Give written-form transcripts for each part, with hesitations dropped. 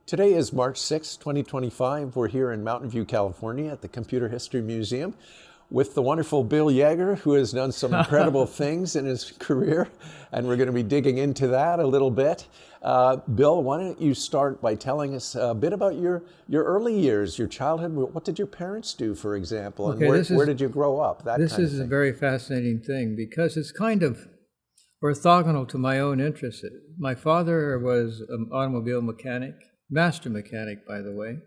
Today is March 6, 2025. We're here in Mountain View, California at the Computer History Museum with the wonderful Bill Yeager, who has done some incredible things in his career, and we're going to be digging into that a little bit. Bill, why don't you start by telling us a bit about your early years, your childhood. What did your parents do, for example, and where did you grow up? This is a very fascinating thing because it's kind of orthogonal to my own interests. My father was an automobile mechanic, master mechanic, by the way.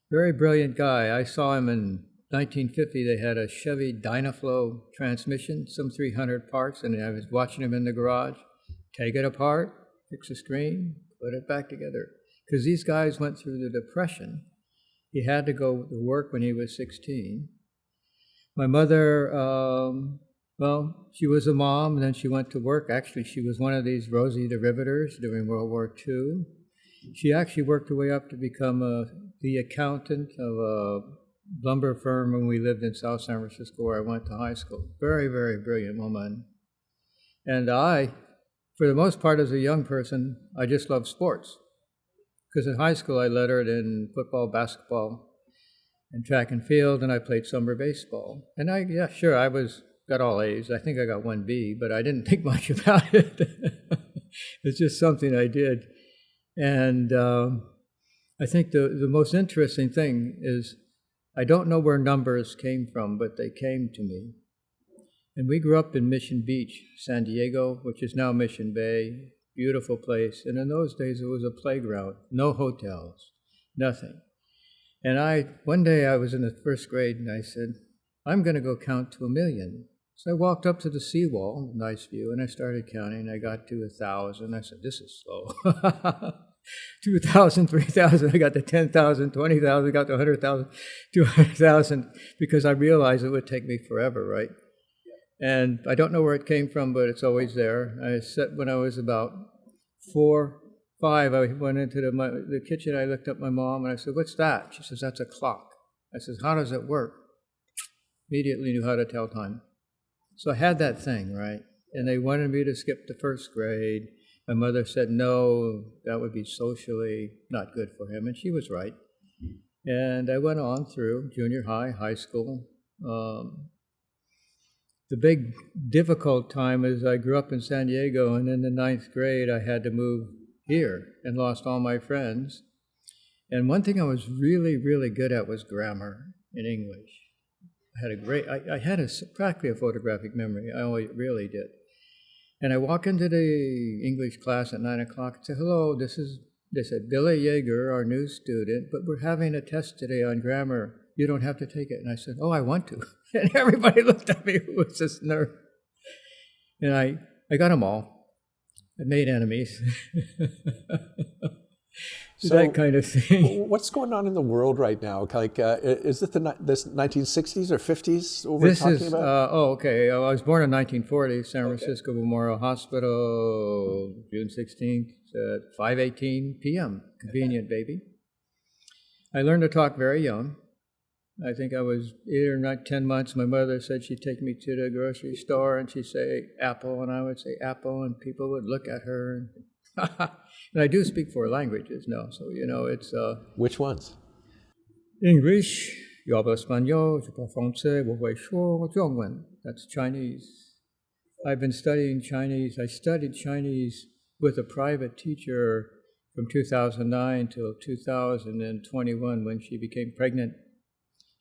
Very brilliant guy. I saw him in 1950. They had a Chevy Dynaflow transmission, some 300 parts, and I was watching him in the garage. Take it apart, fix the screen, put it back together. Because these guys went through the Depression. He had to go to work when he was 16. My mother, well, she was a mom, and then she went to work. Actually, she was one of these rosy derivators during World War II. She actually worked her way up to become the accountant of a lumber firm when we lived in South San Francisco, where I went to high school. Very, very brilliant woman. And I, for the most part as a young person, I just loved sports. Because in high school I lettered in football, basketball, and track and field, and I played summer baseball. And I got all A's. I think I got one B, but I didn't think much about it. It's just something I did. And I think the most interesting thing is I don't know where numbers came from, but they came to me. And we grew up in Mission Beach, San Diego, which is now Mission Bay, beautiful place. And in those days, it was a playground, no hotels, nothing. And one day I was in the first grade, and I said, I'm going to go count to 1,000,000. So I walked up to the seawall, nice view, and I started counting. I got to 1,000. I said, this is slow. 2,000, 3,000, I got to 10,000, 20,000, I got to 100,000, 200,000, because I realized it would take me forever, right? And I don't know where it came from, but it's always there. When I was about 4, 5, I went into the kitchen, I looked up my mom, and I said, what's that? She says, that's a clock. I said, how does it work? Immediately knew how to tell time. So I had that thing, right? And they wanted me to skip the first grade. My mother said, no, that would be socially not good for him, and she was right. And I went on through junior high, high school. The big difficult time is I grew up in San Diego, and in the 9th grade I had to move here and lost all my friends. And one thing I was really, really good at was grammar in English. I had practically a photographic memory. I really did. And I walk into the English class at 9 o'clock and say, hello, they said, Bill Yeager, our new student, but we're having a test today on grammar. You don't have to take it. And I said, oh, I want to. And everybody looked at me, who was this nerd? And I got them all. I made enemies. So that kind of thing. What's going on in the world right now? Like, is it this 1960s or 50s we're talking about? Okay. I was born in 1940, San Francisco Memorial Hospital, June 16th at 5:18 p.m. Convenient, baby. I learned to talk very young. I think I was 8 or 10 months. My mother said she'd take me to the grocery store, and she'd say apple, and I would say apple, and people would look at her. And I do speak 4 languages now, so it's... Which ones? English, yo hablo español, je parle français, 我会说中文. That's Chinese. I've been studying Chinese. I studied Chinese with a private teacher from 2009 till 2021 when she became pregnant.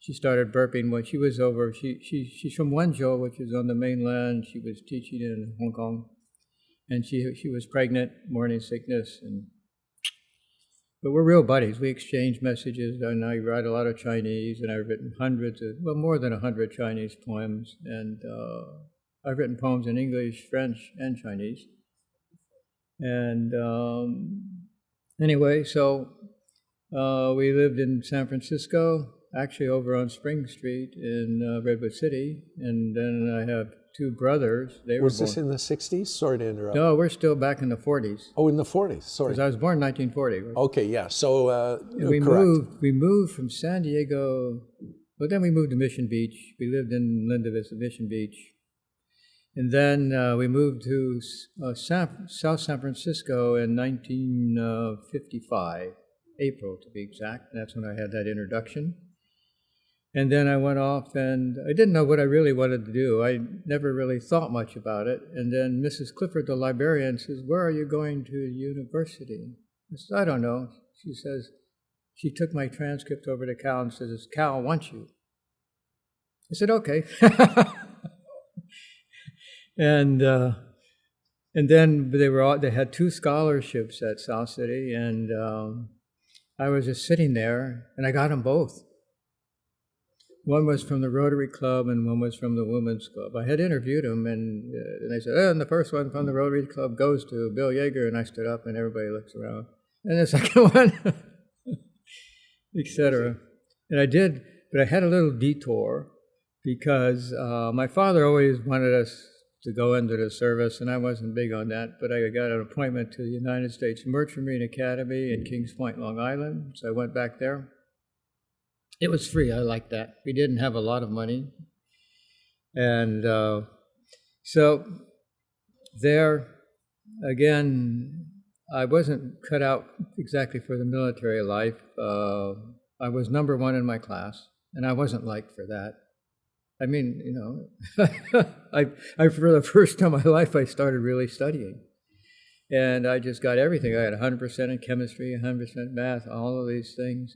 She started burping when she was over. She's from Wenzhou, which is on the mainland. She was teaching in Hong Kong. And she was pregnant, morning sickness, but we're real buddies. We exchange messages, and I write a lot of Chinese, and I've written more than 100 Chinese poems, and I've written poems in English, French, and Chinese. And anyway, so we lived in San Francisco, actually over on Spring Street in Redwood City, and then I have 2 brothers. Was this in the 60s? Sorry to interrupt. No, we're still back in the 40s. Oh, in the 40s, sorry. Because I was born in 1940. Okay, yeah, so we moved from San Diego, but then we moved to Mission Beach. We lived in Linda Vista, Mission Beach. And then we moved to South San Francisco in 1955. April to be exact. That's when I had that introduction. And then I went off, and I didn't know what I really wanted to do. I never really thought much about it. And then Mrs. Clifford, the librarian, says, "Where are you going to university?" I said, "I don't know." She says, she took my transcript over to Cal and says, "Cal wants you." I said, "Okay." And then they had 2 scholarships at South City, and I was just sitting there, and I got them both. One was from the Rotary Club, and one was from the Women's Club. I had interviewed them, and they said, "And the first one from the Rotary Club goes to Bill Yeager," and I stood up, and everybody looks around. And the second one, etc. And I did, but I had a little detour because my father always wanted us to go into the service, and I wasn't big on that, but I got an appointment to the United States Merchant Marine Academy in Kings Point, Long Island, so I went back there. It was free. I liked that. We didn't have a lot of money. And so there, again, I wasn't cut out exactly for the military life. I was number 1 in my class, and I wasn't liked for that. I mean, you know, I for the first time in my life, I started really studying. And I just got everything. I had 100% in chemistry, 100% math, all of these things.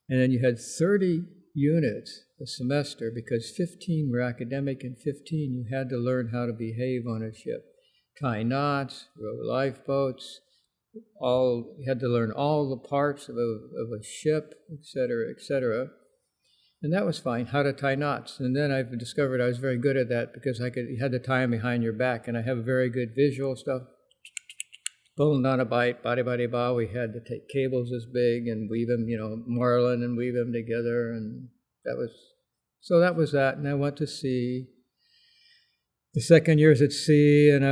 And then you had 30 units a semester because 15 were academic and 15 you had to learn how to behave on a ship. Tie knots, row lifeboats, you had to learn all the parts of a ship, etc., etc. And that was fine, how to tie knots. And then I've discovered I was very good at that because you had to tie them behind your back, and I have very good visual stuff. Bone down a bite, body, ba. We had to take cables this big and weave them, marlin and weave them together. And that was that. And I went to sea. The second year's at sea, and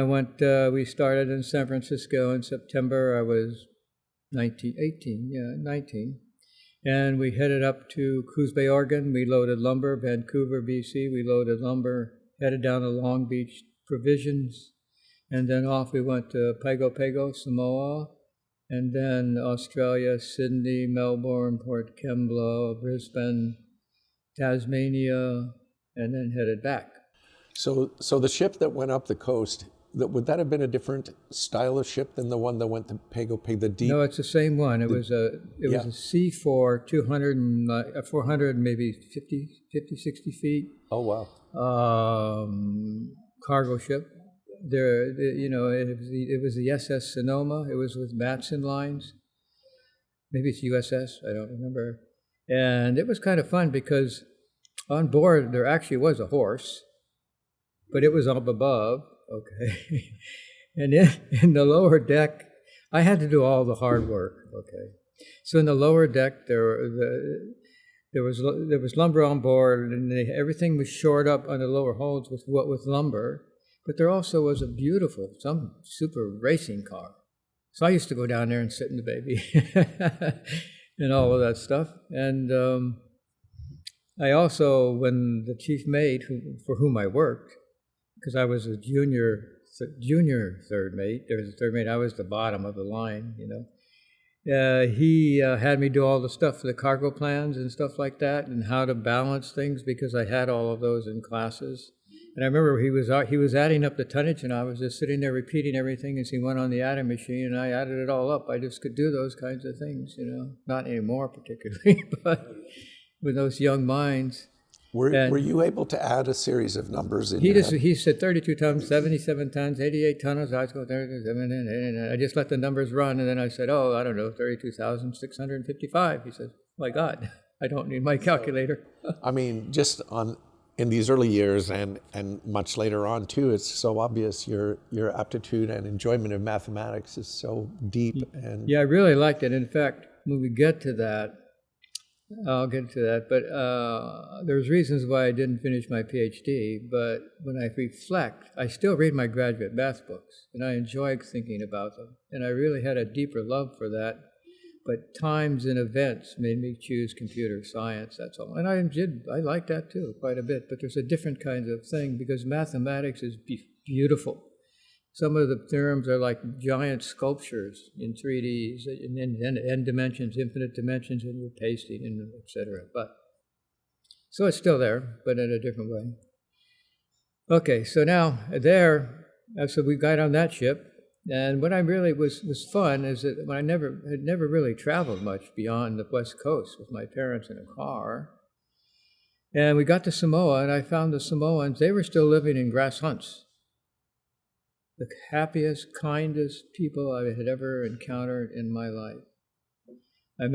we started in San Francisco in September. I was 19. And we headed up to Coos Bay, Oregon. We loaded lumber. Vancouver, BC, we loaded lumber, headed down to Long Beach Provisions. And then off we went to Pago, Samoa, and then Australia, Sydney, Melbourne, Port Kembla, Brisbane, Tasmania, and then headed back. So the ship that went up the coast, would that have been a different style of ship than the one that went to Pago, the deep? No, it's the same one. It was a C4, 400, maybe 50, 60 feet. Oh, wow. Cargo ship. It was the SS Sonoma. It was with Matson lines. Maybe it's USS. I don't remember. And it was kind of fun because on board there actually was a horse, but it was up above. Okay, and in the lower deck, I had to do all the hard work. Okay, so in the lower deck there was lumber on board, and everything was shored up on the lower holds with lumber. But there also was some super racing car. So I used to go down there and sit in the baby and all of that stuff. And I also, when the chief mate for whom I worked, because I was a junior third mate, there was a third mate, I was the bottom of the line, he had me do all the stuff for the cargo plans and stuff like that and how to balance things because I had all of those in classes. And I remember he was adding up the tonnage, and I was just sitting there repeating everything as he went on the adding machine, and I added it all up. I just could do those kinds of things, not anymore particularly, but with those young minds. Were you able to add a series of numbers in your head? He said 32 tons, 77 tons, 88 tons. I go there, and I just let the numbers run, and then I said, 32,655. He said, "My God, I don't need my calculator." I mean, just in these early years and much later on too, it's so obvious your aptitude and enjoyment of mathematics is so deep. And yeah, I really liked it. In fact, when we get to that, I'll get to that. But there's reasons why I didn't finish my PhD. But when I reflect, I still read my graduate math books, and I enjoy thinking about them. And I really had a deeper love for that. But times and events made me choose computer science, that's all. And I like that too, quite a bit. But there's a different kind of thing because mathematics is beautiful. Some of the theorems are like giant sculptures in 3D, and n dimensions, infinite dimensions, and you're pasting, and etc. But so it's still there, but in a different way. Okay, so now so we got on that ship, and what I really was fun is that when I had never really traveled much beyond the West Coast with my parents in a car, and we got to Samoa, and I found the Samoans, they were still living in grass hunts. The happiest, kindest people I had ever encountered in my life. I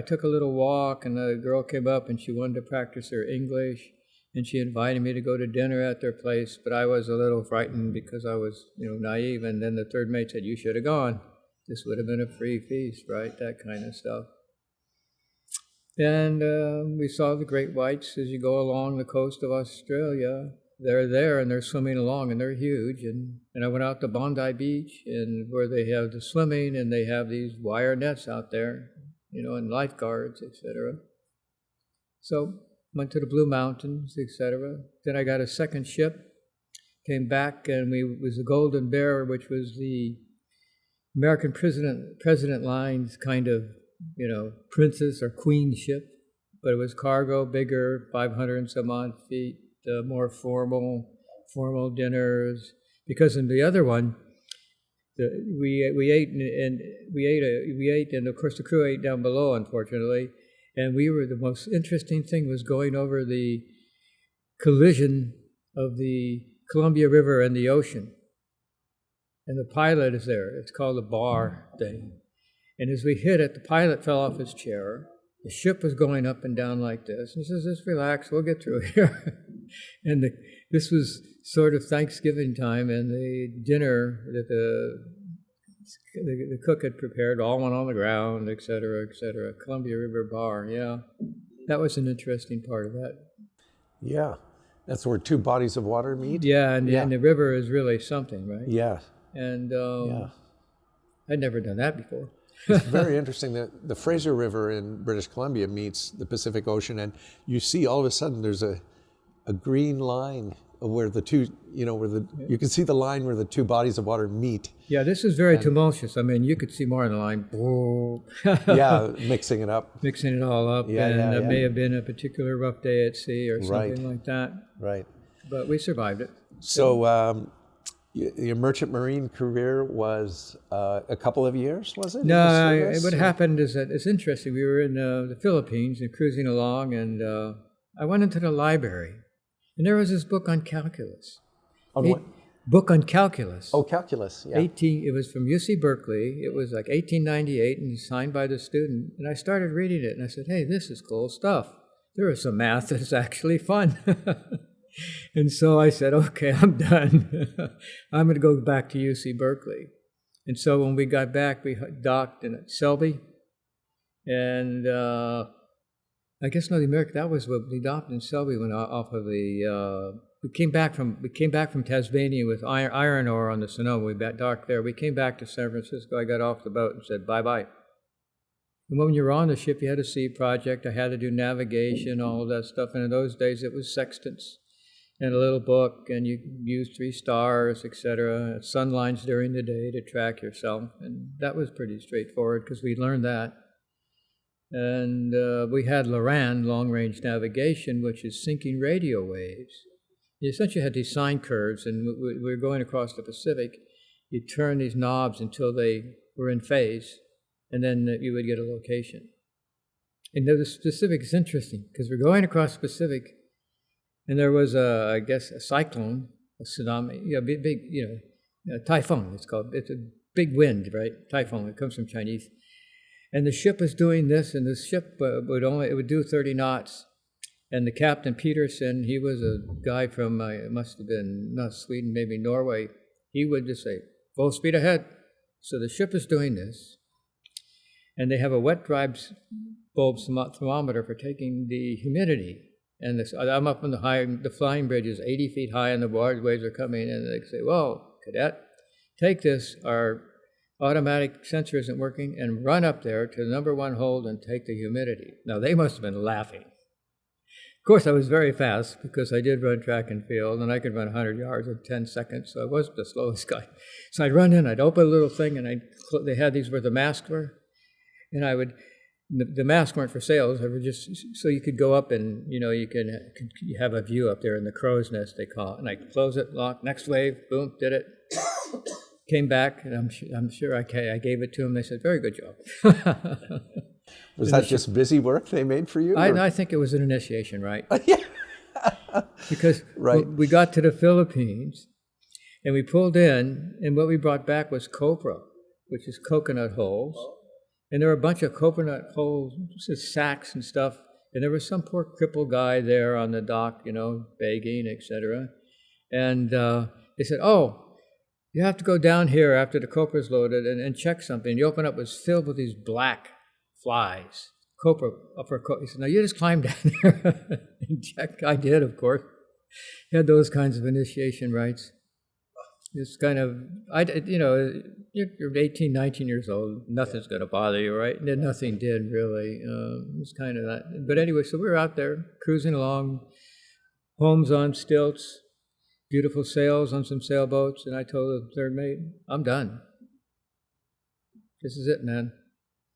took a little walk, and a girl came up, and she wanted to practice her English, and she invited me to go to dinner at their place, but I was a little frightened because I was, naive, and then the third mate said, "You should have gone. This would have been a free feast," right? That kind of stuff. And we saw the great whites as you go along the coast of Australia. They're there, and they're swimming along, and they're huge. And I went out to Bondi Beach, and where they have the swimming, and they have these wire nets out there, and lifeguards, etc. So went to the Blue Mountains, etc. Then I got a second ship, came back, and it was the Golden Bear, which was the American President Line's kind of, princess or queen ship, but it was cargo, bigger, 500 and some odd feet. More formal dinners, because in the other one, we ate, and of course the crew ate down below, unfortunately, and the most interesting thing was going over the collision of the Columbia River and the ocean, and the pilot is there. It's called the bar thing, and as we hit it, the pilot fell off his chair. The ship was going up and down like this. He says, "Just relax, we'll get through here." And this was sort of Thanksgiving time, and the dinner that the cook had prepared all went on the ground, etc., etc. Columbia River Bar, yeah. That was an interesting part of that. Yeah. That's where two bodies of water meet? Yeah, and the river is really something, right? Yeah. And I'd never done that before. It's very interesting that the Fraser River in British Columbia meets the Pacific Ocean, and you see all of a sudden there's a green line where the two, you can see the line where the two bodies of water meet. Yeah, this is very tumultuous. I mean, you could see more in the line. Yeah, mixing it up. Mixing it all up. Yeah, and it may have been a particular rough day at sea or something like that. Right. But we survived it. So your merchant marine career was a couple of years, was it? No, what happened is that it's interesting. We were in the Philippines and cruising along, and I went into the library. And there was this book on calculus. On what? Book on calculus. Oh, calculus, yeah. It was from UC Berkeley. It was like 1898 and signed by the student. And I started reading it, and I said, "Hey, this is cool stuff. There is some math that's actually fun." And so I said, "Okay, I'm done. I'm going to go back to UC Berkeley." And so when we got back, we docked in Selby. And that was what we docked in Selby when off of the. We came back from Tasmania with iron ore on the Sonoma. We docked there. We came back to San Francisco. I got off the boat and said bye-bye. And when you were on the ship, you had a sea project. I had to do navigation, all of that stuff. And in those days, it was sextants and a little book, and you used 3 stars, etc. Sun lines during the day to track yourself. And that was pretty straightforward because we learned that. And we had LORAN, long-range navigation, which is syncing radio waves. You essentially had these sine curves, and we were going across the Pacific. You turn these knobs until they were in phase, and then you would get a location. And the Pacific is interesting, because we're going across the Pacific, and there was a cyclone, a tsunami, a typhoon, it's called. It's a big wind, right? Typhoon, it comes from Chinese. And the ship was doing this, and the ship would do 30 knots. And the captain, Peterson, he was a guy from, it must have been, not Sweden, maybe Norway. He would just say, "Full speed ahead." So the ship is doing this. And they have a wet dry bulb thermometer for taking the humidity. And I'm up on the flying bridge is 80 feet high, and the waves are coming in, and they say, "Whoa, cadet, take this. Our automatic sensor isn't working, and run up there to the number 1 hold and take the humidity." Now, they must have been laughing. course, I was very fast because I did run track and field, and I could run 100 yards in 10 seconds, so I wasn't the slowest guy. So I'd run in, I'd open a little thing, and they had these where the masks were, and I would, the masks weren't for sales, they were just so you could go up and, you have a view up there in the crow's nest, they call it, and I'd close it, lock, next wave, boom, did it. Came back, and I'm sure I gave it to them. They said, "Very good job." Was that just busy work they made for you? I think it was an initiation, right? Yeah. Because right. we got to the Philippines, and we pulled in, and what we brought back was copra, which is coconut hulls, and there were a bunch of coconut hulls, sacks and stuff, and there was some poor crippled guy there on the dock, begging, etc. And they said, "Oh, you have to go down here after the copra's loaded and check something." You open up, it was filled with these black flies. Copra, he said, "No, you just climb down there and check." I did, of course. Had those kinds of initiation rites. It's kind of, you're 18, 19 years old, nothing's going to bother you, right? And nothing did, really. It was kind of that. But anyway, so we were out there cruising along, homes on stilts, beautiful sails on some sailboats, and I told the third mate, "I'm done. This is it, man."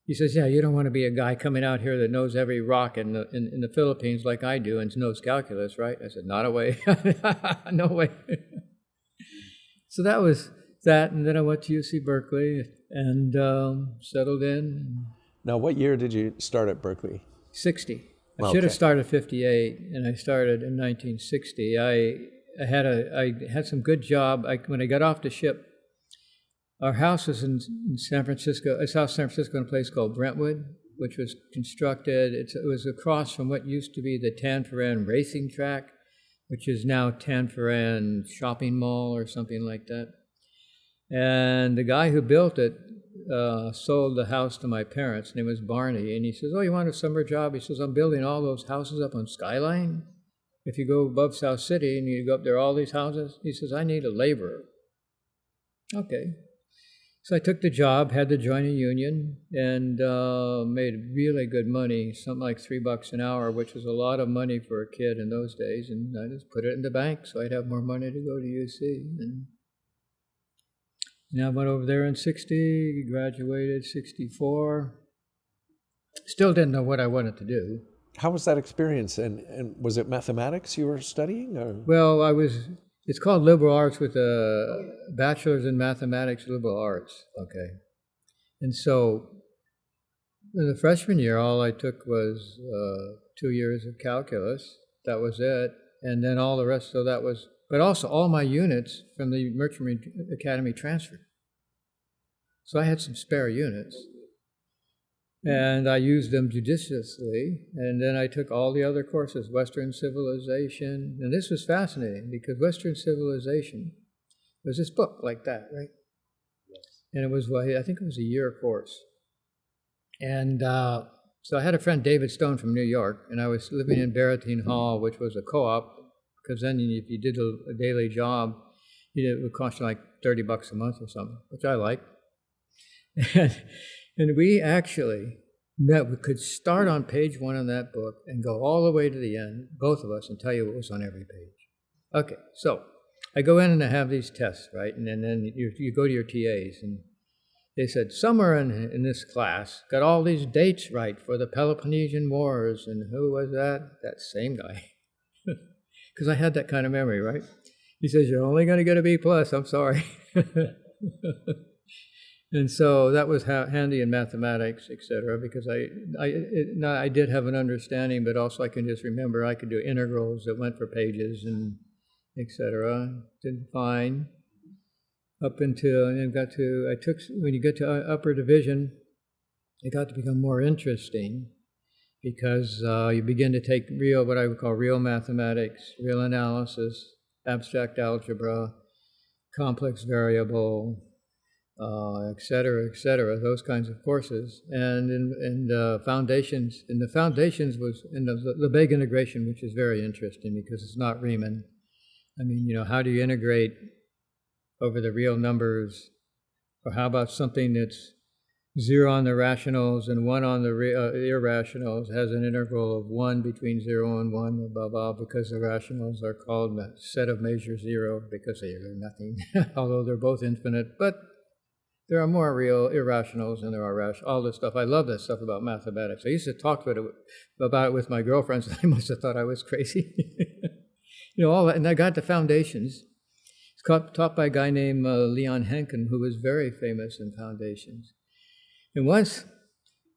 He says, "Yeah, you don't want to be a guy coming out here that knows every rock in the Philippines like I do and knows calculus, right?" I said, "Not a way." No way. So that was that, and then I went to UC Berkeley and settled in. Now, what year did you start at Berkeley? 60. I should have started 58, and I started in 1960. I had some good job. When I got off the ship, our house was in San Francisco, South San Francisco, in a place called Brentwood, which was constructed. It was across from what used to be the Tanforan racing track, which is now Tanforan Shopping Mall or something like that. And the guy who built it sold the house to my parents. His name was Barney, and he says, "Oh, you want a summer job?" He says, "I'm building all those houses up on Skyline. If you go above South City and you go up there, all these houses," he says, "I need a laborer." Okay. So I took the job, had to join a union, and made really good money, something like $3 an hour, which was a lot of money for a kid in those days. And I just put it in the bank so I'd have more money to go to UC. And I went over there in 60, graduated 64. Still didn't know what I wanted to do. How was that experience? And was it mathematics you were studying? Or? Well, it's called liberal arts with a bachelor's in mathematics, liberal arts, okay. And so in the freshman year, all I took was 2 years of calculus. That was it. And then all the rest, so that was, but also all my units from the Merchant Marine Academy transferred. So I had some spare units. And I used them judiciously, and then I took all the other courses, Western Civilization, and this was fascinating because Western Civilization was this book like that, right? Yes. And it was, I think it was a year course. And so I had a friend, David Stone from New York, and I was living in Barratine Hall, which was a co-op, because then if you did a daily job, it would cost you like $30 a month or something, which I liked. And we actually we could start on page 1 of that book and go all the way to the end, both of us, and tell you what was on every page. Okay, so I go in and I have these tests, right? And then you go to your TAs, and they said, somewhere in this class, got all these dates right for the Peloponnesian Wars, and who was that? That same guy. Because I had that kind of memory, right? He says, you're only going to get a B+, I'm sorry. And so that was handy in mathematics, etc., because I did have an understanding, but also I can just remember I could do integrals that went for pages and etc. Did fine up until when you get to upper division, it got to become more interesting because you begin to take what I would call real mathematics, real analysis, abstract algebra, complex variable, et cetera, those kinds of courses. And in the foundations was in the Lebesgue integration, which is very interesting because it's not Riemann. I mean, how do you integrate over the real numbers? Or how about something that's 0 on the rationals and 1 on the irrationals, has an interval of 1 between 0 and 1, blah, blah, because the rationals are called a set of measure 0 because they are nothing, although they're both infinite. But there are more real irrationals than there are rational. All this stuff. I love that stuff about mathematics. I used to talk about it with my girlfriends, and they must have thought I was crazy. All that. And I got the foundations. It's taught by a guy named Leon Henkin, who was very famous in foundations. And once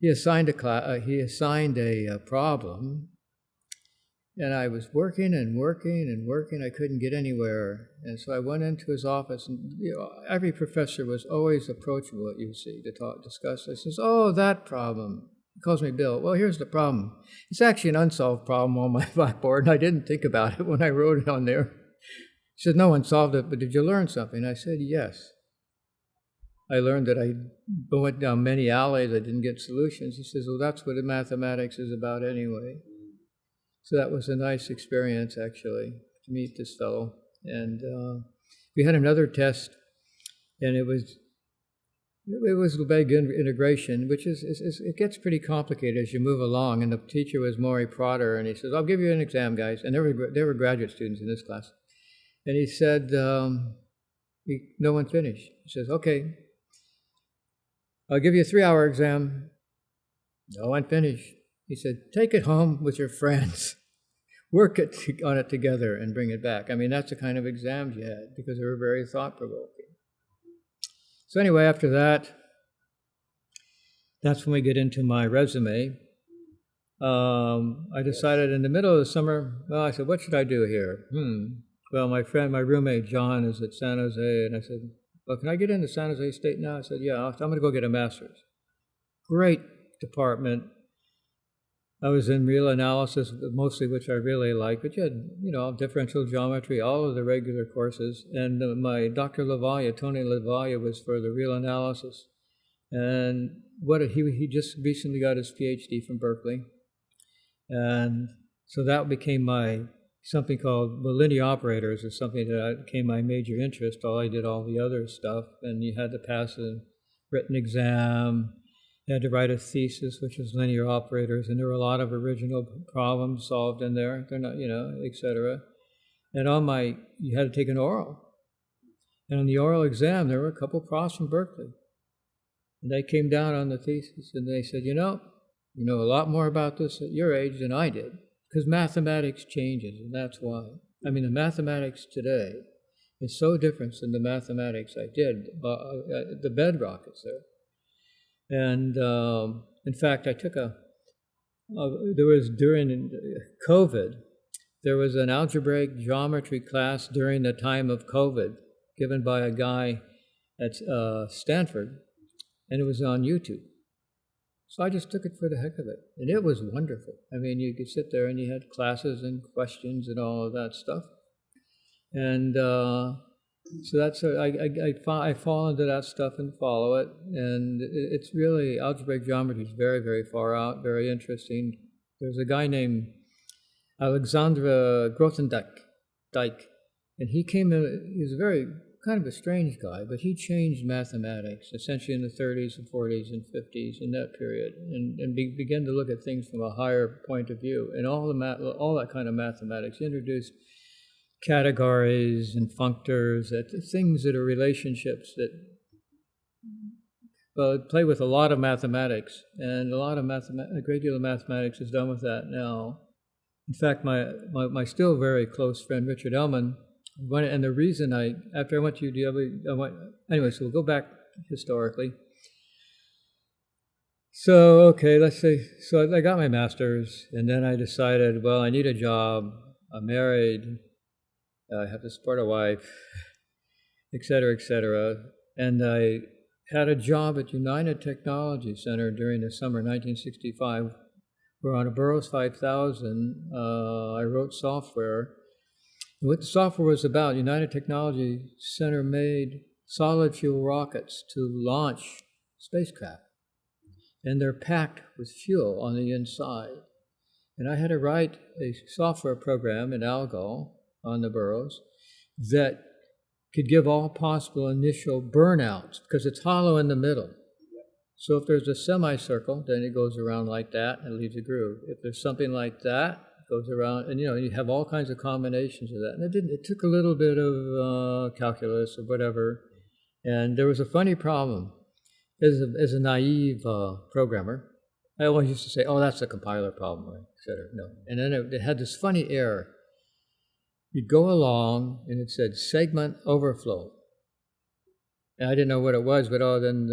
he assigned a problem, and I was working and working and working. I couldn't get anywhere. And so I went into his office, and every professor was always approachable at UC to discuss. I says, "Oh, that problem." He calls me Bill. "Well, here's the problem. It's actually an unsolved problem on my blackboard, and I didn't think about it when I wrote it on there." He said, "No one solved it, but did you learn something?" I said, "Yes. I learned that I went down many alleys. I didn't get solutions." He says, "Well, that's what mathematics is about anyway." So that was a nice experience, actually, to meet this fellow. And we had another test, and it was big integration, which it gets pretty complicated as you move along. And the teacher was Maury Protter, and he says, "I'll give you an exam, guys." And there were graduate students in this class. And he said, no one finished. He says, "Okay, I'll give you a 3-hour exam." No one finished. He said, "Take it home with your friends. Work on it together and bring it back." I mean, that's the kind of exams you had because they were very thought-provoking. So anyway, after that, that's when we get into my resume. I decided in the middle of the summer, I said, what should I do here? Well, my roommate, John, is at San Jose, and I said, "Well, can I get into San Jose State now?" I said, "Yeah, I'm going to go get a master's." Great department. I was in real analysis, mostly, which I really like, but you had, differential geometry, all of the regular courses. And my Dr. Tony LaVaglia, was for the real analysis. And he just recently got his PhD from Berkeley. And so that became something called linear operators, is something that became my major interest. I did all the other stuff, and you had to pass a written exam. You had to write a thesis, which was linear operators, and there were a lot of original problems solved in there. They're not, etc. And you had to take an oral. And on the oral exam, there were a couple profs from Berkeley. And they came down on the thesis, and they said, you know a lot more about this at your age than I did, because mathematics changes, and that's why. I mean, the mathematics today is so different than the mathematics I did. The bedrock is there. And in fact, I took during COVID, there was an algebraic geometry class during the time of COVID given by a guy at Stanford, and it was on YouTube. So I just took it for the heck of it, and it was wonderful. I mean, you could sit there and you had classes and questions and all of that stuff. And so that's I fall into that stuff and follow it, and it's really, algebraic geometry is very, very far out, very interesting. There's a guy named Alexandre Grothendieck, and he came in. He was a very kind of a strange guy, but he changed mathematics essentially in the 30s and 40s and 50s in that period, and began to look at things from a higher point of view, and all that kind of mathematics. He introduced categories and functors, things that are relationships that play with a lot of mathematics, and a great deal of mathematics is done with that now. In fact, my still very close friend Richard Ellman, and the reason after I went to UW, anyway, so we'll go back historically. So, okay, let's say, so I got my master's, and then I decided, well, I need a job, I'm married, I have to support a wife, et cetera, and I had a job at United Technology Center during the summer 1965, where on a Burroughs 5000, I wrote software. And what the software was about, United Technology Center made solid fuel rockets to launch spacecraft, and they're packed with fuel on the inside. And I had to write a software program in Algol on the Burroughs that could give all possible initial burnouts, because it's hollow in the middle. So if there's a semicircle, then it goes around like that and leaves a groove. If there's something like that, it goes around, and you have all kinds of combinations of that. And it took a little bit of calculus or whatever. And there was a funny problem. As a naive programmer, I always used to say, "Oh, that's a compiler problem," right? Et cetera. No. And then it had this funny error. You'd go along, and it said segment overflow. And I didn't know what it was, but then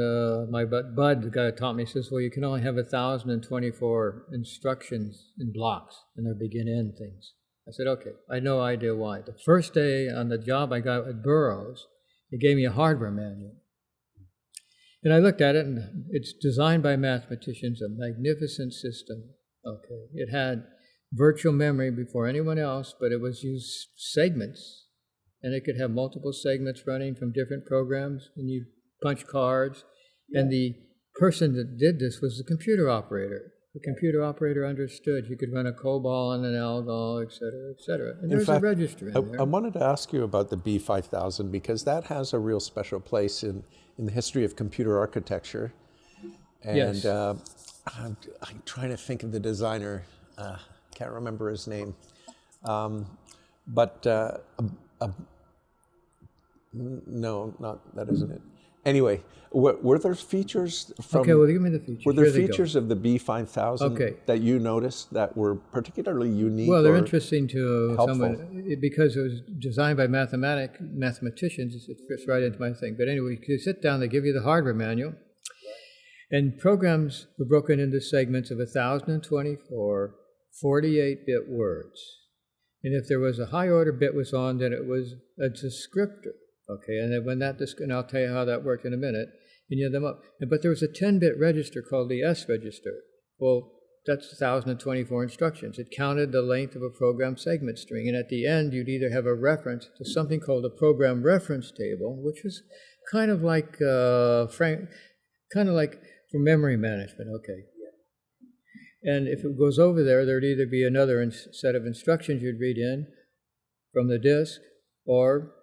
my Bud, the guy who taught me, says, "Well, you can only have 1,024 instructions in blocks, and they're begin-end things." I said, "Okay." I had no idea why. The first day on the job I got at Burroughs, they gave me a hardware manual. And I looked at it, and it's designed by mathematicians, a magnificent system. Okay, it had virtual memory before anyone else, but it was used segments, and it could have multiple segments running from different programs, and you punch cards. And the person that did this was the computer operator. The computer operator understood you could run a COBOL and an ALGOL, et cetera, et cetera. And there's a register in there. I wanted to ask you about the B5000 because that has a real special place in the history of computer architecture. And Yes. I'm trying to think of the designer. Can't remember his name. No, that isn't it. Anyway, were there features from... Okay, well, give me the features. Were there features of the B5000 Okay. that you noticed that were particularly unique? Well, they're or interesting to helpful? someone because it was designed by mathematicians. It fits right into my thing. But anyway, you sit down, they give you the hardware manual, and programs were broken into segments of 1,024 48-bit words. And if there was a high-order bit was on, then it was a descriptor. Okay, and then when and I'll tell you how that worked in a minute, and you had them up. But there was a 10-bit register called the S register. Well, that's 1,024 instructions. It counted the length of a program segment string, and at the end, you'd either have a reference to something called a program reference table, which was kind of like for memory management. Okay. And if it goes over there, there'd either be another set of instructions you'd read in from the disk, or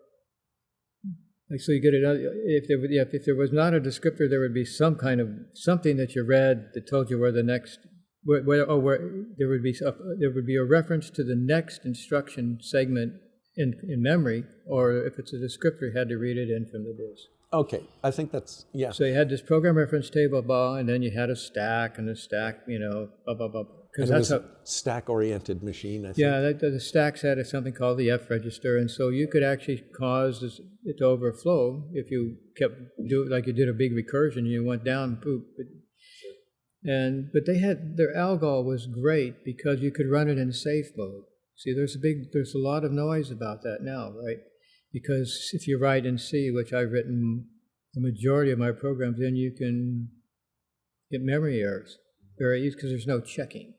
so you get it. If there was not a descriptor, there would be some kind of something that you read that told you where the next, where there would be a reference to the next instruction segment in memory, or if it's a descriptor, you had to read it in from the disk. Okay, I think that's, yeah. So you had this program reference table, and then you had a stack, and the stack, Because that's a stack-oriented machine, I think. Yeah, the stacks had something called the F register, and so you could actually cause it to overflow if you kept like you did a big recursion, and you went down, poop. But they had their ALGOL was great because you could run it in safe mode. See, there's a lot of noise about that now, right? Because if you write in C, which I've written the majority of my programs in, you can get memory errors very easy because there's no checking.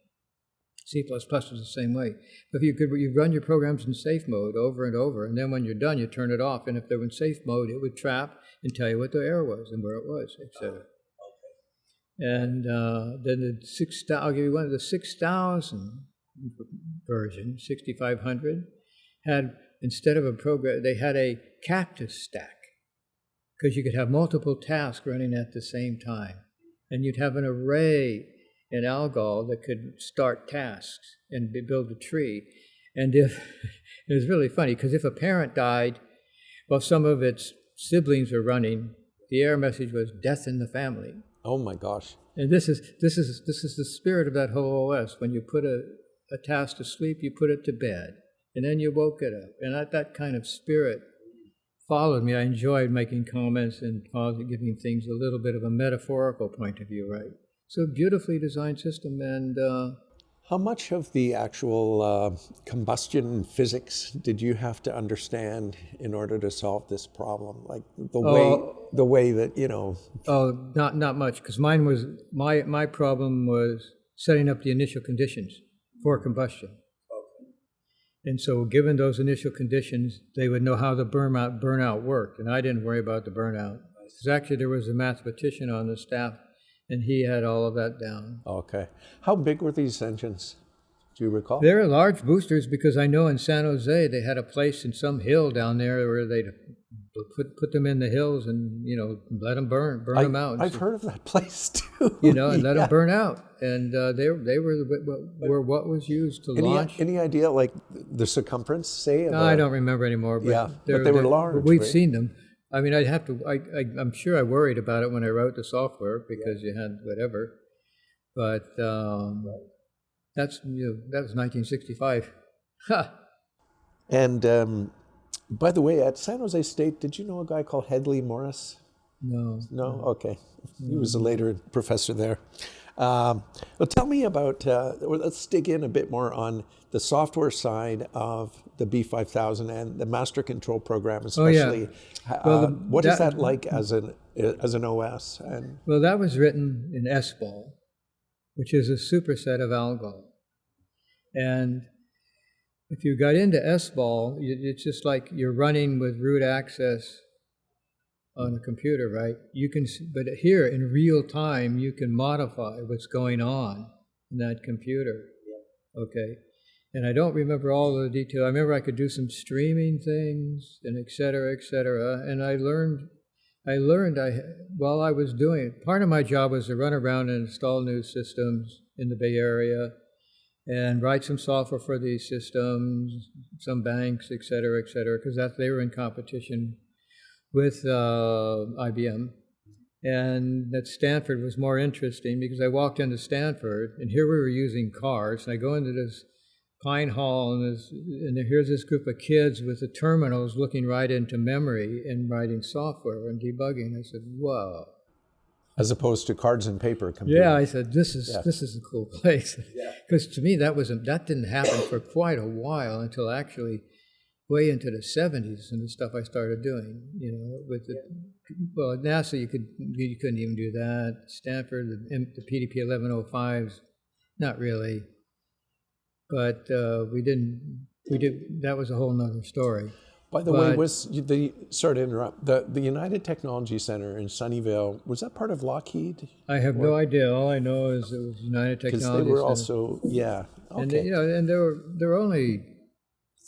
C++ was the same way. But you run your programs in safe mode over and over, and then when you're done, you turn it off. And if they were in safe mode, it would trap and tell you what the error was and where it was, etc. And then I'll give you one of the 6,000 version, 6,500, had, instead of a program, they had a cactus stack because you could have multiple tasks running at the same time. And you'd have an array in ALGOL that could start tasks and build a tree. And it was really funny because if a parent died while some of its siblings were running, the error message was "death in the family." Oh my gosh! And this is the spirit of that whole OS. When you put a task to sleep, you put it to bed, and then you woke it up. And that kind of spirit followed me. I enjoyed making comments and giving things a little bit of a metaphorical point of view, right? So beautifully designed system. And how much of the actual combustion physics did you have to understand in order to solve this problem? Like the way that, you know. Oh, not much, because mine was my problem was setting up the initial conditions for combustion. Okay. And so, given those initial conditions, they would know how the burnout worked, and I didn't worry about the burnout. Because actually, there was a mathematician on the staff, and he had all of that down. Okay. How big were these engines? Do you recall? They were large boosters because I know in San Jose they had a place in some hill down there where they'd put them in the hills and, let them burn them out. I've heard of that place too. And let them burn out. And they were what was used to launch. Any idea, like the circumference, say? No, I don't remember anymore. But but they were large. But we've seen them. I mean, I'm sure I worried about it when I wrote the software because you had whatever. But that was 1965. And by the way, at San Jose State, did you know a guy called Hedley Morris? No. No? Okay. He was a later professor there. Well, tell me about, let's dig in a bit more on the software side of the B5000 and the master control program especially. What is that like as an OS? Well, that was written in SBAL, which is a superset of ALGOL. And if you got into SBAL, it's just like you're running with root access on a computer, right? But here in real time, you can modify what's going on in that computer. Okay. And I don't remember all the detail. I remember I could do some streaming things and et cetera, et cetera. And I learned while I was doing it, part of my job was to run around and install new systems in the Bay Area and write some software for these systems, some banks, et cetera, because they were in competition with IBM. And at Stanford was more interesting because I walked into Stanford, and here we were using cars, and I go into this Pine Hall, and here's this group of kids with the terminals looking right into memory and writing software and debugging. I said, whoa. As opposed to cards and paper computers. Yeah, I said, this is a cool place. Because to me, that didn't happen for quite a while until actually way into the 70s and the stuff I started doing. At NASA you couldn't even do that. Stanford, the PDP 1105s, not really. But we did. That was a whole nother story. By the way, sorry to interrupt, the United Technology Center in Sunnyvale, was that part of Lockheed? I have no idea. All I know is it was United Technology Center. Because they were also, okay. And there were only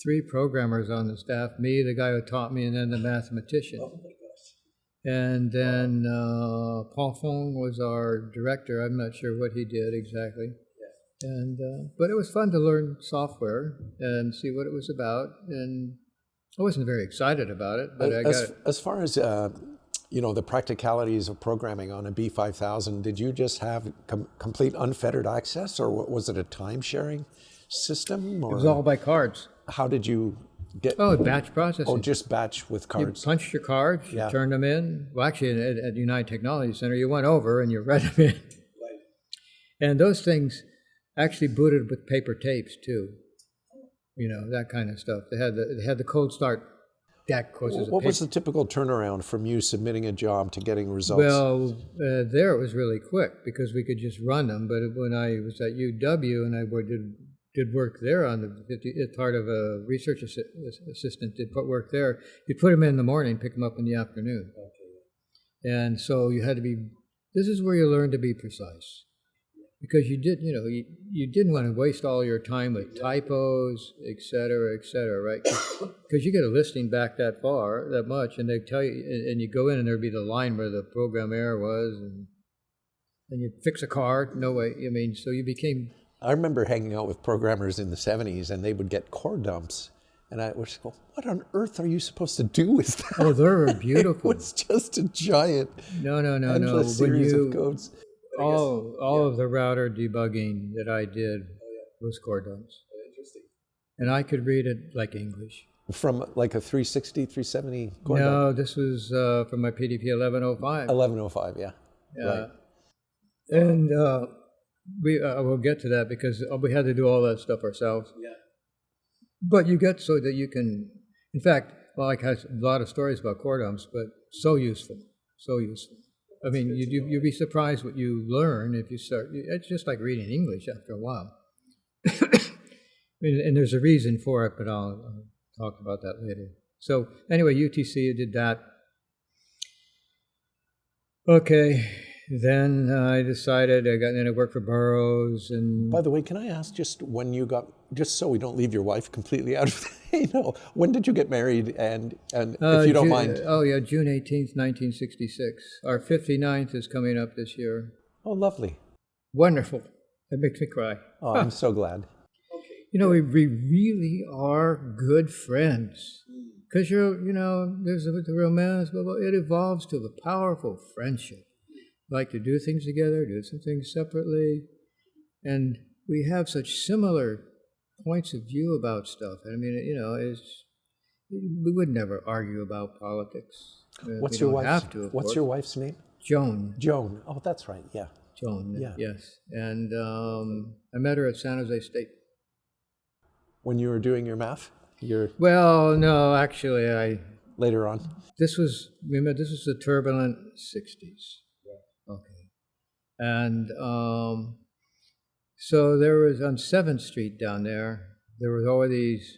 3 programmers on the staff, me, the guy who taught me, and then the mathematician. Oh my gosh. And then Paul Fong was our director. I'm not sure what he did exactly. And but it was fun to learn software and see what it was about. And I wasn't very excited about it, but as far as the practicalities of programming on a B5000, did you just have complete unfettered access, or was it a time sharing system? Or it was all by cards. How did you get? Batch processing. Oh, just batch with cards. You punched your cards, you turned them in. Well, actually, at United Technology Center, you went over and you read them in. Right. And those things actually booted with paper tapes too. That kind of stuff. They had the cold start DAC courses. What was the typical turnaround from you submitting a job to getting results? Well, there it was really quick because we could just run them. But when I was at UW and I did work there on part of a research assistant did work there, you'd put them in the morning, pick them up in the afternoon. Okay. And so you had to be. This is where you learn to be precise. Because you didn't want to waste all your time with typos, et cetera, right? Because you get a listing back that much, and they tell you, and you go in, and there'd be the line where the program error was, and you fix a card. No way. So you became. I remember hanging out with programmers in the 70s, and they would get core dumps, and I would just go, "What on earth are you supposed to do with that?" Oh, they're beautiful. It was just a giant, endless series of codes. All of the router debugging that I did was core dumps. Interesting. And I could read it like English. From like a 360, 370 core dump? No, this was from my PDP 1105. 1105, yeah. Right. And we'll get to that because we had to do all that stuff ourselves. Yeah. But you get so that you can, in fact, I have a lot of stories about core dumps, but so useful. You'd be surprised what you learn if you start. It's just like reading English after a while. And there's a reason for it, but I'll talk about that later. So anyway, UTC did that. Okay, then I decided then I worked for Burroughs and By the way, can I ask just when you got, just so we don't leave your wife completely out of the, when did you get married? And if you don't mind. Oh yeah, June 18th, 1966. Our 59th is coming up this year. Oh, lovely. Wonderful. That makes me cry. Oh, I'm so glad. We really are good friends. Because there's the romance, but it evolves to a powerful friendship. Like to do things together, do some things separately. And we have such similar points of view about stuff. I mean, we would never argue about politics. What's your wife's name? Joan. Joan. Oh, that's right. Yeah. Joan. Yeah. Yes. And I met her at San Jose State. When you were doing your math? Well, no, actually, later on. This was the turbulent 60s. Okay. And so there was, on 7th Street down there was all these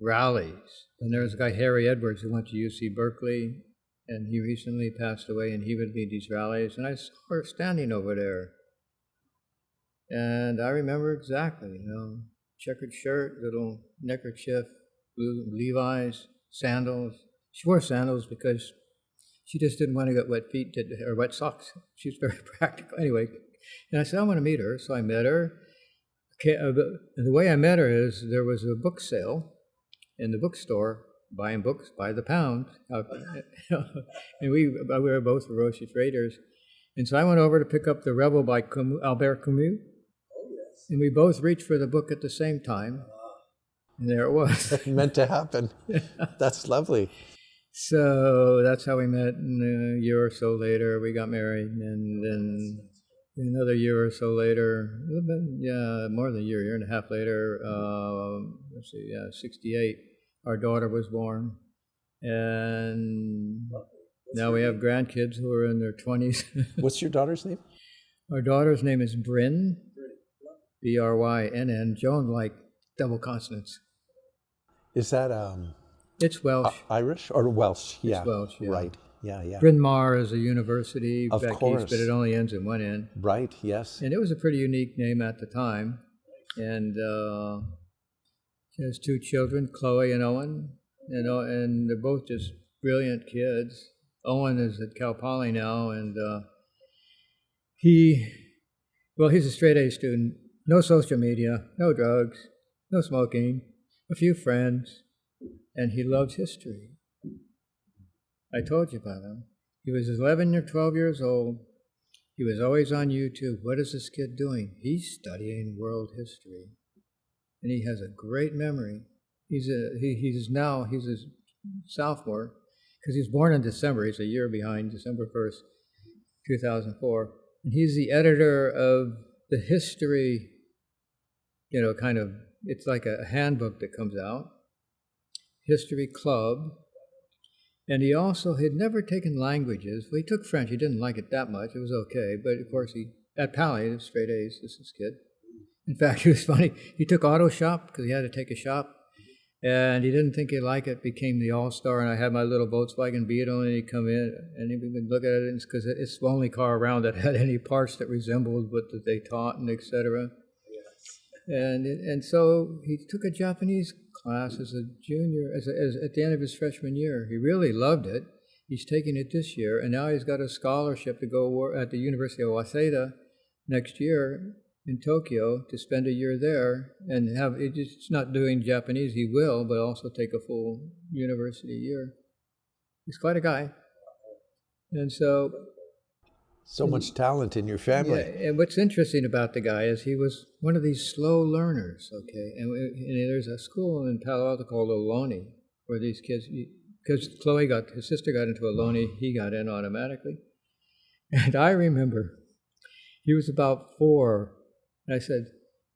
rallies. And there was a guy, Harry Edwards, who went to UC Berkeley, and he recently passed away, and he would lead these rallies. And I saw her standing over there. And I remember exactly, checkered shirt, little neckerchief, blue Levi's, sandals. She wore sandals because she just didn't want to get wet feet or wet socks. She was very practical. Anyway, and I said, I want to meet her. So I met her. And the way I met her is there was a book sale in the bookstore, buying books by the pound. And we were both ferocious readers. And so I went over to pick up The Rebel by Albert Camus. And we both reached for the book at the same time. And there it was. It meant to happen. That's lovely. So that's how we met. And a year or so later, we got married. And then another year or so later, more than a year and a half later, 68, our daughter was born. And now we have grandkids who are in their 20s. What's your daughter's name? Our daughter's name is Bryn, Brynn, Joan, like double consonants. Is that it's Welsh. Irish or Welsh? Yeah. It's Welsh, yeah. Right. Yeah. Bryn Mawr is a university of back course. east, but it only ends in one end. Right, yes. And it was a pretty unique name at the time. And she has 2 children, Chloe and Owen. And they're both just brilliant kids. Owen is at Cal Poly now, and he's a straight A student. No social media, no drugs, no smoking, a few friends, and he loves history. I told you about him. He was 11 or 12 years old. He was always on YouTube. What is this kid doing? He's studying world history. And he has a great memory. He's a sophomore, because he was born in December. He's a year behind, December 1st, 2004. And he's the editor of the history, it's like a handbook that comes out, History Club. And he also had never taken languages. Well, he took French. He didn't like it that much. It was okay. But of course, at Pally, straight A's, this kid. In fact, it was funny. He took auto shop because he had to take a shop. And he didn't think he'd like it. Became the all-star. And I had my little Volkswagen Beetle, and he'd come in and he would look at it because it's the only car around that had any parts that resembled what that they taught, and etc. And so he took a Japanese class as a junior, as at the end of his freshman year. He really loved it. He's taking it this year, and now he's got a scholarship to go at the University of Waseda next year in Tokyo to spend a year there and it's not doing Japanese, he will, but also take a full university year. He's quite a guy. And so much talent in your family. Yeah, and what's interesting about the guy is he was one of these slow learners, okay? And there's a school in Palo Alto called Ohlone, where these kids, because his sister got into Ohlone, he got in automatically. And I remember he was about 4, and I said,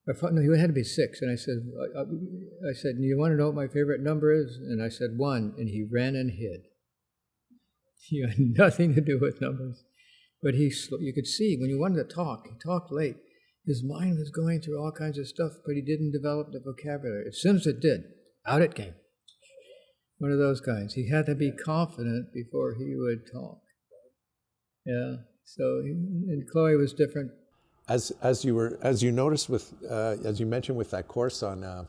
no, he had to be 6, and I said, you want to know what my favorite number is? And I said 1, and he ran and hid. He had nothing to do with numbers. But you could see when he wanted to talk, he talked late. His mind was going through all kinds of stuff, but he didn't develop the vocabulary. As soon as it did, out it came. One of those guys. He had to be confident before he would talk. Yeah. So, and Chloe was different. As you noticed with as you mentioned with that course on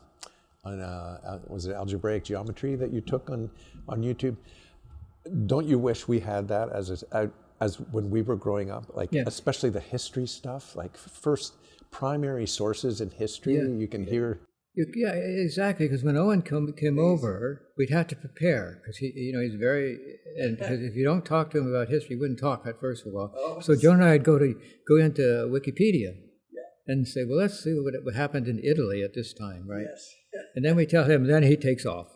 was it algebraic geometry that you took on YouTube? Don't you wish we had that as when we were growing up, like especially the history stuff, like first primary sources in history you can hear. Yeah, exactly. Because when Owen came over, we'd have to prepare because he's very, and because if you don't talk to him about history, he wouldn't talk at first for a while. So Joan and I'd go into Wikipedia and say, well, let's see what happened in Italy at this time, right? Yes. And then we tell him, then he takes off.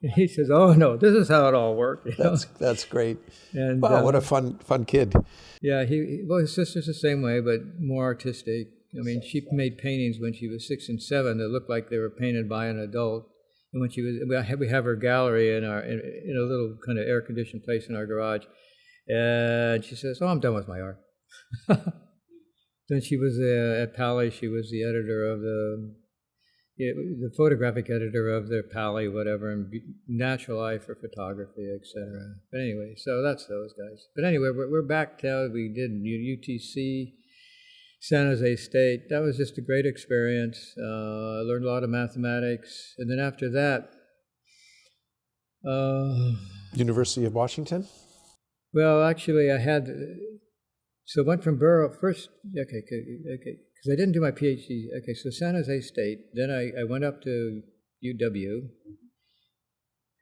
And he says, "Oh no, this is how it all worked." That's great. And wow, what a fun kid. Yeah, well, his sister's the same way, but more artistic. I mean, she made paintings when she was 6 and 7 that looked like they were painted by an adult. And when we have her gallery in a little kind of air-conditioned place in our garage. And she says, "Oh, I'm done with my art." Then she was at Pally. She was the editor of the photographic editor of their Pally, whatever, and Natural Eye for photography, etc. But anyway, so that's those guys. But anyway, we're back to we did UTC. San Jose State. That was just a great experience. I learned a lot of mathematics. And then after that... University of Washington? Well, actually, I had... So I went from Burroughs first... Okay, because I didn't do my PhD. Okay, so San Jose State. Then I went up to UW.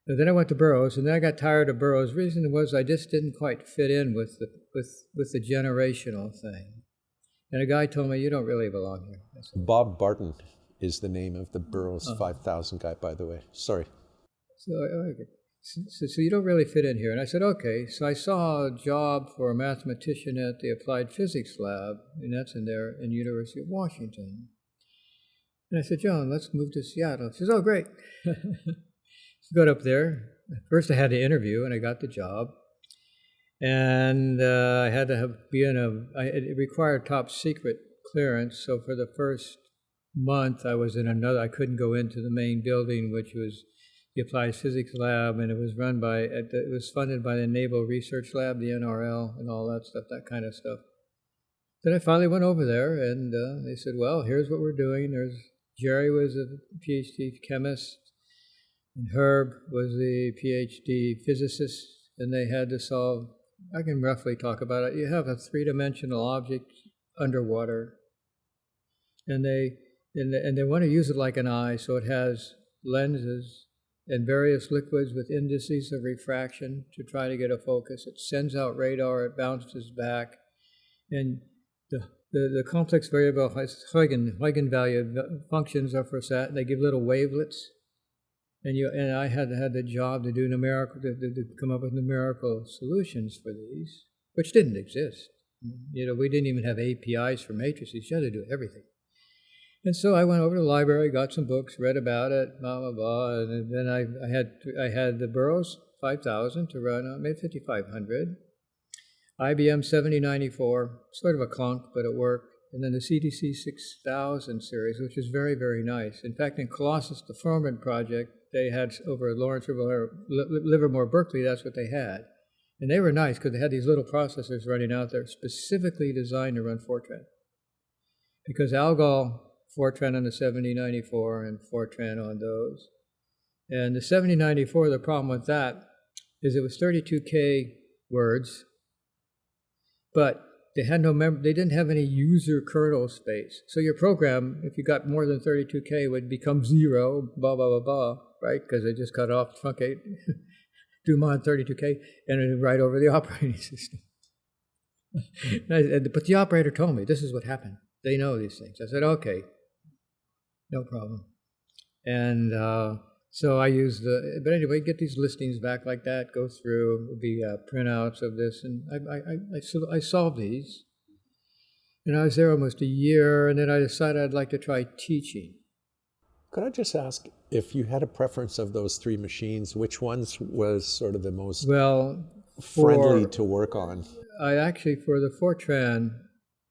And then I went to Burroughs, and then I got tired of Burroughs. The reason was I just didn't quite fit in with the generational thing. And a guy told me, "You don't really belong here." Bob Barton is the name of the Burroughs 5000 guy, by the way. Sorry. So you don't really fit in here. And I said, okay. So I saw a job for a mathematician at the Applied Physics Lab, and that's in University of Washington. And I said, "John, let's move to Seattle." He says, "Oh, great." So I got up there. First I had to interview, and I got the job. And I had to it required top secret clearance. So for the first month, I was in I couldn't go into the main building, which was the Applied Physics Lab, and it was it was funded by the Naval Research Lab, the NRL, and all that stuff, that kind of stuff. Then I finally went over there, and they said, "Well, here's what we're doing." Jerry was a PhD chemist, and Herb was the PhD physicist, and they had to solve. I can roughly talk about it. You have a three-dimensional object underwater, and they want to use it like an eye, so it has lenses and various liquids with indices of refraction to try to get a focus. It sends out radar, it bounces back, and the complex variable eigenvalue functions are for that, and they give little wavelets. And I had the job to do to come up with numerical solutions for these, which didn't exist. We didn't even have APIs for matrices. You had to do everything. And so I went over to the library, got some books, read about it, blah blah blah, and then I had the Burroughs 5000 to run. I made 5500, IBM 7094, sort of a clunk, but it worked. And then the CDC 6000 series, which is very, very nice. In fact, in Colossus, the Foreman project, they had over at Lawrence Livermore, Berkeley, that's what they had. And they were nice because they had these little processors running out there specifically designed to run Fortran. Because Algol, Fortran on the 7094 and Fortran on those. And the 7094, the problem with that is it was 32K words, but they had they didn't have any user kernel space. So your program, if you got more than 32K, would become 0, blah, blah, blah, blah, right? Because they just cut off, truncate, do them on 32K, and it would write over the operating system. But the operator told me, this is what happened. They know these things. I said, okay, no problem. And so I used but anyway, get these listings back like that, go through, there'll be printouts of this, and I solved these. And I was there almost a year, and then I decided I'd like to try teaching. Could I just ask, if you had a preference of those three machines, which ones was sort of the most friendly to work on? For the Fortran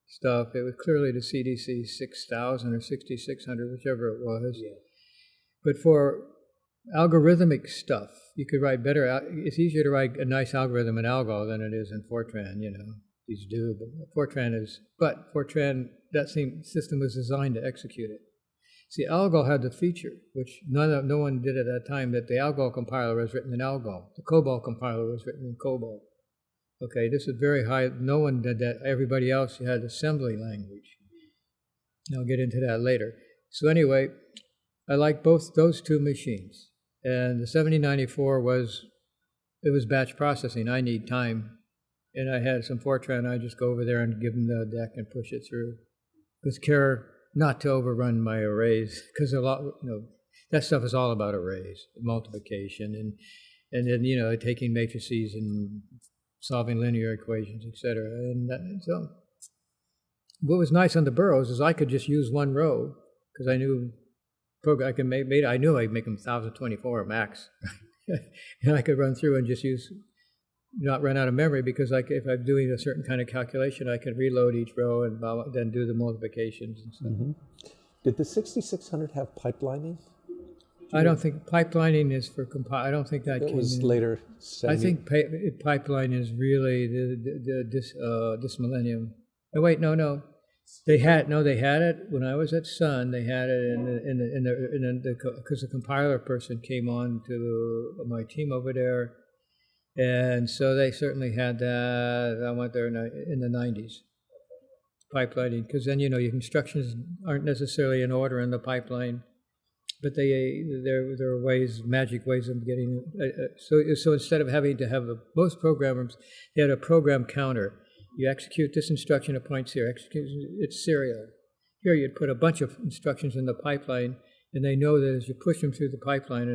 stuff, it was clearly the CDC 6000 or 6600, whichever it was. Yeah. But for algorithmic stuff, you could write better. It's easier to write a nice algorithm in Algol than it is in Fortran, these do, but Fortran, that same system was designed to execute it. See, Algol had the feature, which no one did at that time, that the Algol compiler was written in Algol. The COBOL compiler was written in COBOL. Okay, this is very high. No one did that. Everybody else had assembly language. I'll get into that later. So anyway, I like both those two machines. And the 7094 was batch processing. I need time. And I had some Fortran. I just go over there and give them the deck and push it through. With care not to overrun my arrays, because that stuff is all about arrays, multiplication, and then taking matrices and solving linear equations, etc. And so, what was nice on the Burroughs is I could just use one row because I knew I knew I'd make them 1024 max, and I could run through and just not run out of memory, because if I'm doing a certain kind of calculation, I can reload each row and then do the multiplications and stuff. Mm-hmm. Did the 6600 have pipelining? I don't think pipelining is for compile. I don't think that it was later. I think pipeline is really this millennium. Oh, wait, no. They had it when I was at Sun. They had it because the compiler person came on to my team over there. And so they certainly had that. I went there in the 90s, pipelining, because then your instructions aren't necessarily in order in the pipeline, but there are magic ways of getting. So instead of having to have most programmers, they had a program counter. You execute this instruction at points here. It's serial. Here you'd put a bunch of instructions in the pipeline, and they know that as you push them through the pipeline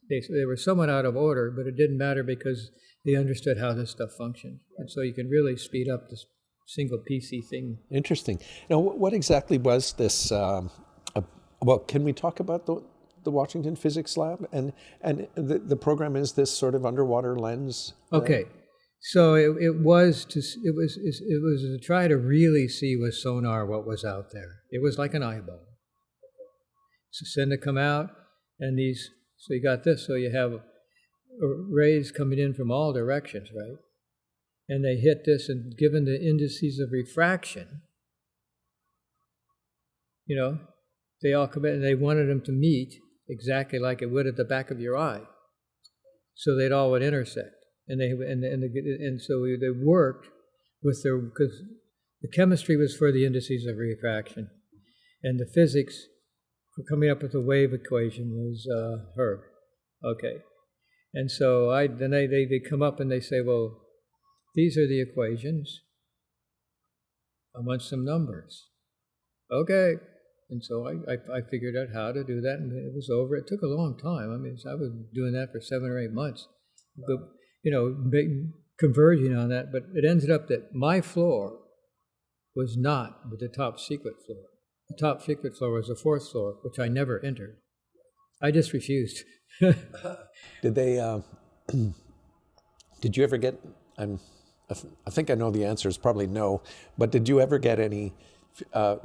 they were somewhat out of order, but it didn't matter because they understood how this stuff functioned. And so you can really speed up this single PC thing. Interesting. Now, what exactly was this? Well, can we talk about the Washington Physics Lab? And the program is this sort of underwater lens? Okay. So it was to try to really see with sonar what was out there. It was like an eyeball. So send it come out, and so you got this. So you have rays coming in from all directions, right? And they hit this, and given the indices of refraction, they all come in, and they wanted them to meet exactly like it would at the back of your eye, so they'd all would intersect. And so they worked with because the chemistry was for the indices of refraction, and the physics for coming up with a wave equation was Herb. Okay, and so then they come up and they say, well, these are the equations. I want some numbers. Okay, and so I figured out how to do that, and it was over. It took a long time. I mean, I was doing that for 7 or 8 months. But, converging on that, but it ended up that my floor was not the top secret floor. The top secret floor was the 4th floor, which I never entered. I just refused. Did they? Did you ever get? I think I know the answer is probably no. But did you ever get any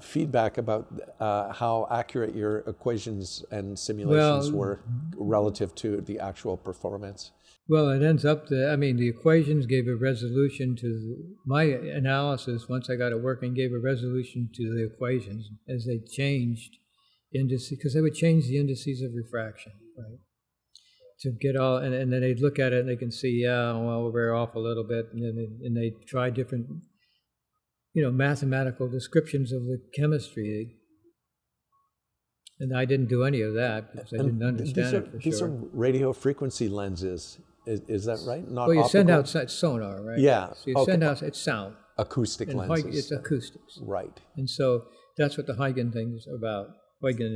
feedback about how accurate your equations and simulations were relative to the actual performance? Well, it ends up the equations gave a resolution to my analysis. Once I got it working, gave a resolution to the equations as they changed indices, because they would change the indices of refraction, right? To get all, and then they'd look at it and they can see, we're off a little bit, and they try different, mathematical descriptions of the chemistry. And I didn't do any of that because I didn't understand it for sure. These are radio frequency lenses. Is that right? Not you optical? Send out sonar, right? Yeah. So you send out, it's sound. Acoustic lenses. It's acoustics. Right. And so that's what the Huygens thing is about. Huygens,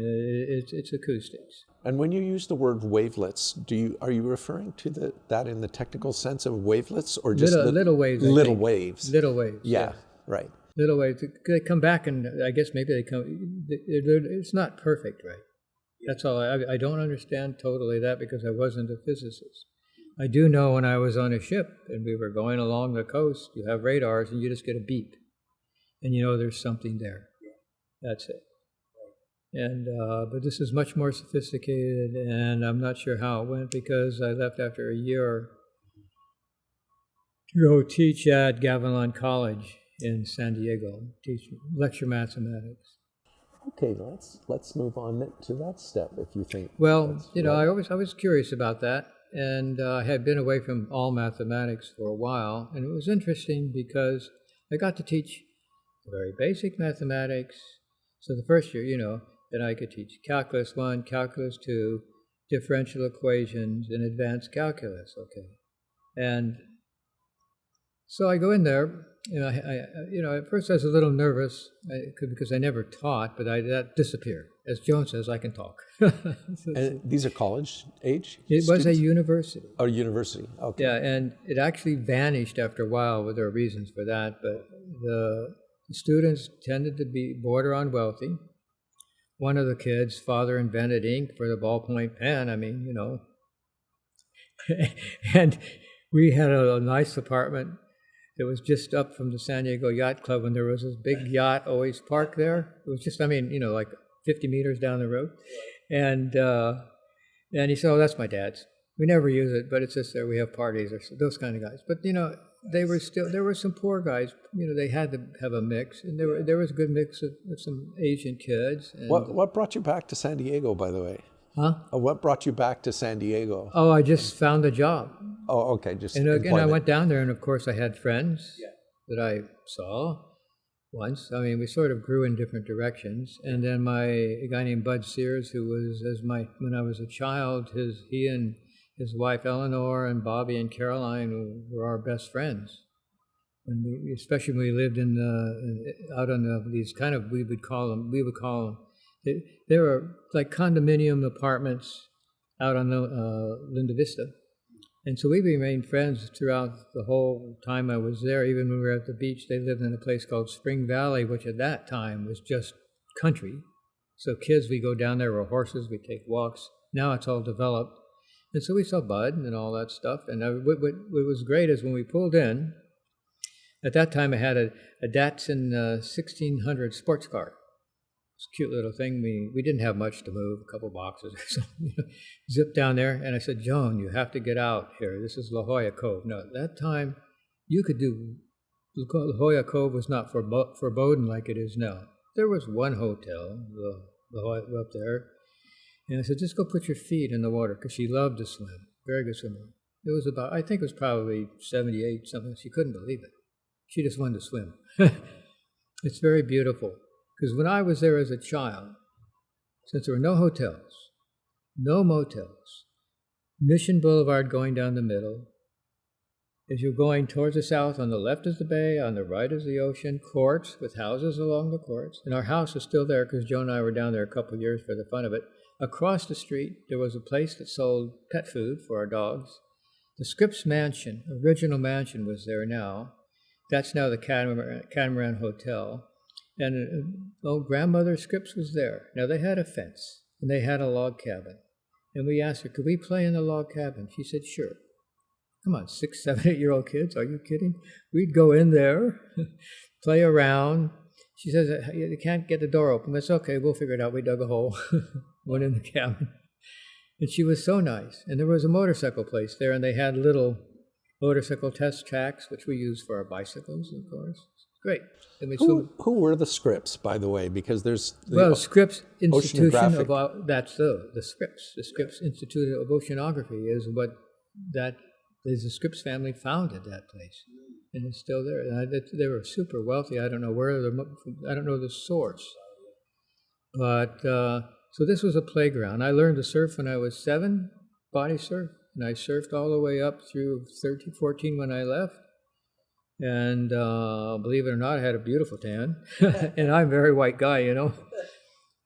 it's acoustics. And when you use the word wavelets, are you referring to that in the technical sense of wavelets, or just little waves? Little waves. Little waves. Yeah. Right. Little waves. They come back, and I guess maybe they come. It's not perfect, right? That's all. I don't understand totally that because I wasn't a physicist. I do know when I was on a ship and we were going along the coast, you have radars and you just get a beep, and there's something there. That's it. And but this is much more sophisticated, and I'm not sure how it went because I left after a year. to go teach at Gavilan College in San Diego, teach lecture mathematics. Okay, let's move on to that step if you think. Well, that's I was curious about that, and I had been away from all mathematics for a while, and it was interesting because I got to teach very basic mathematics. So the first year, then I could teach Calculus 1, Calculus 2, differential equations, and advanced calculus, okay. And so I go in there, at first I was a little nervous because I never taught, but that disappeared. As Joan says, I can talk. And these are college age It was a students? university. Oh, university. Okay. Yeah, and it actually vanished after a while. Well, there are reasons for that, but the students tended to be border on wealthy. One of the kids' father invented ink for the ballpoint pen. And we had a nice apartment. It was just up from the San Diego Yacht Club, and there was this big yacht always parked there. It was just, like 50 meters down the road. And he said, "Oh, that's my dad's. We never use it, but it's just there. We have parties," or those kind of guys. But, there were some poor guys. They had to have a mix. And there was a good mix of some Asian kids. And, What brought you back to San Diego, by the way? Huh? What brought you back to San Diego? Oh, I just found a job. Oh, okay. Just And again, I employment. went down there, and of course, I had friends that I saw once. We sort of grew in different directions. And then a guy named Bud Sears, who was when I was a child, he and his wife Eleanor and Bobby and Caroline were our best friends. Especially when we lived out on these kind of we would call them. They were like condominium apartments out on the Linda Vista. And so we remained friends throughout the whole time I was there. Even when we were at the beach, they lived in a place called Spring Valley, which at that time was just country. So kids, we go down there with horses, we take walks. Now it's all developed. And so we saw Bud and all that stuff. And what was great is when we pulled in, at that time I had a Datsun 1600 sports car. It's a cute little thing. We didn't have much to move, a couple boxes or something. Zipped down there, and I said, "Joan, you have to get out here. This is La Jolla Cove." Now, at that time, you could do, La Jolla Cove was not foreboding like it is now. There was one hotel, La Jolla up there, and I said, "Just go put your feet in the water," because she loved to swim. Very good swimmer. It was I think it was probably 78 something. She couldn't believe it. She just wanted to swim. It's very beautiful. Because when I was there as a child, since there were no hotels, no motels, Mission Boulevard going down the middle, as you're going towards the south, on the left is the bay, on the right is the ocean, courts with houses along the courts. And our house is still there because Joan and I were down there a couple of years for the fun of it. Across the street, there was a place that sold pet food for our dogs. The Scripps Mansion, original mansion, was there now. That's now the Catamaran Hotel. And grandmother Scripps was there. Now, they had a fence, and they had a log cabin. And we asked her, "Could we play in the log cabin?" She said, "Sure." Come on, 6, 7, 8-year-old kids, are you kidding? We'd go in there, play around. She says, "You can't get the door open." That's okay, we'll figure it out. We dug a hole, went in the cabin. And she was so nice. And there was a motorcycle place there, and they had little motorcycle test tracks, which we use for our bicycles, of course. Great. Who were the Scripps, by the way? Because there's the Scripps Institution oceanographic. That's the Scripps. The Scripps Institute of Oceanography is what the Scripps family founded that place, and it's still there. And they were super wealthy. I don't know I don't know the source, but so this was a playground. I learned to surf when I was 7, body surf, and I surfed all the way up through 13, 14 when I left. And believe it or not, I had a beautiful tan. And I'm a very white guy, And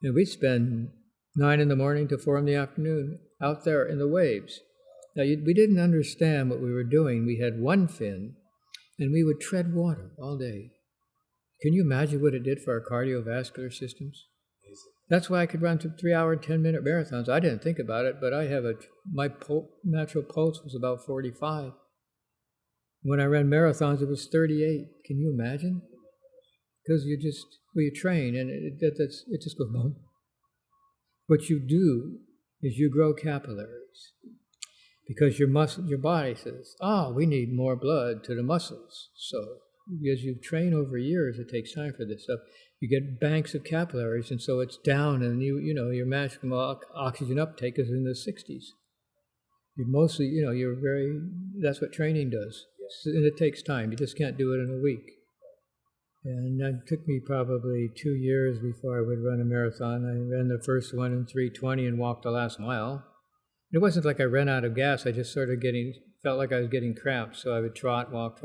we'd spend 9 in the morning to 4 in the afternoon out there in the waves. Now, we didn't understand what we were doing. We had one fin, and we would tread water all day. Can you imagine what it did for our cardiovascular systems? That's why I could run 3-hour and 10-minute marathons. I didn't think about it, but my natural pulse was about 45. When I ran marathons, it was 38. Can you imagine? Because you train, and it just goes boom. What you do is you grow capillaries. because your body says, we need more blood to the muscles. So as you train over years, it takes time for this stuff. You get banks of capillaries, and so it's down, and your maximum oxygen uptake is in the 60s. You mostly, that's what training does. And it takes time. You just can't do it in a week. And it took me probably 2 years before I would run a marathon. I ran the first one in 3:20 and walked the last mile. It wasn't like I ran out of gas. I just sort of felt like I was getting cramped. So I would trot, walk.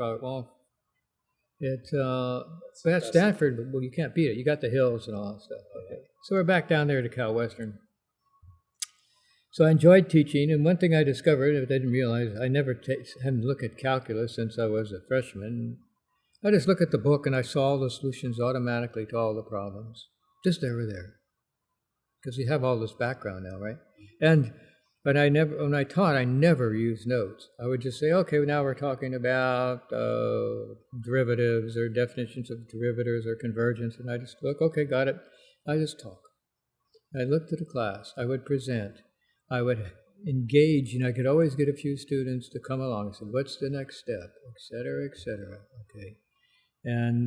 But at Stanford, well, you can't beat it. You got the hills and all that stuff. Okay. So we're back down there to Cal Western. So I enjoyed teaching, and one thing I discovered, I didn't realize, I never hadn't looked at calculus since I was a freshman. I just looked at the book and I saw all the solutions automatically to all the problems. Just they were there. Because you have all this background now, right? But when I taught, I never used notes. I would just say, okay, now we're talking about derivatives or definitions of derivatives or convergence, and I just look, okay, got it. I just talk. I looked at the class. I would present. I would engage, and I could always get a few students to come along and say, what's the next step, et cetera, okay. And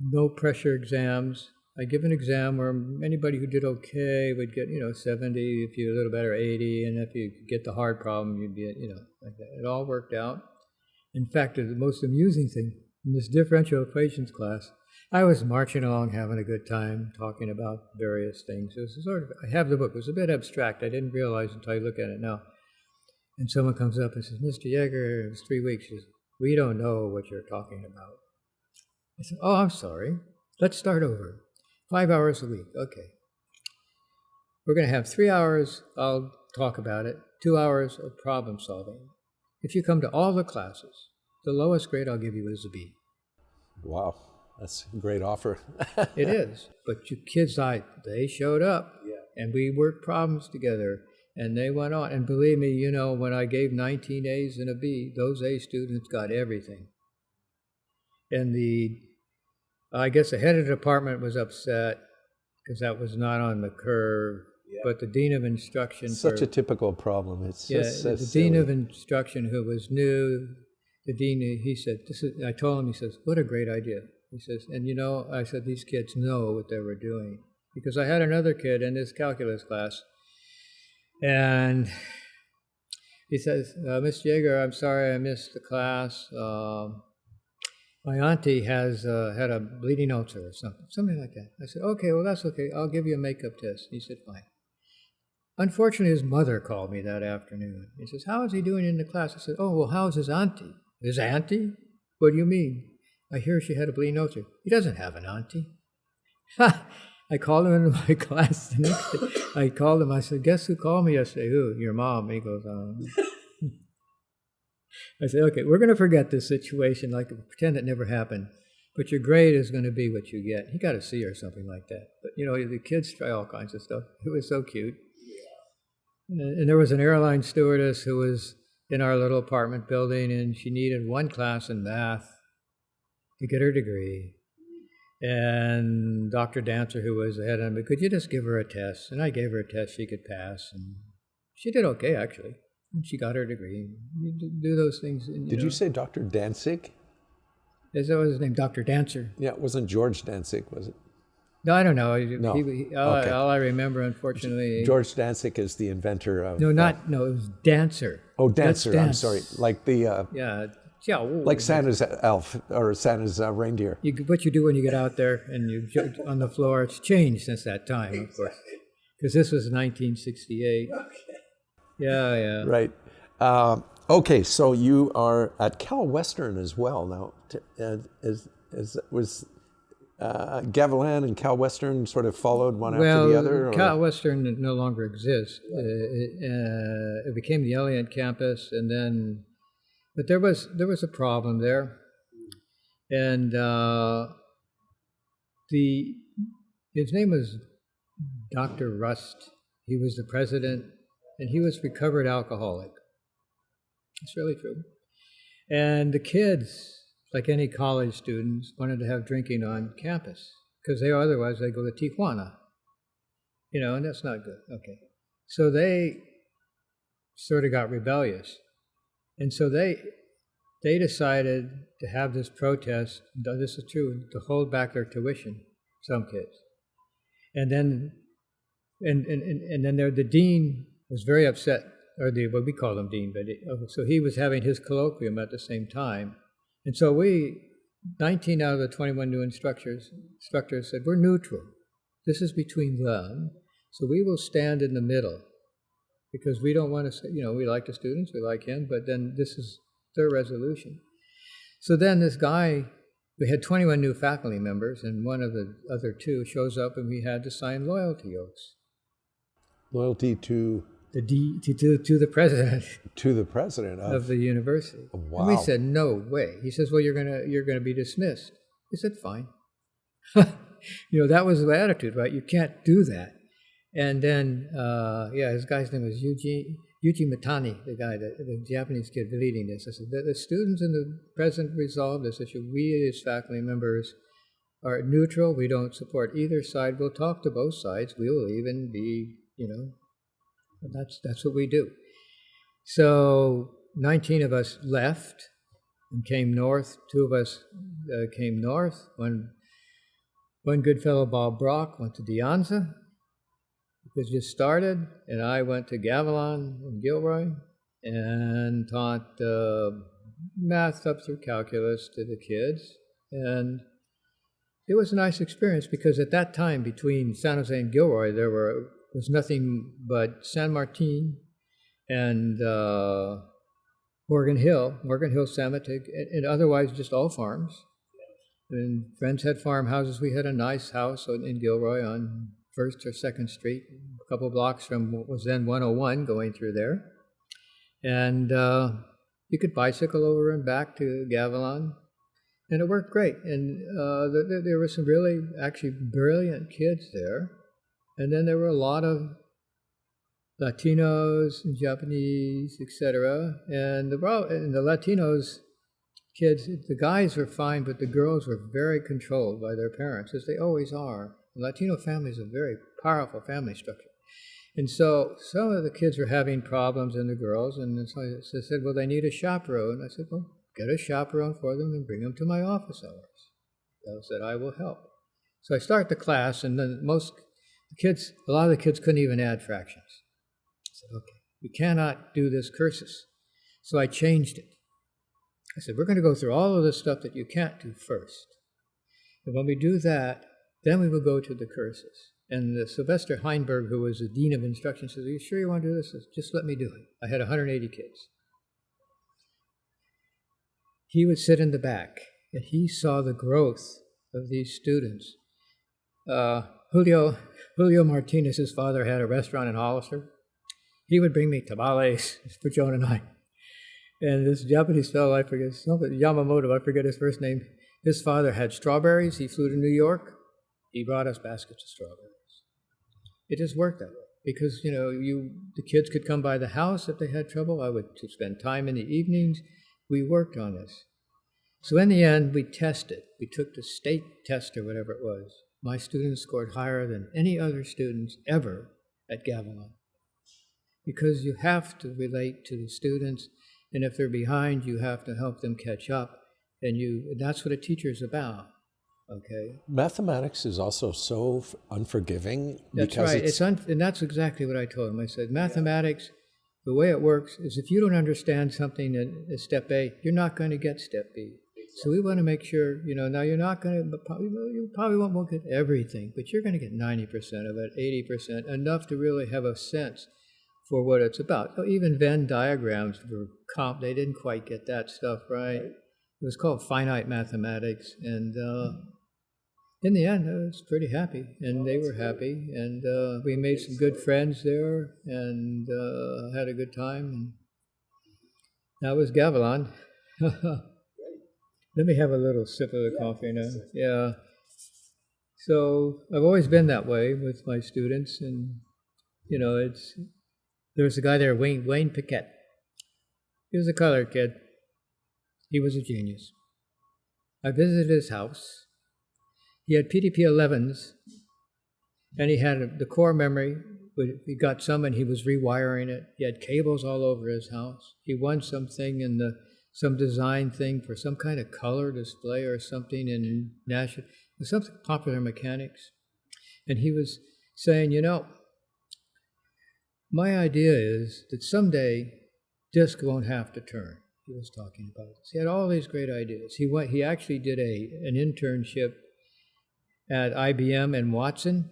no pressure exams. I give an exam where anybody who did okay would get, 70, if you're a little better, 80, and if you get the hard problem, you'd be, like that. It all worked out. In fact, the most amusing thing in this differential equations class, I was marching along, having a good time, talking about various things. It was I have the book. It was a bit abstract. I didn't realize until I look at it now. And someone comes up and says, Mr. Yeager, it was 3 weeks. He says, we don't know what you're talking about. I said, oh, I'm sorry. Let's start over. 5 hours a week. Okay. We're going to have 3 hours, I'll talk about it, 2 hours of problem solving. If you come to all the classes, the lowest grade I'll give you is a B. Wow. That's a great offer. It is. But you kids, they showed up, and we worked problems together, and they went on. And believe me, when I gave 19 A's and a B, those A students got everything. And I guess the head of the department was upset because that was not on the curve. Yeah. But the dean of instruction... Such a typical problem. It's just so the dean of instruction who was new, the dean, he said, I told him, he says, what a great idea. He says, and I said, these kids know what they were doing. Because I had another kid in this calculus class, and he says, Mr. Yeager, I'm sorry I missed the class. My auntie has had a bleeding ulcer or something like that. I said, okay, well, that's okay. I'll give you a makeup test. He said, fine. Unfortunately, his mother called me that afternoon. He says, how is he doing in the class? I said, oh, well, how's his auntie? His auntie? What do you mean? I hear she had a bleeding ulcer. He doesn't have an auntie. I called him into my class the next day. I called him. I said, guess who called me yesterday? Who? Your mom. He goes, I said, okay, we're going to forget this situation, like pretend it never happened. But your grade is going to be what you get. He got a C or something like that. But, the kids try all kinds of stuff. It was so cute. And there was an airline stewardess who was in our little apartment building, and she needed one class in math to get her degree. And Dr. Dancer, who was the head of it, could you just give her a test? And I gave her a test she could pass. And she did okay, actually. And she got her degree. You do those things. Did you say Dr. Danzig? Is that was his name, Dr. Dancer? Yeah, it wasn't George Danzig, was it? No, I don't know. No. Okay. All I remember, unfortunately... George Danzig is the inventor of... No, it was Dancer. Oh, Dancer, I'm sorry. Like the... Yeah. Like Santa's elf or Santa's reindeer. What you do when you get out there and you on the floor, it's changed since that time, of course. Because this was 1968. Okay. Yeah. Right. Okay, so you are at Cal Western as well now. Was Gavilan and Cal Western sort of followed one after the other? Well, Cal Western no longer exists. It became the Elliott campus, and then... But there was a problem there, and his name was Dr. Rust. He was the president, and he was recovered alcoholic. It's really true. And the kids, like any college students, wanted to have drinking on campus because otherwise they go to Tijuana, and that's not good. Okay, so they sort of got rebellious. And so they decided to have this protest, this is true, to hold back their tuition, some kids. And then the dean was very upset, or what we call him dean, but so he was having his colloquium at the same time. And so 19 out of the 21 new instructors said, we're neutral. This is between them. So we will stand in the middle because we don't want to say, we like the students, we like him, but then this is their resolution. So then this guy, we had 21 new faculty members, and one of the other two shows up, and we had to sign loyalty oaths. Loyalty to? To the president. To the president of the university. Wow. And we said, no way. He says, well, you're gonna be dismissed. We said, fine. That was the attitude, right? You can't do that. And then, his guy's name was Yuji Mitani, the Japanese kid leading this. I said, the students and the president resolved this issue. We as faculty members are neutral. We don't support either side. We'll talk to both sides. We will even be, that's what we do. So 19 of us left and came north. 2 of us came north. One good fellow, Bob Brock, went to De Anza. It just started, and I went to Gavilan in Gilroy and taught math up through calculus to the kids. And it was a nice experience because at that time between San Jose and Gilroy there was nothing but San Martin and Morgan Hill, Samatig, and otherwise just all farms. And friends had farmhouses. We had a nice house in Gilroy on 1st or 2nd Street, a couple blocks from what was then 101 going through there. And you could bicycle over and back to Gavilan, and it worked great. And there were some really, actually brilliant kids there. And then there were a lot of Latinos and Japanese, etc. And the Latinos kids, the guys were fine, but the girls were very controlled by their parents, as they always are. Latino families are a very powerful family structure. And so some of the kids were having problems, and the girls, and so I said, well, they need a chaperone. I said, well, get a chaperone for them and bring them to my office hours. They said, I will help. So I start the class, and then a lot of the kids couldn't even add fractions. I said, okay, we cannot do this cursus. So I changed it. I said, we're going to go through all of the stuff that you can't do first. And when we do that, then we will go to the cursus. And Sylvester Heinberg, who was the dean of instruction, said, are you sure you want to do this? I said, just let me do it. I had 180 kids. He would sit in the back, and he saw the growth of these students. Julio Martinez, his father, had a restaurant in Hollister. He would bring me tamales for Joan and I. And this Japanese fellow, Yamamoto, I forget his first name, his father had strawberries. He flew to New York. He brought us baskets of strawberries. It just worked that way because, the kids could come by the house if they had trouble. I would spend time in the evenings. We worked on this. So in the end, we tested. We took the state test or whatever it was. My students scored higher than any other students ever at Gavilan because you have to relate to the students, and if they're behind, you have to help them catch up, and that's what a teacher's about. Okay. Mathematics is also so unforgiving. That's right. And that's exactly what I told him. I said, mathematics, the way it works is if you don't understand something at step A, you're not going to get step B. So we want to make sure, now you're not going to, you probably won't get everything, but you're going to get 90% of it, 80%, enough to really have a sense for what it's about. So even Venn diagrams were they didn't quite get that stuff right. It was called finite mathematics, and in the end, I was pretty happy, and they were happy, and we made some good friends there, and had a good time, and that was Gavilan. Let me have a little sip of the coffee now. Yeah. So I've always been that way with my students, and there's a guy there, Wayne Piquette. He was a colored kid. He was a genius. I visited his house. He had PDP-11s, and he had the core memory he got some and he was rewiring it. He had cables all over his house. He won something in some design thing for some kind of color display or something in national, something popular mechanics. And he was saying, my idea is that someday disk won't have to turn. He was talking about this. He had all these great ideas. He actually did an internship at IBM and Watson.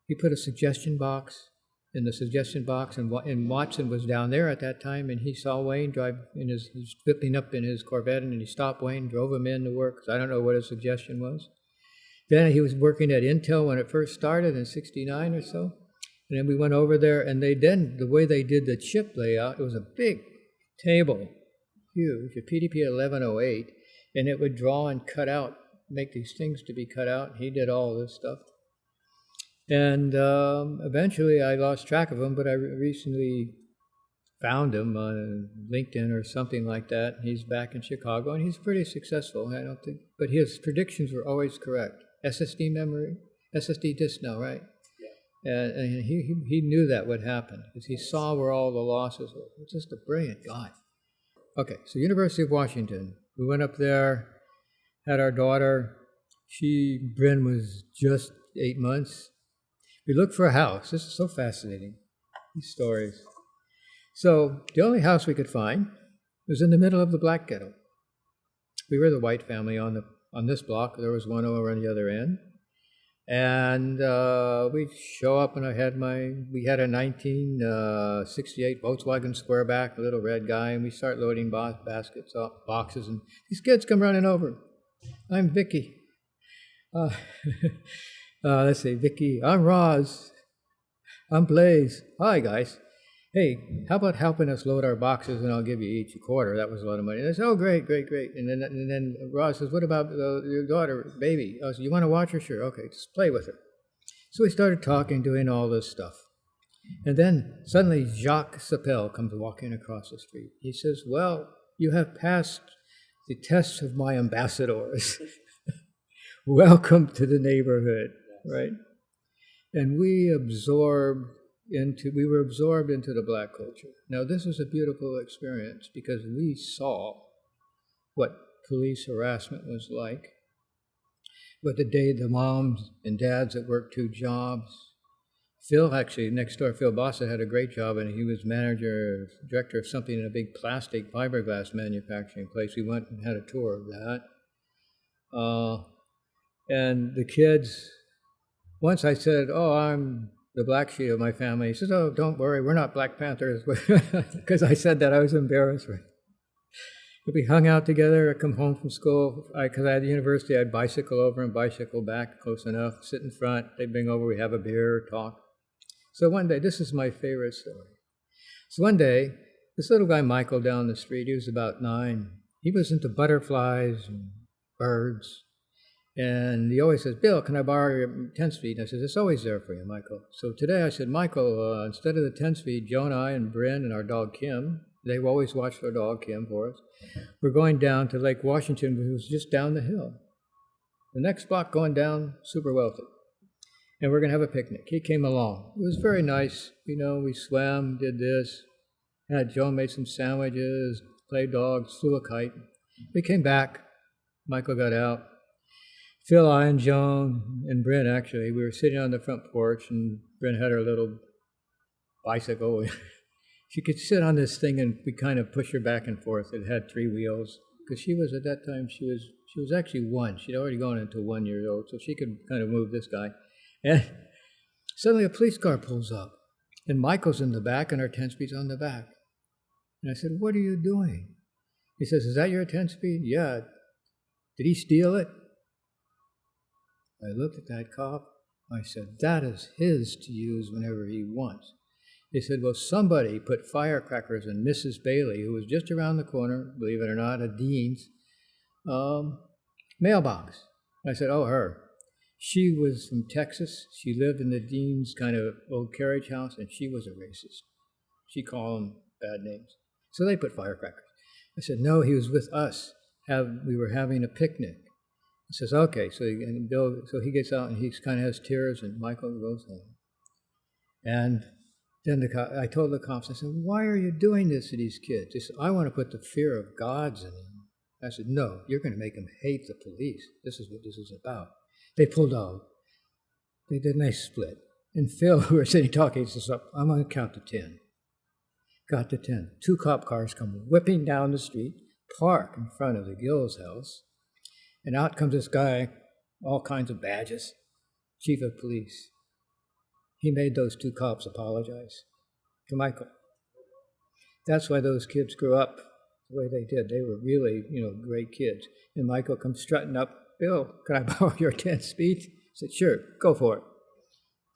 He put a suggestion box in the suggestion box, and Watson was down there at that time, and he saw Wayne drive he's flipping up in his Corvette, and he stopped Wayne, drove him in to work, because I don't know what his suggestion was. Then he was working at Intel when it first started in '69 or so. And then we went over there, and the way they did the chip layout, it was a big table, huge, a PDP 1108, and it would draw and cut out, make these things to be cut out. He did all this stuff. And eventually I lost track of him, but I recently found him on LinkedIn or something like that. He's back in Chicago, and he's pretty successful, but his predictions were always correct. SSD memory, SSD disk now, right? And he knew that would happen because he saw where all the losses were. He's just a brilliant guy. Okay, so University of Washington. We went up there, had our daughter. Bryn was just 8 months. We looked for a house. This is so fascinating, these stories. So the only house we could find was in the middle of the black ghetto. We were the white family on this block. There was one over on the other end. And we show up, and we had a 1968 Volkswagen Squareback, a little red guy, and we start loading boxes, and these kids come running over. I'm Vicky. Let's see, Vicky. I'm Roz. I'm Blaze. Hi, guys. Hey, how about helping us load our boxes, and I'll give you each a quarter. That was a lot of money. And I said, oh, great. And then Ross says, what about your daughter, baby? I said, you want to watch her? Sure. Okay, just play with her. So we started talking, doing all this stuff. And then suddenly Jacques Sapel comes walking across the street. He says, well, you have passed the test of my ambassadors. Welcome to the neighborhood, right? And we were absorbed into the black culture. Now, this was a beautiful experience because we saw what police harassment was like, but the moms and dads that worked 2 jobs. Phil, actually, next door, Phil Bossa had a great job, and he was director of something in a big plastic fiberglass manufacturing place. We went and had a tour of that. And the kids, once I said, oh, I'm the black sheep of my family. He says, oh, don't worry, we're not Black Panthers. Because I said that, I was embarrassed. We hung out together. I come home from school. Because I had the university, I'd bicycle over and bicycle back close enough, sit in front. They'd bring over, we'd have a beer, talk. So one day, this is my favorite story. So one day, this little guy, Michael, down the street, he was about 9. He was into butterflies and birds. And he always says, Bill, can I borrow your 10-speed? And I said, it's always there for you, Michael. So today I said, Michael, instead of the 10-speed, Joe and I and Bryn and our dog Kim, they've always watched our dog Kim for us, we're going down to Lake Washington, which was just down the hill. The next block going down, super wealthy. And we're going to have a picnic. He came along. It was very nice. We swam, did this. Joe made some sandwiches, played dogs, flew a kite. We came back. Michael got out. Phil, I, and Joan, and Bryn, actually, we were sitting on the front porch, and Bryn had her little bicycle. She could sit on this thing, and we kind of push her back and forth. It had 3 wheels, because at that time, she was actually 1. She'd already gone into 1 year old, so she could kind of move this guy. And suddenly a police car pulls up, and Michael's in the back, and our 10-speed's on the back. And I said, what are you doing? He says, is that your 10-speed? Yeah. Did he steal it? I looked at that cop. I said, that is his to use whenever he wants. He said, well, somebody put firecrackers in Mrs. Bailey, who was just around the corner, believe it or not, a Dean's mailbox. I said, oh, her. She was from Texas. She lived in the Dean's kind of old carriage house, and she was a racist. She called them bad names. So they put firecrackers. I said, no, he was with us. We were having a picnic. He says, okay. So he gets out, and he kind of has tears, and Michael goes home. And then I told the cops, I said, why are you doing this to these kids? They said, I want to put the fear of gods in them. I said, no, you're going to make them hate the police. This is what this is about. They pulled out. They did a nice split. And Phil, who was sitting talking, says, I'm going to count to 10. Got to 10. 2 cop cars come whipping down the street, park in front of the Gill's house, and out comes this guy, all kinds of badges, chief of police. He made those 2 cops apologize to Michael. That's why those kids grew up the way they did. They were really, great kids. And Michael comes strutting up, Bill, can I borrow your 10th speech? I said, sure, go for it.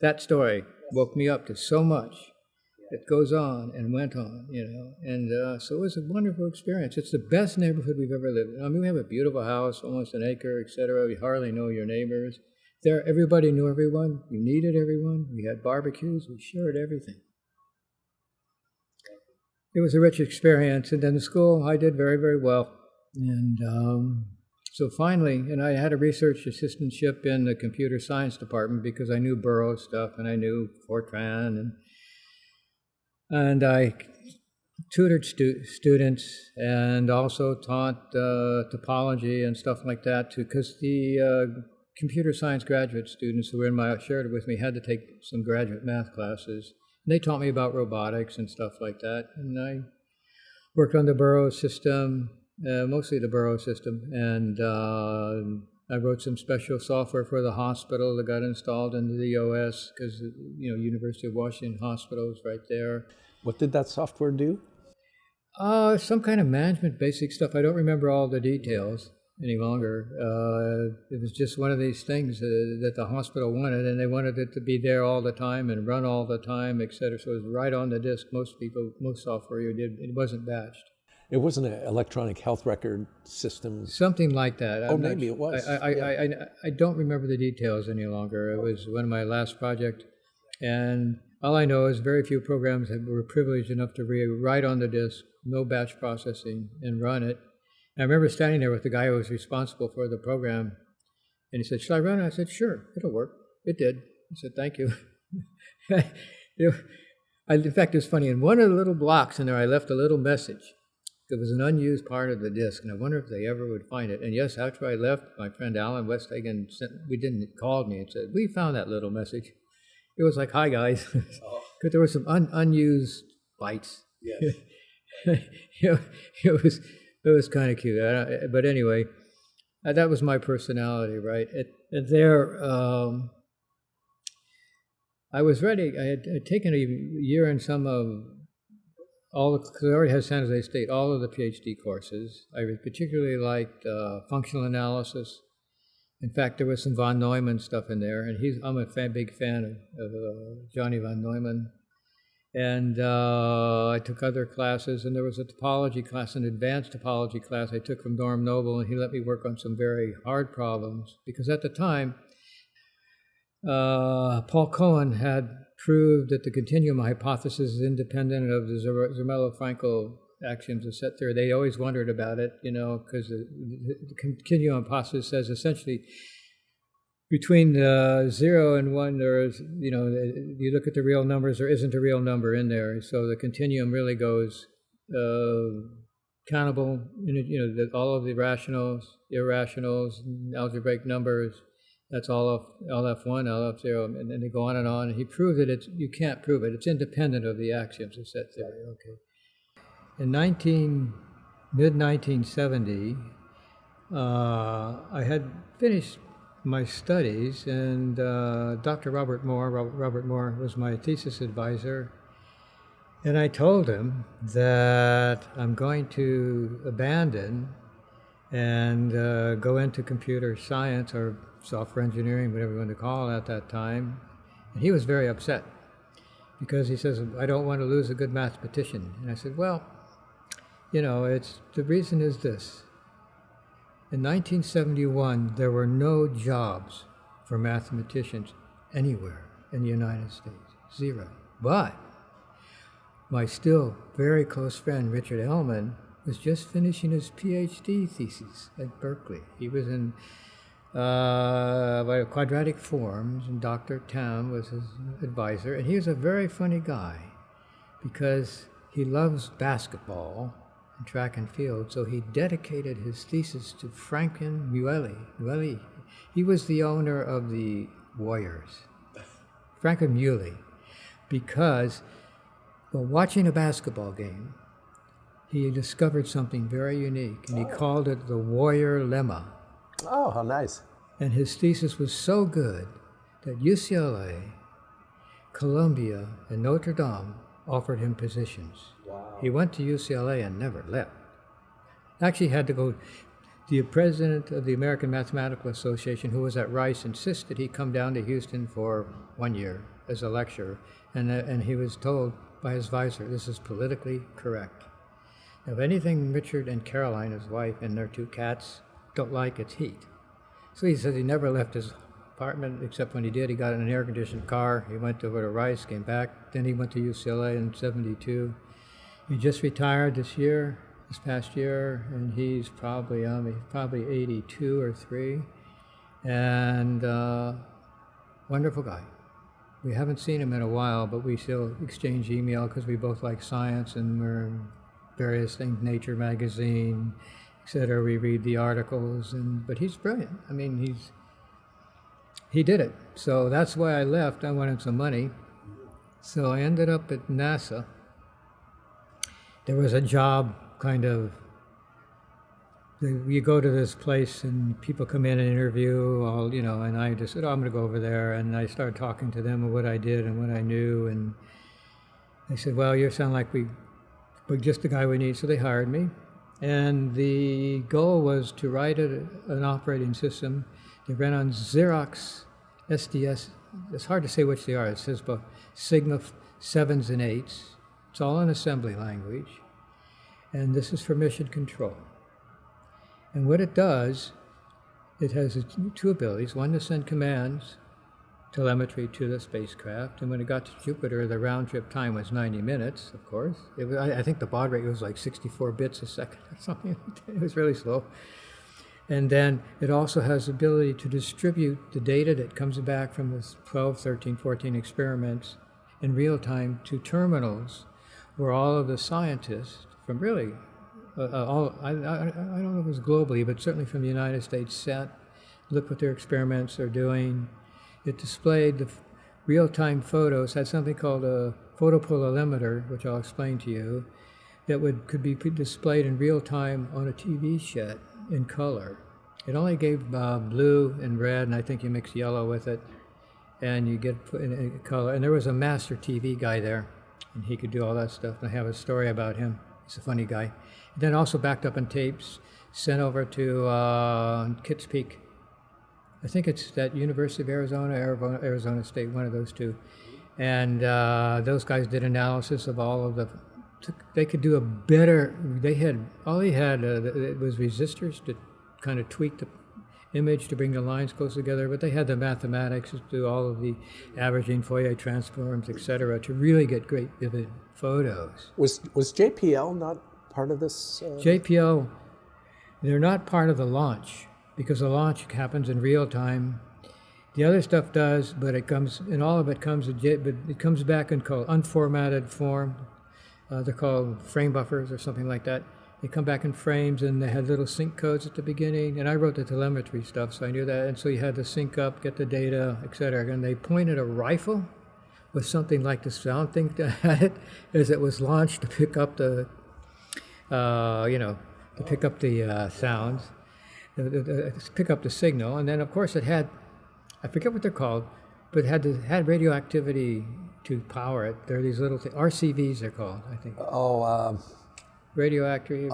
That story woke me up to so much that goes on and went on, And so it was a wonderful experience. It's the best neighborhood we've ever lived in. I mean, we have a beautiful house, almost an acre, etc. You hardly know your neighbors. There, everybody knew everyone. You needed everyone. We had barbecues. We shared everything. It was a rich experience. And then the school, I did very, very well. And so finally, and I had a research assistantship in the computer science department because I knew Burroughs stuff and I knew Fortran. And I tutored students and also taught topology and stuff like that too, because the computer science graduate students who were shared with me had to take some graduate math classes. And they taught me about robotics and stuff like that. And I worked on the Burroughs system, mostly the Burroughs system. And I wrote some special software for the hospital that got installed into the OS because, University of Washington Hospital is right there. What did that software do? Some kind of management basic stuff. I don't remember all the details any longer. It was just one of these things that the hospital wanted, and they wanted it to be there all the time and run all the time, et cetera. So it was right on the disk. Most software you did, it wasn't batched. It wasn't an electronic health record system. Something like that. Maybe it was. I don't remember the details any longer. It was one of my last projects, and all I know is very few programs were privileged enough to write on the disk, no batch processing, and run it. And I remember standing there with the guy who was responsible for the program, and he said, "Should I run it?" I said, "Sure, it'll work." It did. He said, "Thank you." In fact, it was funny. In one of the little blocks in there, I left a little message. It was an unused part of the disk, and I wonder if they ever would find it. And yes, after I left, my friend Alan Westhagen called me and said, "We found that little message." It was like, "Hi, guys," because there were some unused bytes. Yes. It was kind of cute. But anyway, that was my personality, right? I was ready. I had taken a year in some of because I already had San Jose State, all of the PhD courses. I particularly liked functional analysis. In fact, there was some von Neumann stuff in there, and I'm a big fan of Johnny von Neumann. And I took other classes, and there was a topology class, an advanced topology class I took from Norm Noble, and he let me work on some very hard problems, because at the time, Paul Cohen had proved that the continuum hypothesis is independent of the Zermelo-Fraenkel axioms of set theory. They always wondered about it, because the continuum hypothesis says essentially between 0 and 1, there's, you look at the real numbers, there isn't a real number in there. So the continuum really goes countable, all of the rationals, irrationals, algebraic numbers. That's all LF1, LF0, and then they go on. And he proved that you can't prove it. It's independent of the axioms of set theory. Okay. In mid-1970, I had finished my studies, and Dr. Robert Moore was my thesis advisor, and I told him that I'm going to abandon and go into computer science or software engineering, whatever you want to call it at that time. And he was very upset because he says, "I don't want to lose a good mathematician." And I said, "Well, the reason is this. In 1971, there were no jobs for mathematicians anywhere in the United States, 0. But my still very close friend, Richard Ellman, was just finishing his PhD thesis at Berkeley. He was in by quadratic forms, and Dr. Town was his advisor, and he was a very funny guy because he loves basketball and track and field, so he dedicated his thesis to Franklin Muley. He was the owner of the Warriors, Franklin Muley, because while watching a basketball game, he discovered something very unique, and he called it the Warrior Lemma. Oh, how nice. And his thesis was so good that UCLA, Columbia, and Notre Dame offered him positions. Wow. He went to UCLA and never left. Actually had to go, the president of the American Mathematical Association, who was at Rice, insisted he come down to Houston for 1 year as a lecturer, and he was told by his advisor, this is politically correct. Now, if anything Richard and Caroline, his wife, and their 2 cats don't like, it's heat. So he says he never left his apartment, except when he did, he got in an air-conditioned car. He went over to Rice, came back. Then he went to UCLA in '72. He just retired this past year, and he's probably 82 or 3. And wonderful guy. We haven't seen him in a while, but we still exchange email because we both like science, and we're in various things, Nature magazine, etc. We read the articles, but he's brilliant. I mean, he did it. So that's why I left. I wanted some money. So I ended up at NASA. There was a job you go to this place and people come in and interview, and I just said, I'm going to go over there. And I started talking to them of what I did and what I knew. And they said, well, you sound like we're just the guy we need. So they hired me. And the goal was to write an operating system. They ran on Xerox SDS. It's hard to say which they are. It says both Sigma 7s and 8s. It's all in assembly language. And this is for mission control. And what it does, it has 2 abilities. One, to send commands, telemetry to the spacecraft. And when it got to Jupiter, the round trip time was 90 minutes, of course. I think the baud rate was like 64 bits a second or something. It was really slow. And then it also has the ability to distribute the data that comes back from the 12, 13, 14 experiments in real time to terminals where all of the scientists from really, I don't know if it was globally, but certainly from the United States sat, look what their experiments are doing. It displayed the real-time photos, had something called a photopolarimeter, which I'll explain to you, that could be displayed in real time on a TV set in color. It only gave blue and red, and I think you mix yellow with it, and you get in color. And there was a master TV guy there, and he could do all that stuff. And I have a story about him. He's a funny guy. And then also backed up on tapes, sent over to Kitts Peak. I think it's that University of Arizona State, one of those 2. And those guys did analysis of all of they could do a better, it was resistors to kind of tweak the image to bring the lines close together, but they had the mathematics to do all of the averaging, Fourier transforms, etc., to really get great vivid photos. Was JPL not part of this? JPL, they're not part of the launch, because the launch happens in real time. The other stuff does, but it comes, and all of it comes, but it comes back in called unformatted form. They're called frame buffers or something like that. They come back in frames, and they had little sync codes at the beginning. And I wrote the telemetry stuff, so I knew that. And so you had to sync up, get the data, etc. And they pointed a rifle with something like the sound thing at it as it was launched to pick up the, sounds. Pick up the signal, and then of course it had, I forget what they're called, but it had radioactivity to power it. There are these little RCVs they're called, I think. Radioactive.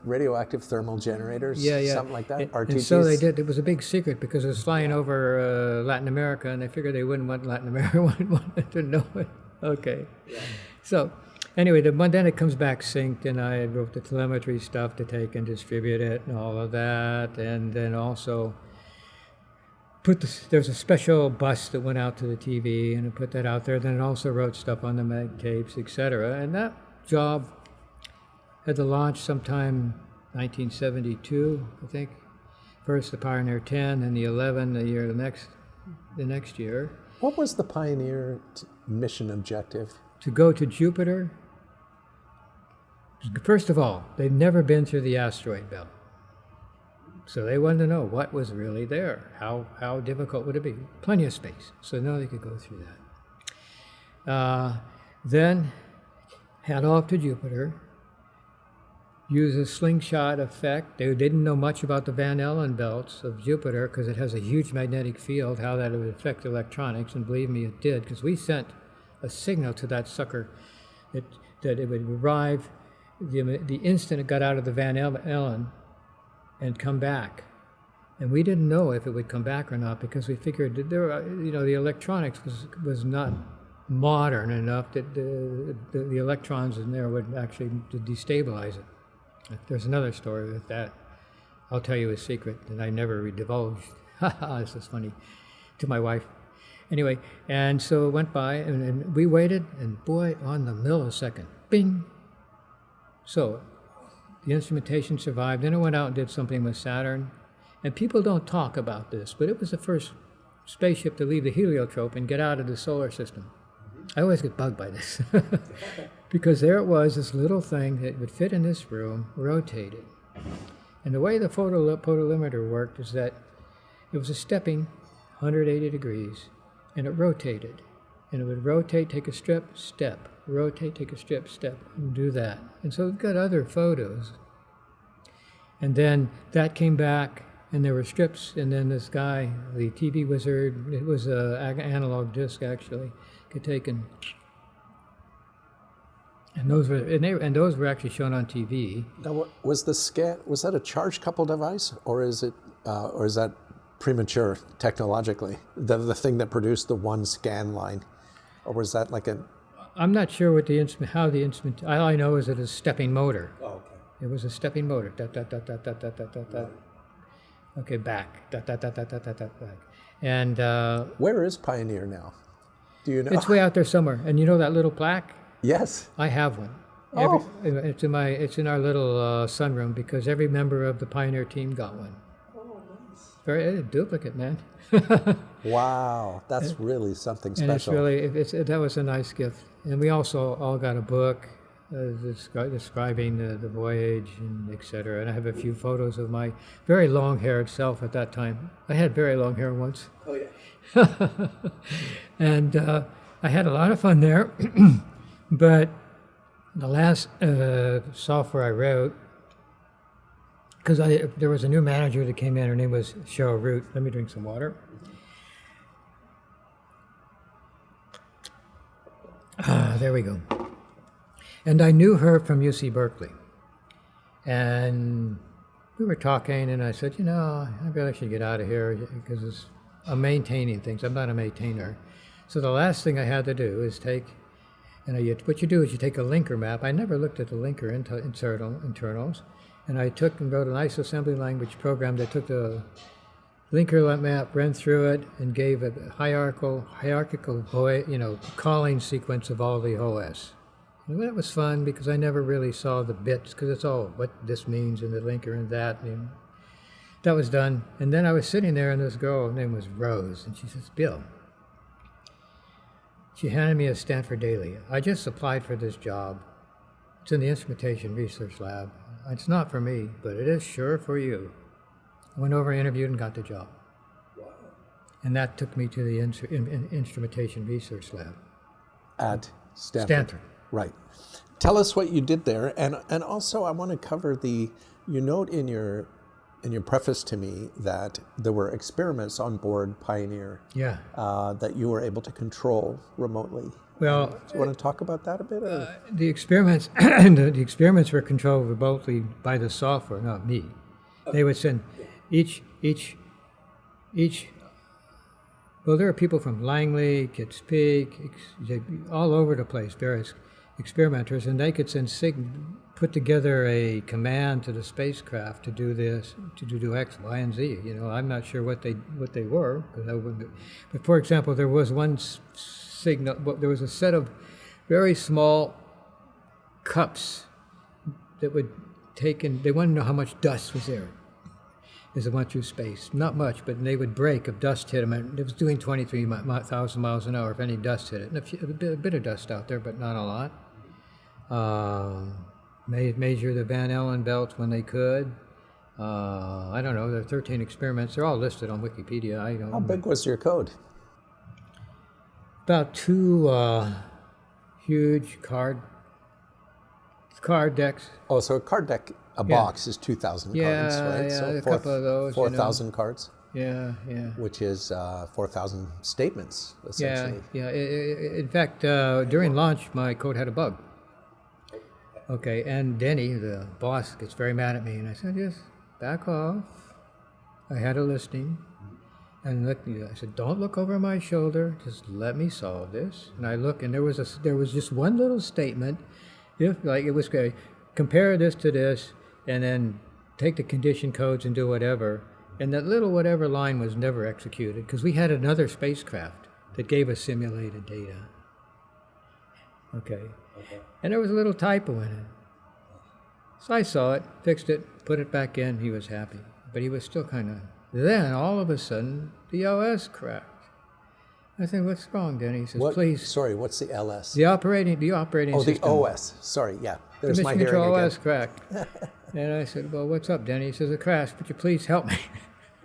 Radioactive thermal generators. Yeah. Something like that. RTGs. And so they did. It was a big secret because it was flying over Latin America, and they figured they wouldn't want Latin America wanted to know it. Okay. Yeah. So. Anyway, then it comes back synced, and I wrote the telemetry stuff to take and distribute it and all of that. And then also there's a special bus that went out to the TV, and I put that out there. Then it also wrote stuff on the mag tapes, etc. And that job had to launch sometime 1972, I think. First the Pioneer 10, then the 11 the next year. What was the Pioneer mission objective? To go to Jupiter. First of all, they've never been through the asteroid belt. So they wanted to know what was really there. How difficult would it be? Plenty of space. So no, they could go through that. Then head off to Jupiter. Use a slingshot effect. They didn't know much about the Van Allen belts of Jupiter because it has a huge magnetic field, how that would affect electronics, and believe me, it did, because we sent a signal to that sucker that it would arrive the instant it got out of the Van Allen and come back. And we didn't know if it would come back or not because we figured that the electronics was not modern enough that the electrons in there would actually destabilize it. There's another story with that. I'll tell you a secret that I never divulged. This is funny to my wife. Anyway, and so it went by, and we waited, and boy, on the millisecond, bing. So the instrumentation survived. Then it went out and did something with Saturn. And people don't talk about this, but it was the first spaceship to leave the heliotrope and get out of the solar system. I always get bugged by this. Because there it was, this little thing that would fit in this room, rotated. And the way the photolimiter worked is that it was a stepping 180 degrees, and it rotated. And it would rotate, take a strip, step, rotate, take a strip, step, and do that. And so we've got other photos. And then that came back, and there were strips, and then this guy, the TV wizard, it was an analog disc actually, could take and those were actually shown on TV. Now, was that a charge coupled device, or is that premature technologically? The thing that produced the one scan line, or was that like a? I'm not sure what how the instrument. All I know is it is a stepping motor. Oh, okay. It was a stepping motor. Dot, dot, dot, dot, dot, dot, dot, dot, dot. Okay, back. Dot, dot, dot, dot, dot, dot, dot, back. And where is Pioneer now? Do you know? It's way out there somewhere. And you know that little plaque? Yes. I have one. It's in our little sunroom because every member of the Pioneer team got one. Oh, nice. Very duplicate, man. Wow, that's really something special. And it's really that was a nice gift. And we also all got a book describing the voyage and etc. And I have a few photos of my very long-haired self at that time. I had very long hair once. Oh yeah. And I had a lot of fun there. But the last software I wrote, because there was a new manager that came in, her name was Cheryl Root. Let me drink some water. There we go. And I knew her from UC Berkeley. And we were talking, and I said, I really should get out of here because I'm maintaining things. I'm not a maintainer. So the last thing I had to do is what you do is you take a linker map. I never looked at the linker internals. And I took and wrote a nice assembly language program that took the linker map, ran through it, and gave a hierarchical calling sequence of all the OS. And that was fun because I never really saw the bits because it's all what this means and the linker and that. And that was done. And then I was sitting there, and this girl, her name was Rose, and she says, Bill. She handed me a Stanford Daily. I just applied for this job. It's in the Instrumentation Research Lab. It's not for me, but it is sure for you. I went over, interviewed, and got the job. Wow. And that took me to the Instrumentation Research Lab. At Stanford. Right. Tell us what you did there. And also I want to cover you note in your preface to me that there were experiments on board Pioneer that you were able to control remotely. Well, do you want to talk about that a bit? The experiments the experiments were controlled remotely by the software, not me. They would send each. Well, there are people from Langley, Kitts Peak, all over the place, various experimenters, and they could put together a command to the spacecraft to do this, to do X, Y, and Z. I'm not sure what they were, but for example, there was one signal. There was a set of very small cups that would they wanted to know how much dust was there as it went through space. Not much, but they would break if dust hit them. And it was doing 23,000 miles an hour if any dust hit it. And a bit of dust out there, but not a lot. Measure the Van Allen belts when they could. I don't know, there are 13 experiments. They're all listed on Wikipedia. How big was your code? About 2 huge card decks. Oh, so a card deck, a box is 2,000 cards, right? Yeah, So a couple of those. 4,000 cards? Yeah. Which is 4,000 statements, essentially. Yeah. In fact, during launch, my code had a bug. Okay, and Denny, the boss, gets very mad at me, and I said, just back off. I had a listing, and I said, don't look over my shoulder, just let me solve this. And I look, and there was just one little statement, it was great, compare this to this, and then take the condition codes and do whatever. And that little whatever line was never executed, because we had another spacecraft that gave us simulated data. Okay. And there was a little typo in it. So I saw it, fixed it, put it back in. He was happy. But he was still kind of... Then, all of a sudden, the OS cracked. I said, what's wrong, Denny? He says, please... Sorry, what's the LS? The operating system. The OS. Sorry, yeah. There's my hearing control again. OS cracked. And I said, well, what's up, Denny? He says, it crashed. Would you please help me?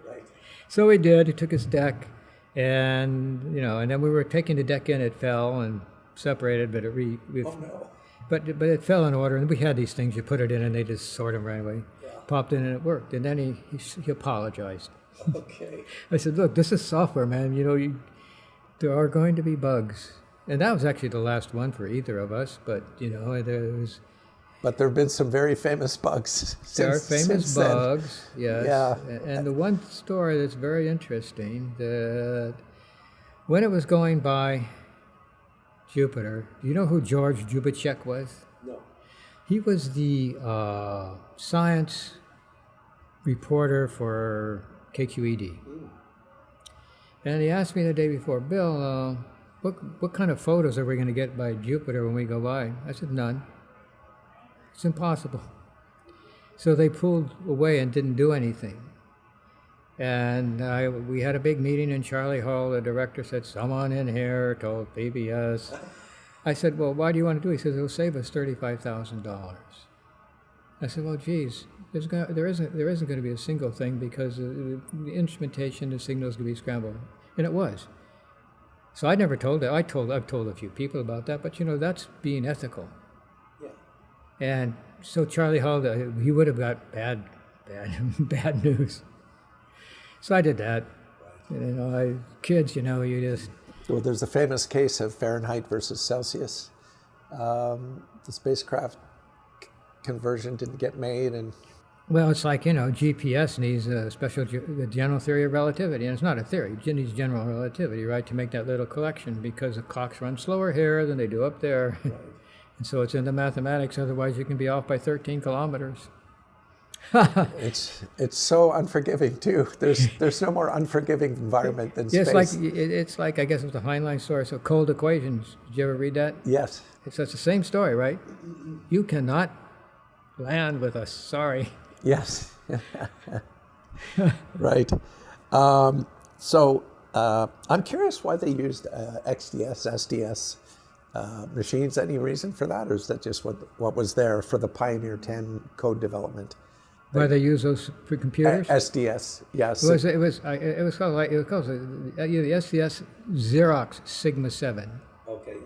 Right. So he did. He took his deck. And, and then we were taking the deck in. It fell and separated, but Oh, no. But it fell in order, and we had these things. You put it in, and they just sort them right away. Yeah. Popped in, and it worked. And then he apologized. Okay. I said, "Look, this is software, man. There are going to be bugs." And that was actually the last one for either of us. But there was. But there have been some very famous bugs. There are famous bugs, yes. Yeah. And the one story that's very interesting that when it was going by Jupiter. Do you know who George Jubicek was? No. He was the science reporter for KQED. And he asked me the day before, Bill, what kind of photos are we going to get by Jupiter when we go by? I said, none. It's impossible. So they pulled away and didn't do anything. And we had a big meeting in Charlie Hall. The director said, someone in here told PBS. I said, well, why do you want to do it? He says, it'll save us $35,000. I said, well, geez, there isn't going to be a single thing because the instrumentation, the signals going to be scrambled. And it was. So I never told it. I've told a few people about that, but that's being ethical. Yeah. And so Charlie Hall, he would have got bad news. So I did that. Kids, you just... Well, there's a famous case of Fahrenheit versus Celsius. The spacecraft conversion didn't get made, and... Well, it's like, GPS needs the general theory of relativity, and it's not a theory. It needs general relativity, right, to make that little collection, because the clocks run slower here than they do up there. Right. And so it's in the mathematics, otherwise you can be off by 13 kilometers. It's so unforgiving too. There's no more unforgiving environment than space. It's like I guess it was the Heinlein story. So cold equations. Did you ever read that? Yes. It's the same story, right? You cannot land with us. Sorry. Yes. Right. So I'm curious why they used XDS, SDS machines. Any reason for that, or is that just what was there for the Pioneer 10 code development? Why they use those for computers? SDS, yes. It was called the SDS Xerox Sigma 7. Okay.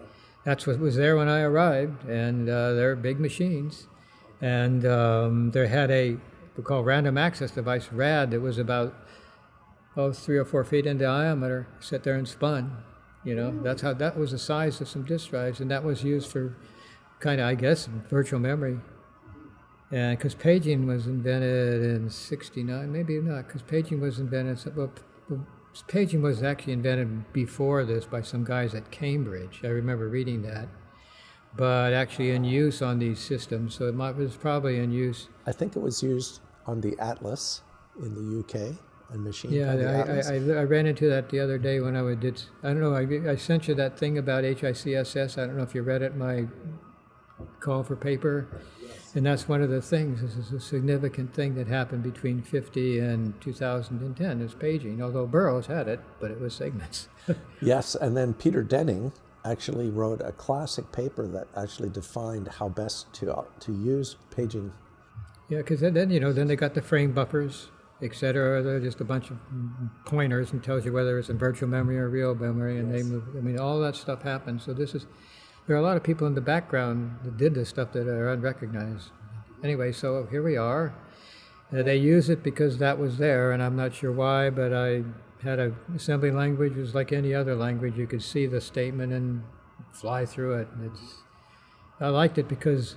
That's what was there when I arrived, and they're big machines. And they had we call random access device, RAD, that was about 3 or 4 feet in diameter, sat there and spun. That was the size of some disk drives, and that was used for kind of, I guess, virtual memory. And because paging was invented in '69, maybe not, because paging was actually invented before this by some guys at Cambridge. I remember reading that. But actually in use on these systems, so it was probably in use. I think it was used on the Atlas in the UK, a machine. Yeah, I ran into that the other day when I did. I don't know. I sent you that thing about HICSS. I don't know if you read it. My call for paper. And that's one of the things, this is a significant thing that happened between 50 and 2010 is paging, although Burroughs had it, but it was segments. Yes, and then Peter Denning actually wrote a classic paper that actually defined how best to use paging. Yeah, because then, you know, then they got the frame buffers, et cetera. They're just a bunch of pointers and tells you whether it's in virtual memory or real memory, and they move. I mean, all that stuff happens. So there are a lot of people in the background that did this stuff that are unrecognized. Anyway, so here we are. They use it because that was there, and I'm not sure why, but I had an assembly language. It was like any other language. You could see the statement and fly through it. I liked it because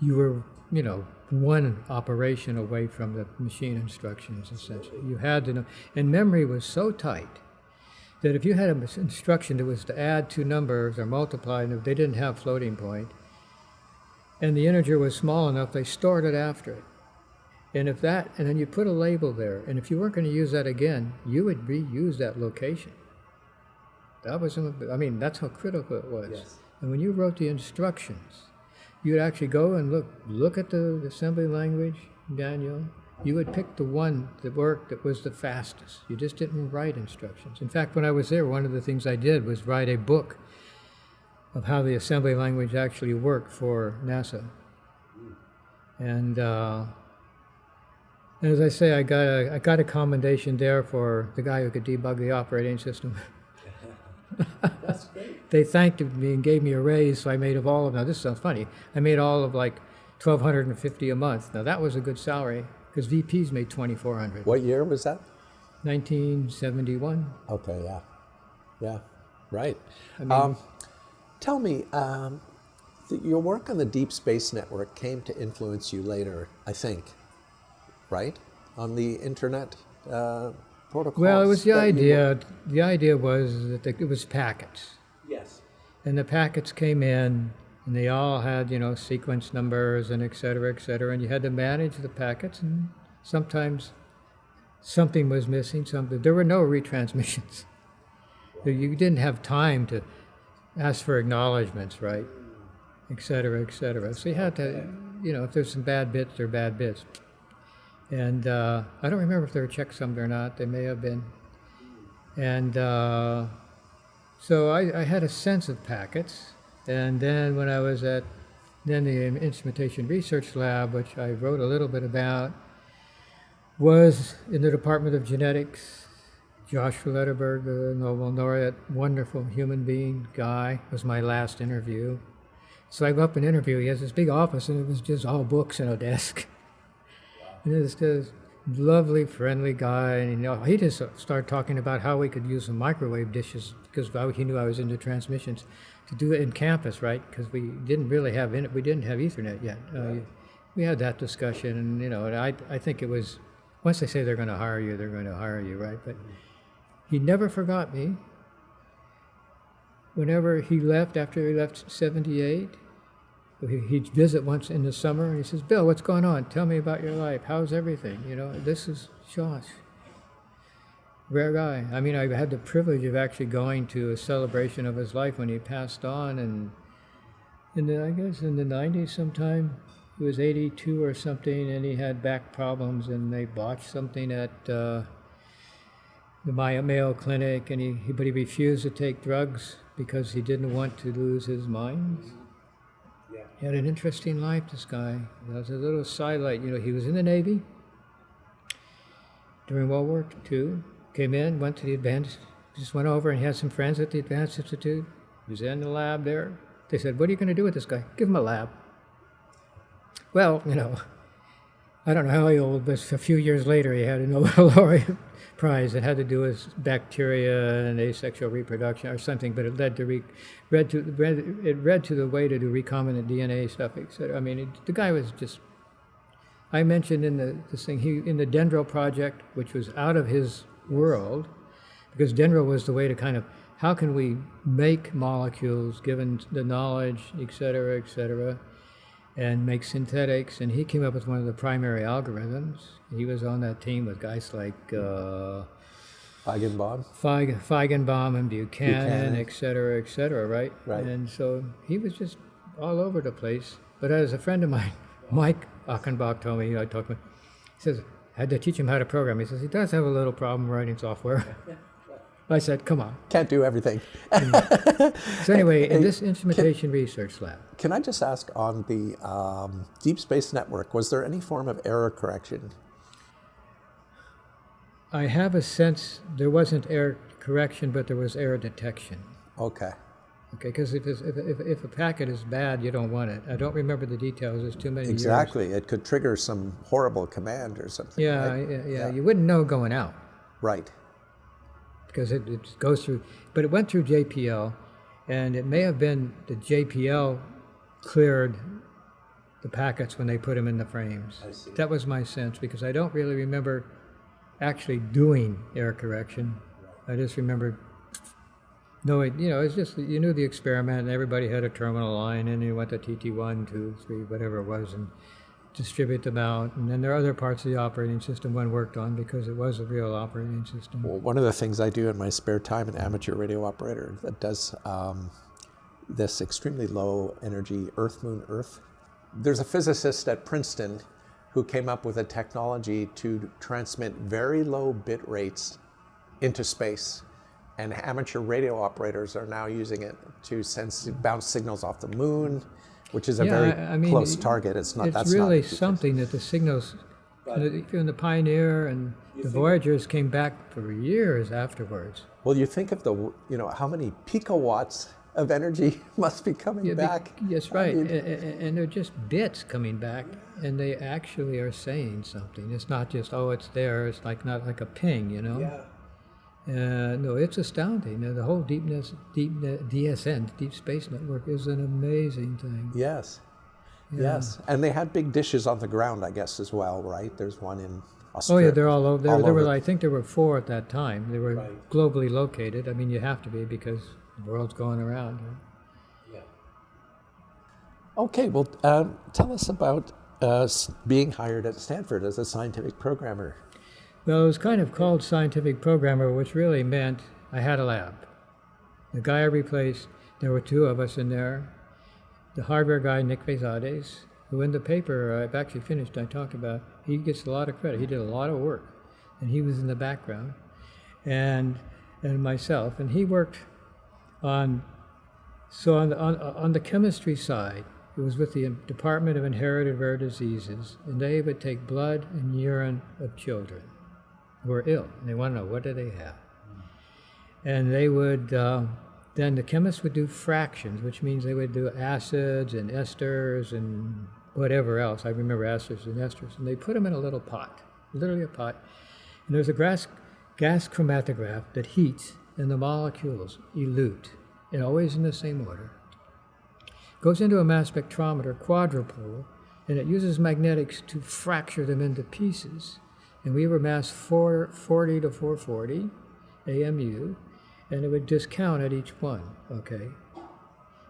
you were, you know, one operation away from the machine instructions, essentially. You had to know. And memory was so tight that if you had an instruction that was to add two numbers or multiply, and if they didn't have floating point, and the integer was small enough, they stored it after it. And then you put a label there, and if you weren't going to use that again, you would reuse that location. That's how critical it was. Yes. And when you wrote the instructions, you'd actually go and look at the assembly language manual. You would pick the one that worked that was the fastest. You just didn't write instructions. In fact, when I was there, one of the things I did was write a book of how the assembly language actually worked for NASA. And as I say, I got a commendation there for the guy who could debug the operating system. That's great. They thanked me and gave me a raise, so I made now this sounds funny, I made all of like $1,250 a month. Now that was a good salary, because VPs made $2,400. What year was that? 1971. Okay, yeah, right. I mean, Tell me, your work on the Deep Space Network came to influence you later, I think, right? On the internet protocols? Well, it was the idea. The idea was that it was packets. Yes. And the packets came in, and they all had, you know, sequence numbers and et cetera, and you had to manage the packets, and sometimes something was missing, there were no retransmissions. You didn't have time to ask for acknowledgments, right? Et cetera. So you had to, you know, if there's some bad bits, they're bad bits. And I don't remember if they were checksummed or not. They may have been. And so I had a sense of packets. And then when I was at the Instrumentation Research Lab, which I wrote a little bit about, was in the Department of Genetics. Joshua Letterberg, the Nobel laureate, wonderful human being guy, was my last interview. So I go up and interview. He has this big office, and it was just all books and a desk. And this lovely, friendly guy, and he just started talking about how we could use some microwave dishes, because he knew I was into transmissions, to do it in campus, right? Because we didn't have Ethernet yet. We had that discussion, and you know, and I think it was, once they say they're going to hire you, they're going to hire you, right? But he never forgot me. Whenever he left, after he left 78, he'd visit once in the summer, and he says, "Bill, what's going on? Tell me about your life. How's everything? You know, this is Josh." Rare guy. I mean, I had the privilege of actually going to a celebration of his life when he passed on, and I guess in the 90s sometime. He was 82 or something, and he had back problems, and they botched something at the Mayo Clinic, and but he refused to take drugs because he didn't want to lose his mind. Yeah. He had an interesting life, this guy. That was a little sidelight. You know, he was in the Navy during World War II, came in, went to the Advanced, just went over and had some friends at the Advanced Institute. He was in the lab there. They said, "What are you going to do with this guy? Give him a lab." Well, you know, I don't know how old, but a few years later he had a Nobel laureate prize that had to do with bacteria and asexual reproduction or something, but it led to the way to do recombinant DNA stuff, etc. I mean, the guy was just. I mentioned in this thing in the Dendro project, which was out of his world, because Dendro was the way to kind of how can we make molecules given the knowledge, etc., and make synthetics, and he came up with one of the primary algorithms. He was on that team with guys like Feigenbaum and Buchanan, et cetera, right? And so he was just all over the place. But as a friend of mine Mike Achenbach told me, he says, I had to teach him how to program. He says, he does have a little problem writing software. I said, come on. Can't do everything. So anyway, in this instrumentation research lab. Can I just ask, on the Deep Space Network, was there any form of error correction? I have a sense there wasn't error correction, but there was error detection. Okay. Okay, because if a packet is bad, you don't want it. I don't remember the details. There's too many Exactly. years. It could trigger some horrible command or something. Yeah, right? yeah. You wouldn't know going out. Right. Because it goes through, but it went through JPL, and it may have been the JPL cleared the packets when they put them in the frames. I see. That was my sense, because I don't really remember actually doing error correction. I just remember knowing, it's just, you knew the experiment, and everybody had a terminal line, and you went to TT1, 2, 3, whatever it was, and distribute them out. And then there are other parts of the operating system one worked on because it was a real operating system. Well, one of the things I do in my spare time, an amateur radio operator that does this extremely low energy Earth, Moon, Earth. There's a physicist at Princeton who came up with a technology to transmit very low bit rates into space. And amateur radio operators are now using it to bounce signals off the moon, which is a very close target. It's really something that the signals, even the Pioneer and the Voyagers came back for years afterwards. Well, you think of how many picowatts of energy must be coming back. Yes, right. And they're just bits coming back, and they actually are saying something. It's not just, it's there. It's not like a ping, Yeah. No, it's astounding. The whole DSN, Deep Space Network, is an amazing thing. Yes. Yeah. Yes. And they had big dishes on the ground, I guess, as well, right? There's one in Australia. Oh, yeah, they're all over. I think there were 4 at that time. They were globally located. I mean, you have to be because the world's going around. Yeah. Okay, well, tell us about being hired at Stanford as a scientific programmer. Well, it was kind of called scientific programmer, which really meant I had a lab. The guy I replaced, there were 2 of us in there. The hardware guy, Nick Vezades, who in the paper I've actually finished, I talk about, he gets a lot of credit. He did a lot of work, and he was in the background, and myself. And he worked on the chemistry side. It was with the Department of Inherited Rare Diseases, and they would take blood and urine of children who are ill, and they want to know, what do they have? And they would, then the chemists would do fractions, which means they would do acids and esters and whatever else. I remember acids and esters, and they put them in a little pot, literally a pot. And there's a gas chromatograph that heats, and the molecules elute, and always in the same order. Goes into a mass spectrometer, quadrupole, and it uses magnetics to fracture them into pieces. And we were mass 440 to 440 AMU, and it would discount at each one, okay?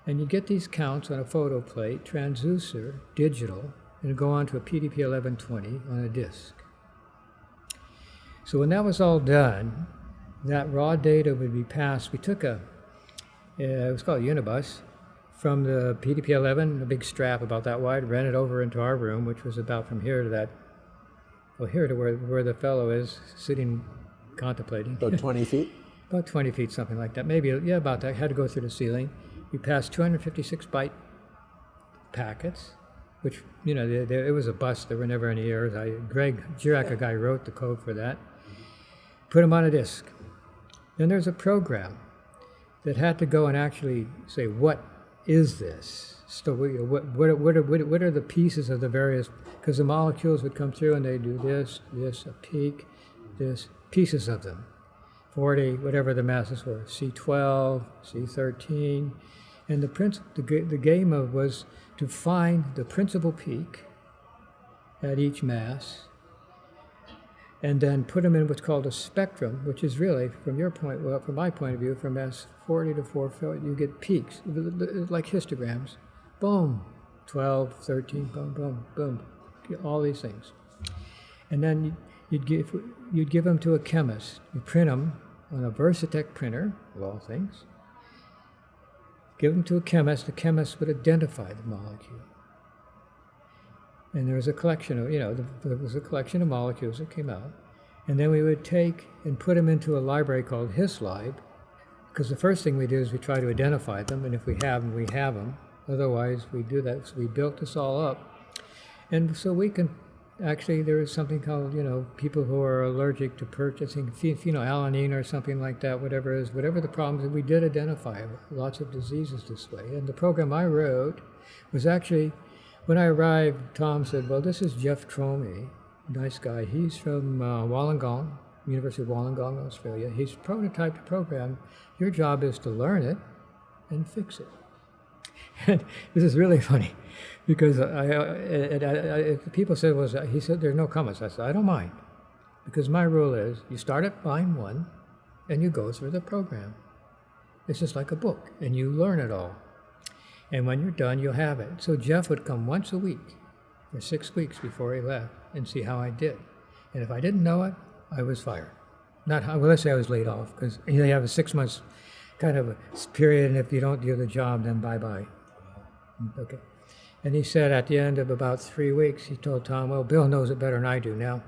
And you get these counts on a photo plate, transducer, digital, and go on to a PDP 1120 on a disk. So when that was all done, that raw data would be passed. We took it was called a Unibus, from the PDP 11, a big strap about that wide, ran it over into our room, which was about from here to that, here to where the fellow is sitting contemplating. About 20 feet? About 20 feet, something like that. Maybe, about that. Had to go through the ceiling. We passed 256 byte packets, which, it was a bust. There were never any errors. Greg Girac, a guy, wrote the code for that. Put them on a disk. Then there's a program that had to go and actually say, what is this? So what are the pieces of the various, because the molecules would come through and they do this, a peak, this, pieces of them. 40, whatever the masses were, C12, C13. And the game was to find the principal peak at each mass, and then put them in what's called a spectrum, which is really, from my point of view, from mass 40 to 440, you get peaks, like histograms. Boom, 12, 13, boom, boom, boom, all these things. And then you'd give them to a chemist. You print them on a Versatech printer, of all things. Give them to a chemist. The chemist would identify the molecule. And there was a collection of, there was a collection of molecules that came out. And then we would take and put them into a library called HisLib, because the first thing we do is we try to identify them, and if we have them, we have them. Otherwise, we do that. So we built this all up. And so we can, actually, there is something called, people who are allergic to purchasing phenylalanine or something like that, whatever it is, whatever the problems, we did identify lots of diseases this way. And the program I wrote was actually, when I arrived, Tom said, well, this is Jeff Tromey, nice guy. He's from Wollongong, University of Wollongong, Australia. He's prototyped the program. Your job is to learn it and fix it. And this is really funny because people said, he said, there's no comments. I said, I don't mind, because my rule is you start at line 1 and you go through the program. It's just like a book, and you learn it all. And when you're done, you'll have it. So Jeff would come once a week for 6 weeks before he left and see how I did. And if I didn't know it, I was fired. Let's say I was laid off, because you have a 6 months kind of a period, and if you don't do the job, then bye-bye. Okay. And he said at the end of about 3 weeks, he told Tom, well, Bill knows it better than I do now.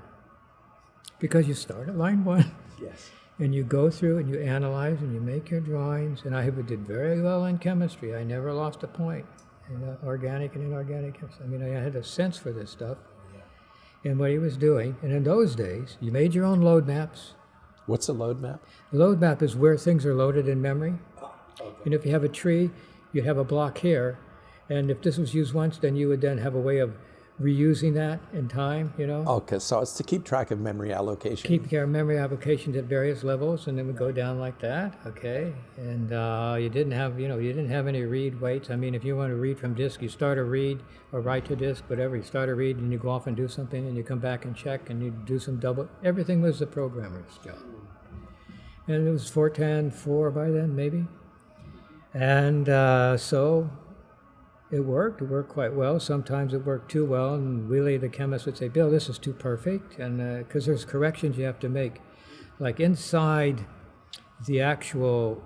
Because you start at line 1. Yes. And you go through and you analyze and you make your drawings. And I did very well in chemistry. I never lost a point in organic and inorganic chemistry. I mean, I had a sense for this stuff and what he was doing. And in those days, you made your own load maps. What's a load map? The load map is where things are loaded in memory. Oh, okay. And if you have a tree, you'd have a block here. And if this was used once, then you would then have a way of reusing that in time, Okay, so it's to keep track of memory allocation. Keep your memory applications at various levels, and then we go down like that, okay? And you didn't have any read weights. I mean, if you want to read from disk, you start a read or write to disk, whatever. You start a read and you go off and do something, and you come back and check, and you do some double. Everything was the programmer's job. And it was 4.10.4 by then, maybe. And so it worked quite well. Sometimes it worked too well, and really the chemist would say, Bill, this is too perfect, and because there's corrections you have to make. Like inside the actual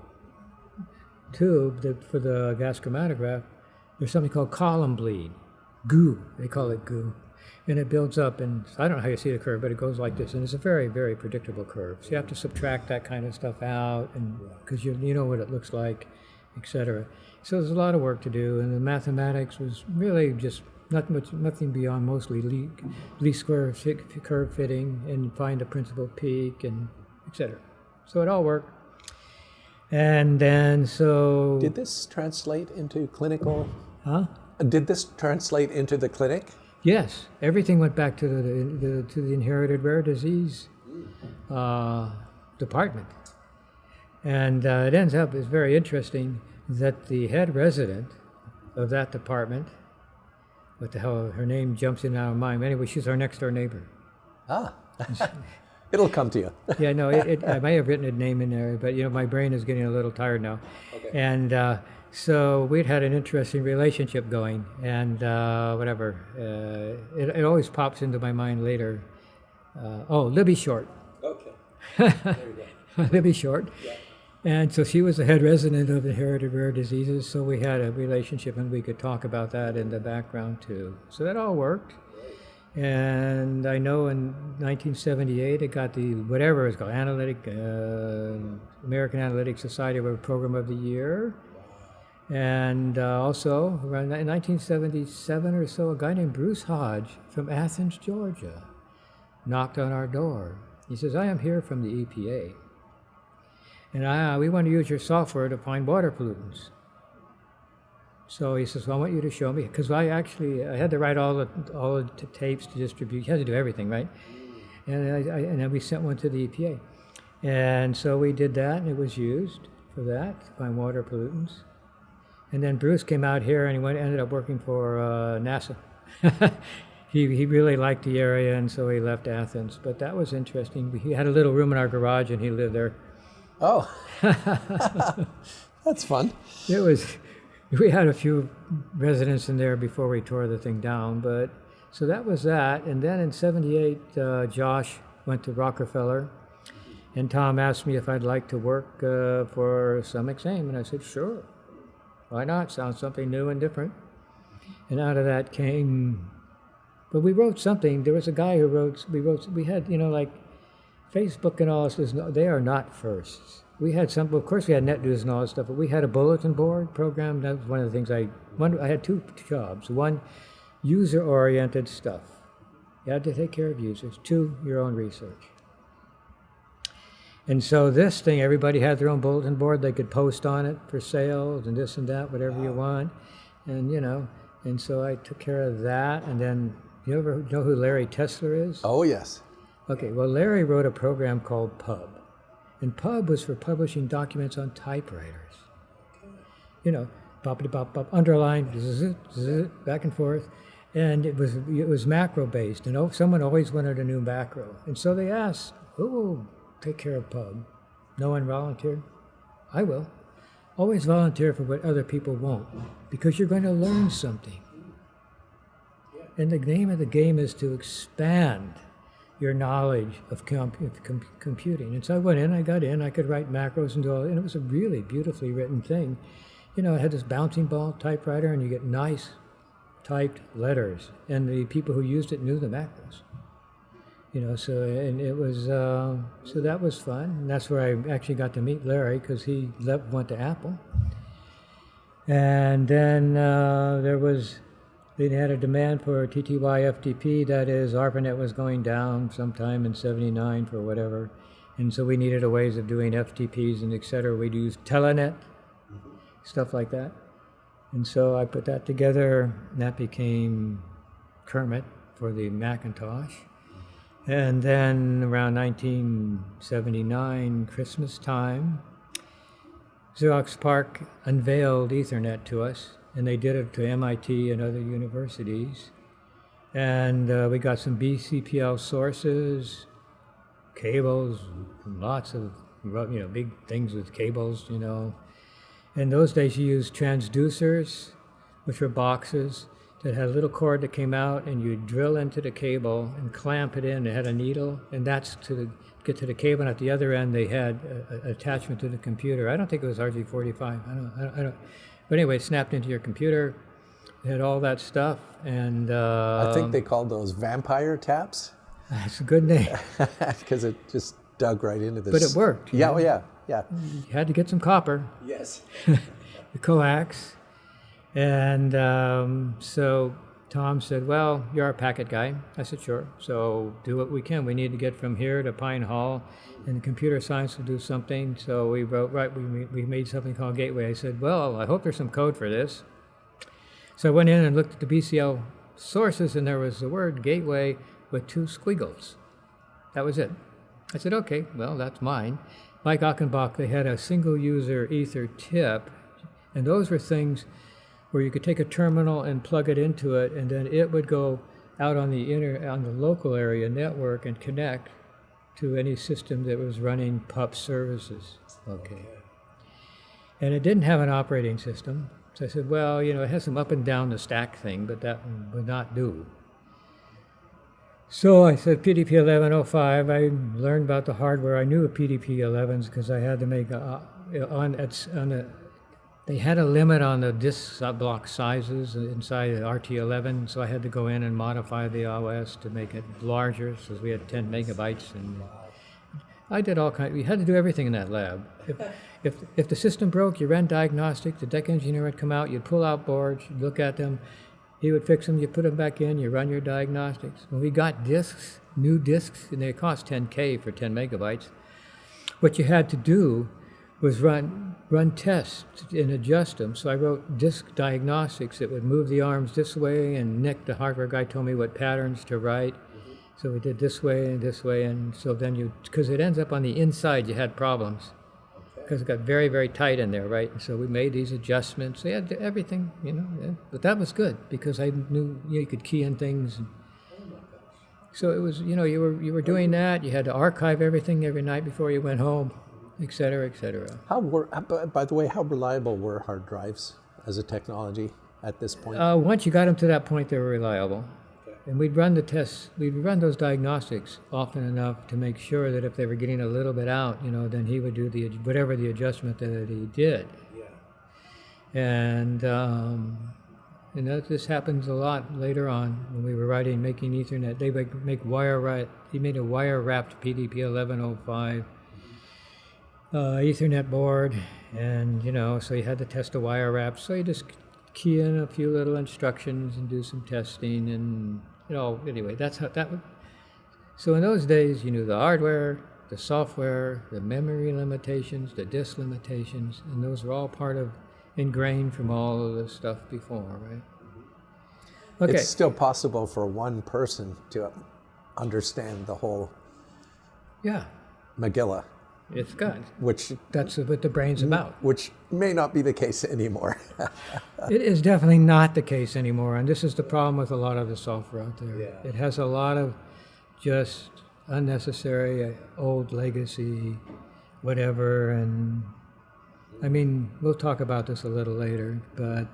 tube for the gas chromatograph, there's something called column bleed, goo, they call it goo. And it builds up, and I don't know how you see the curve, but it goes like this, and it's a very, very predictable curve. So you have to subtract that kind of stuff out, and because you know what it looks like, etc. So there's a lot of work to do, and the mathematics was really just nothing beyond mostly least square curve fitting and find a principal peak and etc. So it all worked. And then so... Did this translate into clinical? Huh? Did this translate into the clinic? Yes, everything went back to the inherited rare disease department. And it ends up, it's very interesting, that the head resident of that department, what the hell, her name jumps in and out of mind. Anyway, she's our next door neighbor. Ah, it'll come to you. Yeah, no, I may have written a name in there, but my brain is getting a little tired now. Okay. And so we'd had an interesting relationship going, and whatever. It always pops into my mind later. Libby Short. Okay. There you go. Libby Short. Yeah. And so she was the head resident of Inherited Rare Diseases, so we had a relationship and we could talk about that in the background too. So that all worked. And I know in 1978 it got the, whatever it's called, American Analytic Society Program of the Year. And also, around 1977 or so, a guy named Bruce Hodge from Athens, Georgia, knocked on our door. He says, I am here from the EPA. And we want to use your software to find water pollutants. So he says, well, I want you to show me, because I had to write all the tapes to distribute. You had to do everything, right? And then we sent one to the EPA. And so we did that, and it was used for that, to find water pollutants. And then Bruce came out here, and he ended up working for NASA. He really liked the area, and so he left Athens. But that was interesting. He had a little room in our garage, and he lived there. Oh, that's fun. We had a few residents in there before we tore the thing down, but so that was that. And then in '78, Josh went to Rockefeller, and Tom asked me if I'd like to work for some exam, and I said, sure, why not? Sounds something new and different. And out of that came But we wrote something. There was a guy who wrote. We had like Facebook and all this. They are not firsts. We had some. Of course, we had NetNews and all that stuff. But we had a bulletin board program. That was one of the things I had two jobs. One, user-oriented stuff. You had to take care of users. Two, your own research. And so this thing, everybody had their own bulletin board. They could post on it for sales and this and that, whatever you want. And, and so I took care of that. And then, you ever know who Larry Tesler is? Oh, yes. Okay, well, Larry wrote a program called Pub. And Pub was for publishing documents on typewriters. Pop, underline, back and forth. And it was macro-based. And someone always wanted a new macro. And so they asked, who will take care of Pub? No one volunteered? I will. Always volunteer for what other people won't, because you're going to learn something. And the name of the game is to expand your knowledge of computing. And so I went in, I could write macros and do all, and it was a really beautifully written thing. It had this bouncing ball typewriter, and you get nice typed letters, and the people who used it knew the macros. And it was, so that was fun. And that's where I actually got to meet Larry, because he went to Apple. And then they had a demand for TTY FTP, that is, ARPANET was going down sometime in '79 for whatever. And so we needed a ways of doing FTPs and et cetera. We'd use Telenet, stuff like that. And so I put that together, and that became Kermit for the Macintosh. And then around 1979, Christmas time, Xerox PARC unveiled Ethernet to us, and they did it to MIT and other universities. And we got some BCPL sources, cables, lots of big things with cables, In those days you used transducers, which were boxes that had a little cord that came out, and you drill into the cable and clamp it in. It had a needle, and that's to get to the cable. And at the other end, they had an attachment to the computer. I don't think it was RG45. I don't. But anyway, it snapped into your computer. It had all that stuff, and I think they called those vampire taps. That's a good name. Because it just dug right into this. But it worked. Yeah, yeah. You had to get some copper. Yes. The coax. And so Tom said, well, you're our packet guy. I said, sure. So do what we can. We need to get from here to Pine Hall, and computer science will do something. So we made something called Gateway. I said, well, I hope there's some code for this. So I went in and looked at the BCL sources, and there was the word Gateway with two squiggles. That was it. I said, okay, well, that's mine. Mike Achenbach, they had a single user Ether tip, and those were things where you could take a terminal and plug it into it, and then it would go out on the local area network and connect to any system that was running PUP services. Okay. And it didn't have an operating system. So I said, well, it has some up and down the stack thing, but that would not do. So I said PDP 1105. I learned about the hardware. I knew of PDP 11s because I had to make they had a limit on the disk block sizes inside the RT11, so I had to go in and modify the OS to make it larger, so we had 10 megabytes. And I did all kinds. We had to do everything in that lab. If the system broke, you ran diagnostic. The deck engineer would come out. You'd pull out boards. You'd look at them. He would fix them. You put them back in. You run your diagnostics. When we got disks, new disks, and they cost $10K for 10 megabytes, what you had to do was run tests and adjust them. So I wrote disk diagnostics that would move the arms this way, and Nick, the hardware guy, told me what patterns to write. So we did this way, and so then because it ends up on the inside, you had problems. Because it got very, very tight in there, right? And so we made these adjustments. They had everything, But that was good, because I knew you could key in things. So it was, you were doing that. You had to archive everything every night before you went home, et cetera, et cetera. By the way, how reliable were hard drives as a technology at this point? Once you got them to that point, they were reliable. Okay. And we'd run the tests, we'd run those diagnostics often enough to make sure that if they were getting a little bit out, then he would do whatever the adjustment that he did. Yeah. And And this happens a lot later on when we were making Ethernet. They would make he made a wire-wrapped PDP 1105 Ethernet board, and so you had to test a wire wrap. So you just key in a few little instructions and do some testing, and anyway, that's how that would. So in those days, you knew the hardware, the software, the memory limitations, the disk limitations, and those were all ingrained from all of the stuff before, right? Okay. It's still possible for one person to understand the whole Megillah. It's God. That's what the brain's about. Which may not be the case anymore. It is definitely not the case anymore, and this is the problem with a lot of the software out there. Yeah. It has a lot of just unnecessary old legacy, whatever, and I mean, we'll talk about this a little later, but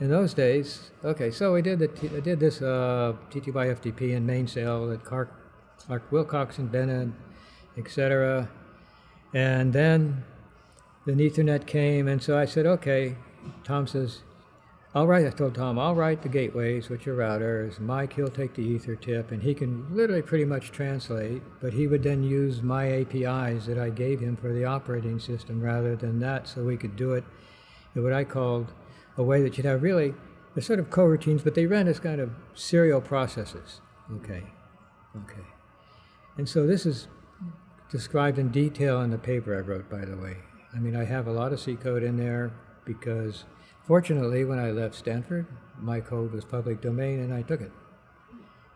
in those days, okay, so I did this TTY-FTP and mainsail that Clark Wilcox invented, etc. And then the Ethernet came, and so I said, okay. Tom says, I told Tom, I'll write the gateways, which are routers. Mike, he'll take the ether tip, and he can literally pretty much translate, but he would then use my APIs that I gave him for the operating system rather than that, so we could do it in what I called a way that you'd have really, they're sort of coroutines, but they ran as kind of serial processes. Okay. And so this is described in detail in the paper I wrote, by the way. I mean, I have a lot of C code in there because fortunately, when I left Stanford, my code was public domain and I took it.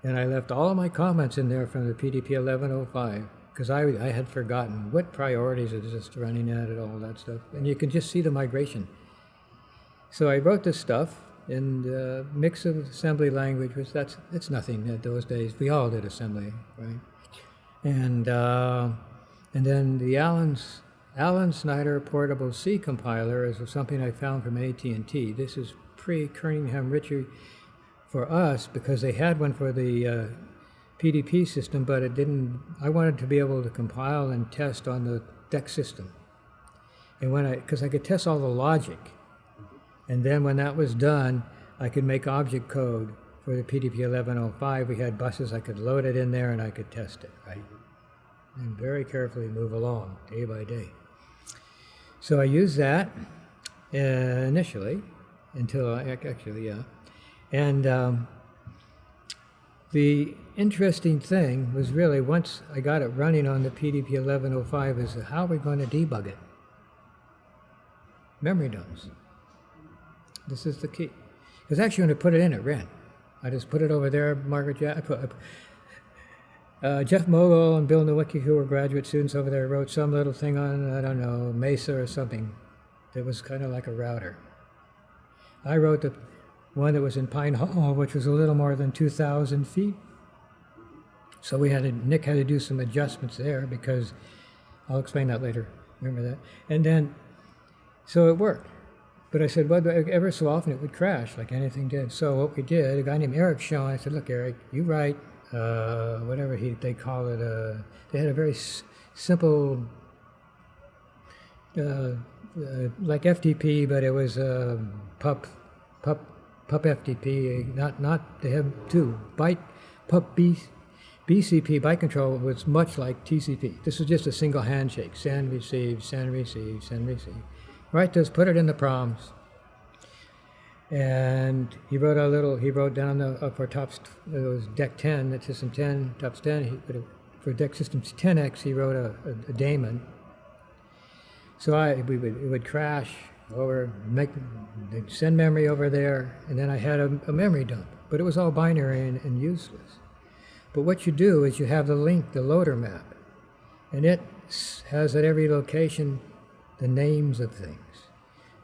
And I left all of my comments in there from the PDP 1105 because I had forgotten what priorities it is running at and all that stuff. And you can just see the migration. So I wrote this stuff in the mix of assembly language, which it's nothing in those days. We all did assembly, right? And then the Alan Snyder portable C compiler is something I found from AT&T. This is pre-Kernighan-Ritchie for us because they had one for the PDP system, but it didn't. I wanted to be able to compile and test on the DEC system, and because I could test all the logic, and then when that was done, I could make object code for the PDP 1105. We had buses, I could load it in there, and I could test it, right? And very carefully move along day by day. So I used that initially until And the interesting thing was really once I got it running on the PDP 1105 is how are we going to debug it? Memory dumps. This is the key. Because actually when I put it in, it ran. I just put it over there, Jeff Mogul and Bill Nowicki, who were graduate students over there, wrote some little thing on, I don't know, Mesa or something that was kind of like a router. I wrote the one that was in Pine Hall, which was a little more than 2,000 feet. So Nick had to do some adjustments there because, I'll explain that later, remember that. And then, so it worked. But I said, well, ever so often it would crash like anything did. So what we did, a guy named Eric Schoen, I said, look, Eric, you write whatever they call it. They had a very simple, like FTP, but it was PUP FTP. Not they have two PUP BCP byte control was much like TCP. This was just a single handshake: send, receive, send, receive, send, receive. Write this, put it in the proms. And he wrote down for TOPS, it was DEC 10, that's system 10, TOPS 10. For DEC systems 10X, he wrote a daemon. So it would crash over, they'd send memory over there, and then I had a memory dump. But it was all binary and useless. But what you do is you have the link, the loader map, and it has at every location the names of things.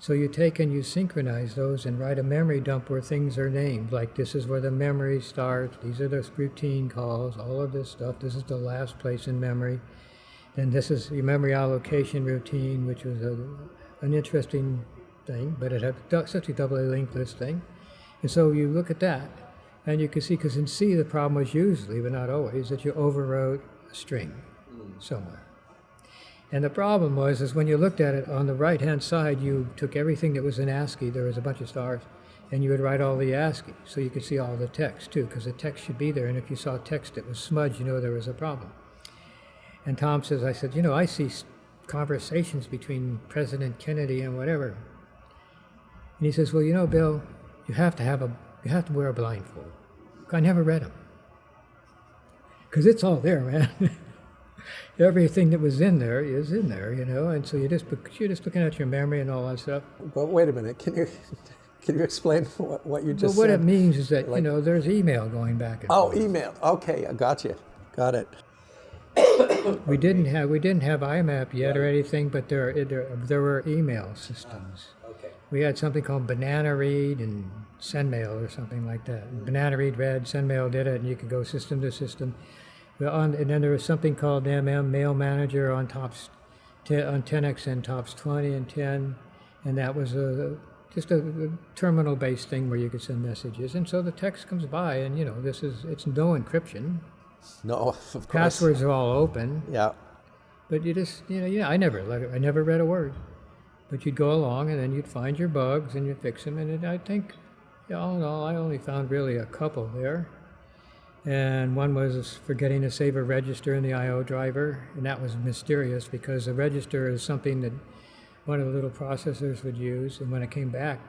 So you take and you synchronize those and write a memory dump where things are named, like this is where the memory starts, these are the routine calls, all of this stuff, this is the last place in memory. Then this is your memory allocation routine, which was an interesting thing, but it had such a doubly linked list thing. And so you look at that, and you can see, because in C the problem was usually, but not always, that you overwrote a string somewhere. And the problem was when you looked at it on the right-hand side, you took everything that was in ASCII, there was a bunch of stars, and you would write all the ASCII so you could see all the text too, because the text should be there, and if you saw text that was smudged, you know there was a problem. And Tom says, I said, I see conversations between President Kennedy and whatever. And he says, well, Bill, you have to wear a blindfold. I never read them. Because it's all there, man. Everything that was in there is in there, and so you're just looking at your memory and all that stuff. But wait a minute, can you explain what you just said? Well, what it means is that, there's email going back and forth. Oh, email. Okay, I got you. Got it. We didn't have IMAP yet or anything, but there were email systems. Okay. We had something called Banana Read and SendMail or something like that. And Banana Read read, SendMail did it, and you could go system to system. And then there was something called Mail Manager on 10XN tops 20 and 10, and that was just a terminal-based thing where you could send messages. And so the text comes by, and it's no encryption. No, of course. Passwords are all open. Yeah. But you just, I never read a word. But you'd go along, and then you'd find your bugs, and you'd fix them. And I think, all in all, I only found really a couple there. And one was forgetting to save a register in the I/O driver, and that was mysterious because a register is something that one of the little processors would use, and when it came back,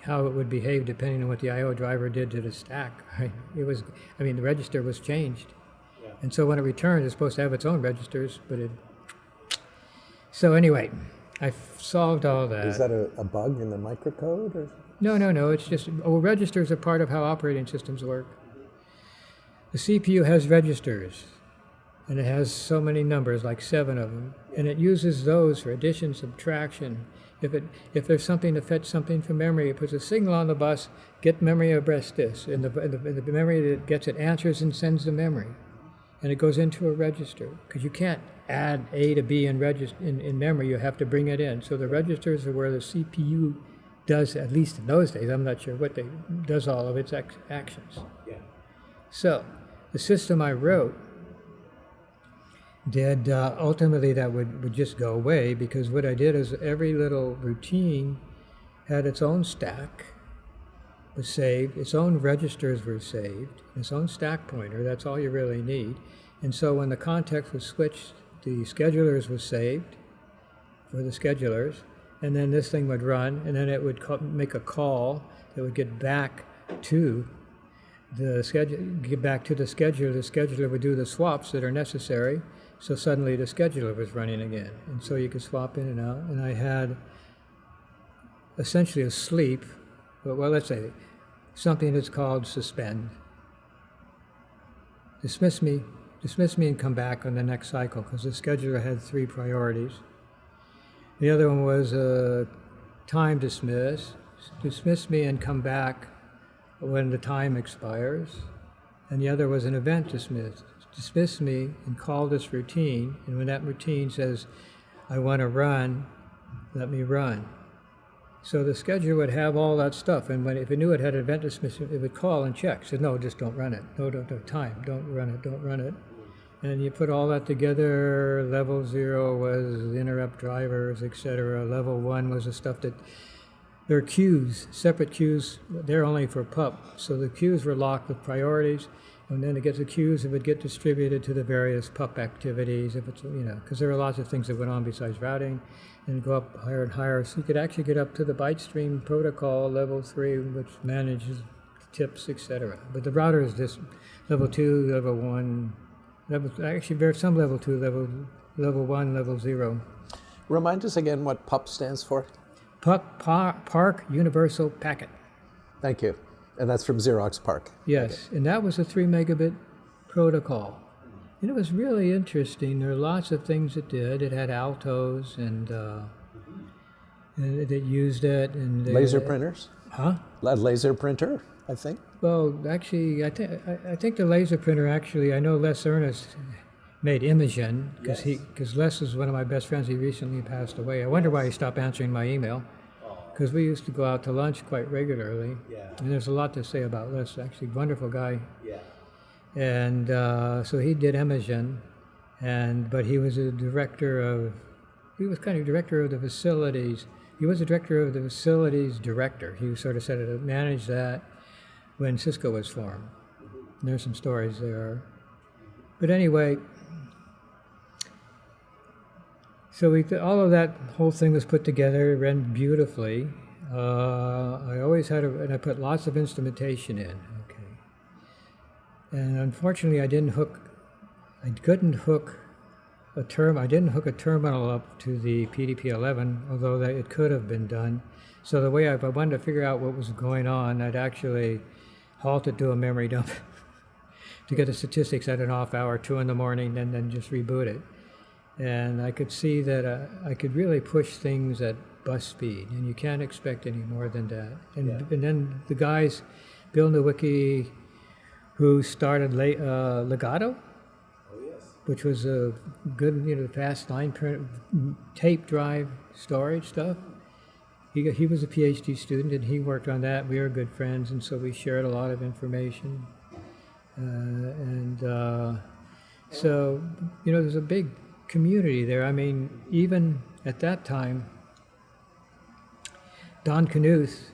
how it would behave depending on what the I/O driver did to the stack. Right? The register was changed. Yeah. And so when it returned, it's supposed to have its own registers, but So anyway, I solved all that. Is that a bug in the microcode? Or? No, it's just, registers are part of how operating systems work. The CPU has registers, and it has so many numbers, like 7 of them, and it uses those for addition, subtraction. If there's something to fetch something from memory, it puts a signal on the bus, get memory address this, and the memory that gets it answers and sends the memory, and it goes into a register, because you can't add A to B in memory, you have to bring it in. So the registers are where the CPU does, at least in those days, I'm not sure what does all of its actions. Yeah. So the system I wrote did, ultimately that would just go away, because what I did is every little routine had its own stack, was saved, its own registers were saved, its own stack pointer, that's all you really need. And so when the context was switched, the schedulers was saved for the schedulers, and then this thing would run, and then it would make a call that would get back to the scheduler. The scheduler would do the swaps that are necessary, so suddenly the scheduler was running again. And so you could swap in and out, and I had essentially a sleep, well, let's say something that's called suspend. Dismiss me and come back on the next cycle, because the scheduler had 3 priorities. The other one was time dismiss me and come back when the time expires. And the other was an event dismiss me and call this routine, and when that routine says, I want to run, let me run. So the scheduler would have all that stuff, and if it knew it had an event dismiss, it would call and check. Said, no, just don't run it. No, don't time. Don't run it. And you put all that together. Level 0 was interrupt drivers, etc. Level 1 was the stuff that, there are queues, separate queues. They're only for PUP. So the queues were locked with priorities, and then to get the queues, it would get distributed to the various PUP activities, if it's, because there are lots of things that went on besides routing, and go up higher and higher. So you could actually get up to the byte stream protocol, level 3, which manages tips, etc. But the router is just level 2, level 1, actually there's some level 2, level 1, level 0. Remind us again what PUP stands for. PUP, Park Universal Packet. Thank you. And that's from Xerox PARC. Yes, okay. And that was a 3 megabit protocol. And it was really interesting. There are lots of things it did. It had altos and it used it. And laser printers? Huh? A laser printer, I think. Well, actually, I think the laser printer, actually, I know Les Ernest made Imogen, because Les is one of my best friends. He recently passed away. I wonder why he stopped answering my email, because we used to go out to lunch quite regularly. Yeah. And there's a lot to say about Les, actually, wonderful guy. Yeah. And so he did Imogen, but he was kind of director of the facilities He was the director of the facilities director. He sort of said to manage that when Cisco was formed. And there's some stories there. But anyway, so all of that whole thing was put together, ran beautifully. I always had and I put lots of instrumentation in. Okay. And unfortunately, I didn't hook a terminal up to the PDP-11, although it could have been done. So the way if I wanted to figure out what was going on, I'd actually halt it to a memory dump to get the statistics at an off hour, 2 in the morning, and then just reboot it. And I could see that I could really push things at bus speed, and you can't expect any more than that. And then the guys, Bill Nowicki, who started Legato, which was a good, fast line print, tape drive storage stuff. He was a PhD student, and he worked on that. We were good friends, and so we shared a lot of information. So, there's a big community there. I mean, even at that time, Don Knuth,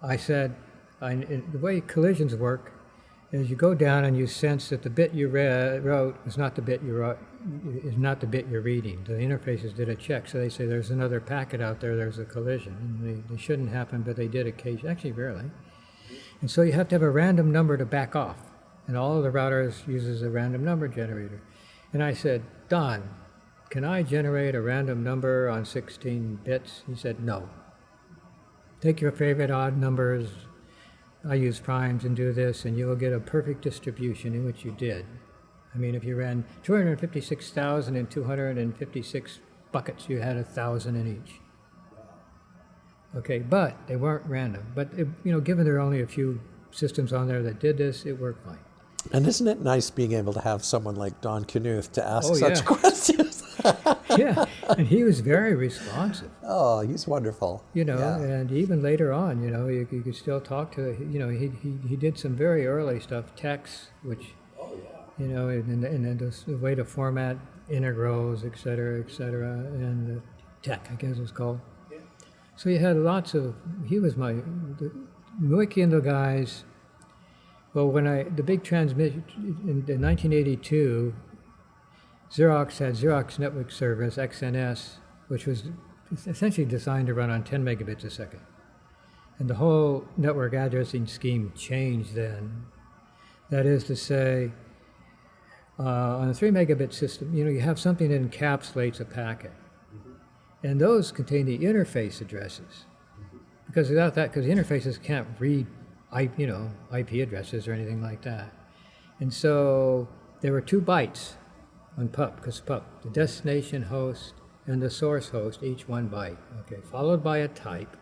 I said, the way collisions work is you go down and you sense that the bit you wrote is not the bit you're reading. The interfaces did a check, so they say there's another packet out there, there's a collision. And they shouldn't happen, but they did occasionally, actually rarely. And so you have to have a random number to back off. And all of the routers uses a random number generator. And I said, Don, can I generate a random number on 16 bits? He said, no. Take your favorite odd numbers, I use primes, and do this, and you'll get a perfect distribution, in which you did. I mean, if you ran 256,256 buckets, you had 1,000 in each. Okay, but they weren't random. But, given there are only a few systems on there that did this, it worked fine. And isn't it nice being able to have someone like Don Knuth to ask such questions? Yeah, and he was very responsive. Oh, he's wonderful. And even later on, you could still talk to, he did some very early stuff, text, which, and then the way to format integrals, et cetera, and tech, I guess it was called. Yeah. So you had he was Nowicki and the guys. Well, the big transmission in 1982, Xerox had Xerox Network Service, XNS, which was essentially designed to run on 10 megabits a second. And the whole network addressing scheme changed then. That is to say, on a 3 megabit system, you have something that encapsulates a packet. And those contain the interface addresses. Because without that, because the interfaces can't read IP addresses or anything like that. And so there were 2 bytes on PUP, because PUP, the destination host and the source host, each 1 byte, okay, followed by a type.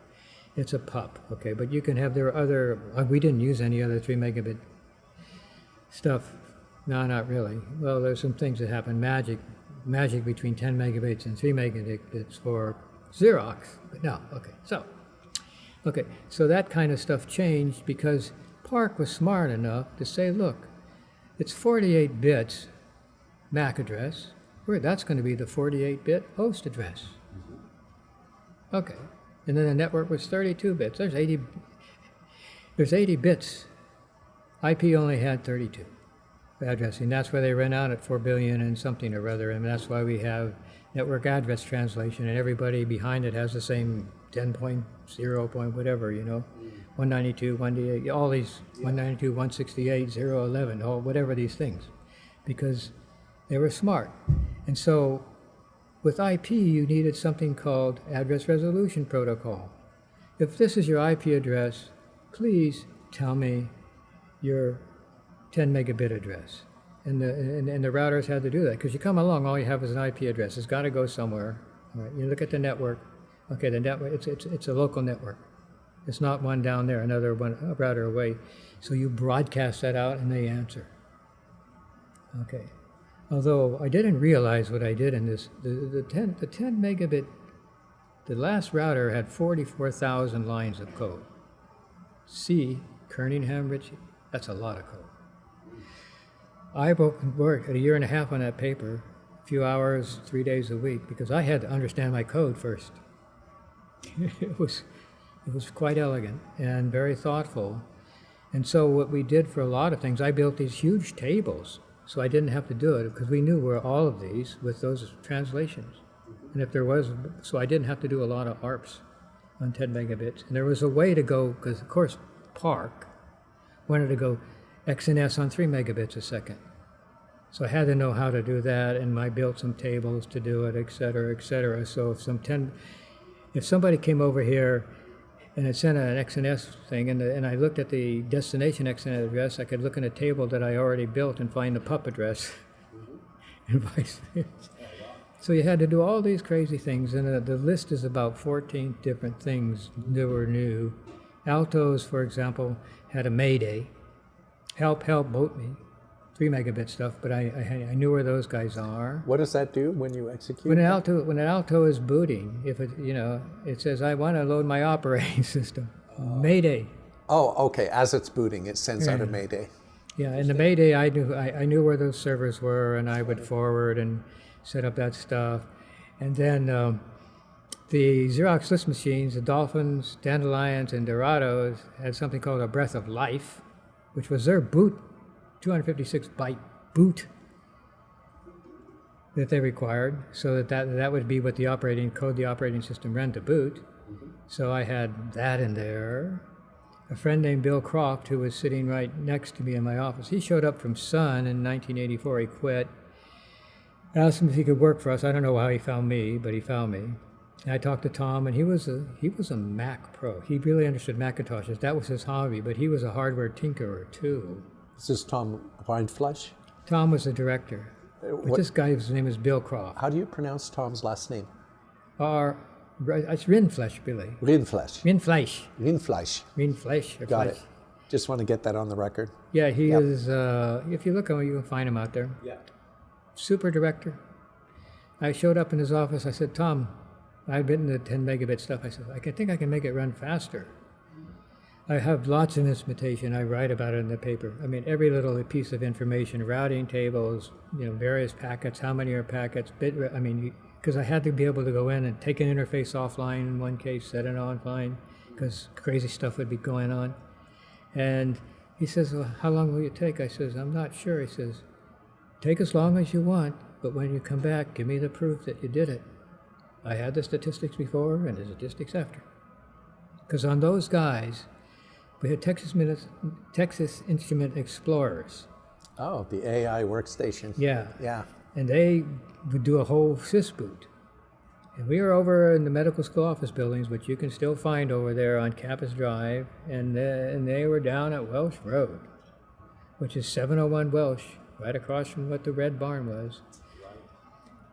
It's a PUP, okay, but you can have, there are other, we didn't use any other 3 megabit stuff. No, not really. Well, there's some things that happen, magic between 10 megabits and 3 megabits for Xerox, but no, okay, so that kind of stuff changed because Park was smart enough to say, look, it's 48 bits MAC address, that's going to be the 48-bit host address. Okay, and then the network was 32 bits. There's 80 bits. IP only had 32 addressing. That's why they ran out at 4 billion and something or other, and that's why we have network address translation, and everybody behind it has the same 10.0 point whatever, 192, 128, all these 192, 168, 011, all whatever these things, because they were smart. And so with IP, you needed something called address resolution protocol. If this is your IP address, please tell me your 10 megabit address. And the routers had to do that, because you come along, all you have is an IP address. It's got to go somewhere. All right, you look at the network. Okay, the network, it's a local network. It's not one down there, another one a router away. So you broadcast that out, and they answer. Okay. Although I didn't realize what I did in this, the 10 megabit, the last router had 44,000 lines of code. C, Kerningham Ritchie, that's a lot of code. I worked a year and a half on that paper, a few hours, 3 days a week, because I had to understand my code first. it was quite elegant and very thoughtful. And so what we did for a lot of things, I built these huge tables, so I didn't have to do it because we knew where all of these with those translations. And if there was, so I didn't have to do a lot of ARPs on 10 megabits. And there was a way to go, because of course Park wanted to go XNS on 3 megabits a second. So I had to know how to do that, and I built some tables to do it, et cetera, et cetera. So if somebody came over here and it sent an XNS thing, and I looked at the destination XNS address, I could look in a table that I already built and find the PUP address, and vice versa. So you had to do all these crazy things, and the list is about 14 different things that were new. Altos, for example, had a Mayday. Help, boat me. 3 megabit stuff, but I knew where those guys are. What does that do when you execute? When an alto is booting, if it says I want to load my operating system, Mayday. Oh, okay. As it's booting, it sends out a Mayday. Yeah, in the Mayday, I knew where those servers were, and I would forward and set up that stuff. And then the Xerox list machines, the Dolphins, Dandelions, and Dorados had something called a Breath of Life, which was their boot, 256 byte boot that they required, so that would be what the operating system ran to boot. So I had that in there. A friend named Bill Croft, who was sitting right next to me in my office, he showed up from Sun in 1984. He quit. I asked him if he could work for us. I don't know how he found me, but he found me. And I talked to Tom, and he was a Mac pro. He really understood Macintoshes. That was his hobby, but he was a hardware tinkerer too. This is Tom Weinfleisch? Tom was the director. But this guy's name is Bill Croft. How do you pronounce Tom's last name? It's Rindfleisch, Billy. Rindfleisch. Rindfleisch. Rindfleisch. Rindfleisch. Got it. Just want to get that on the record. Yeah, he is, if you look at him, you can find him out there. Yeah. Super director. I showed up in his office. I said, Tom, I've written the 10 megabit stuff. I said, I think I can make it run faster. I have lots of instrumentation. I write about it in the paper. I mean, every little piece of information, routing tables, various packets, how many are packets, because I had to be able to go in and take an interface offline in one case, set it online, because crazy stuff would be going on. And he says, well, how long will it take? I says, I'm not sure. He says, take as long as you want, but when you come back, give me the proof that you did it. I had the statistics before and the statistics after. Because on those guys, we had Texas Instrument Explorers. Oh, the AI workstation. Yeah. Yeah. And they would do a whole sysboot. And we were over in the medical school office buildings, which you can still find over there on Campus Drive, and they were down at Welsh Road, which is 701 Welsh, right across from what the Red Barn was.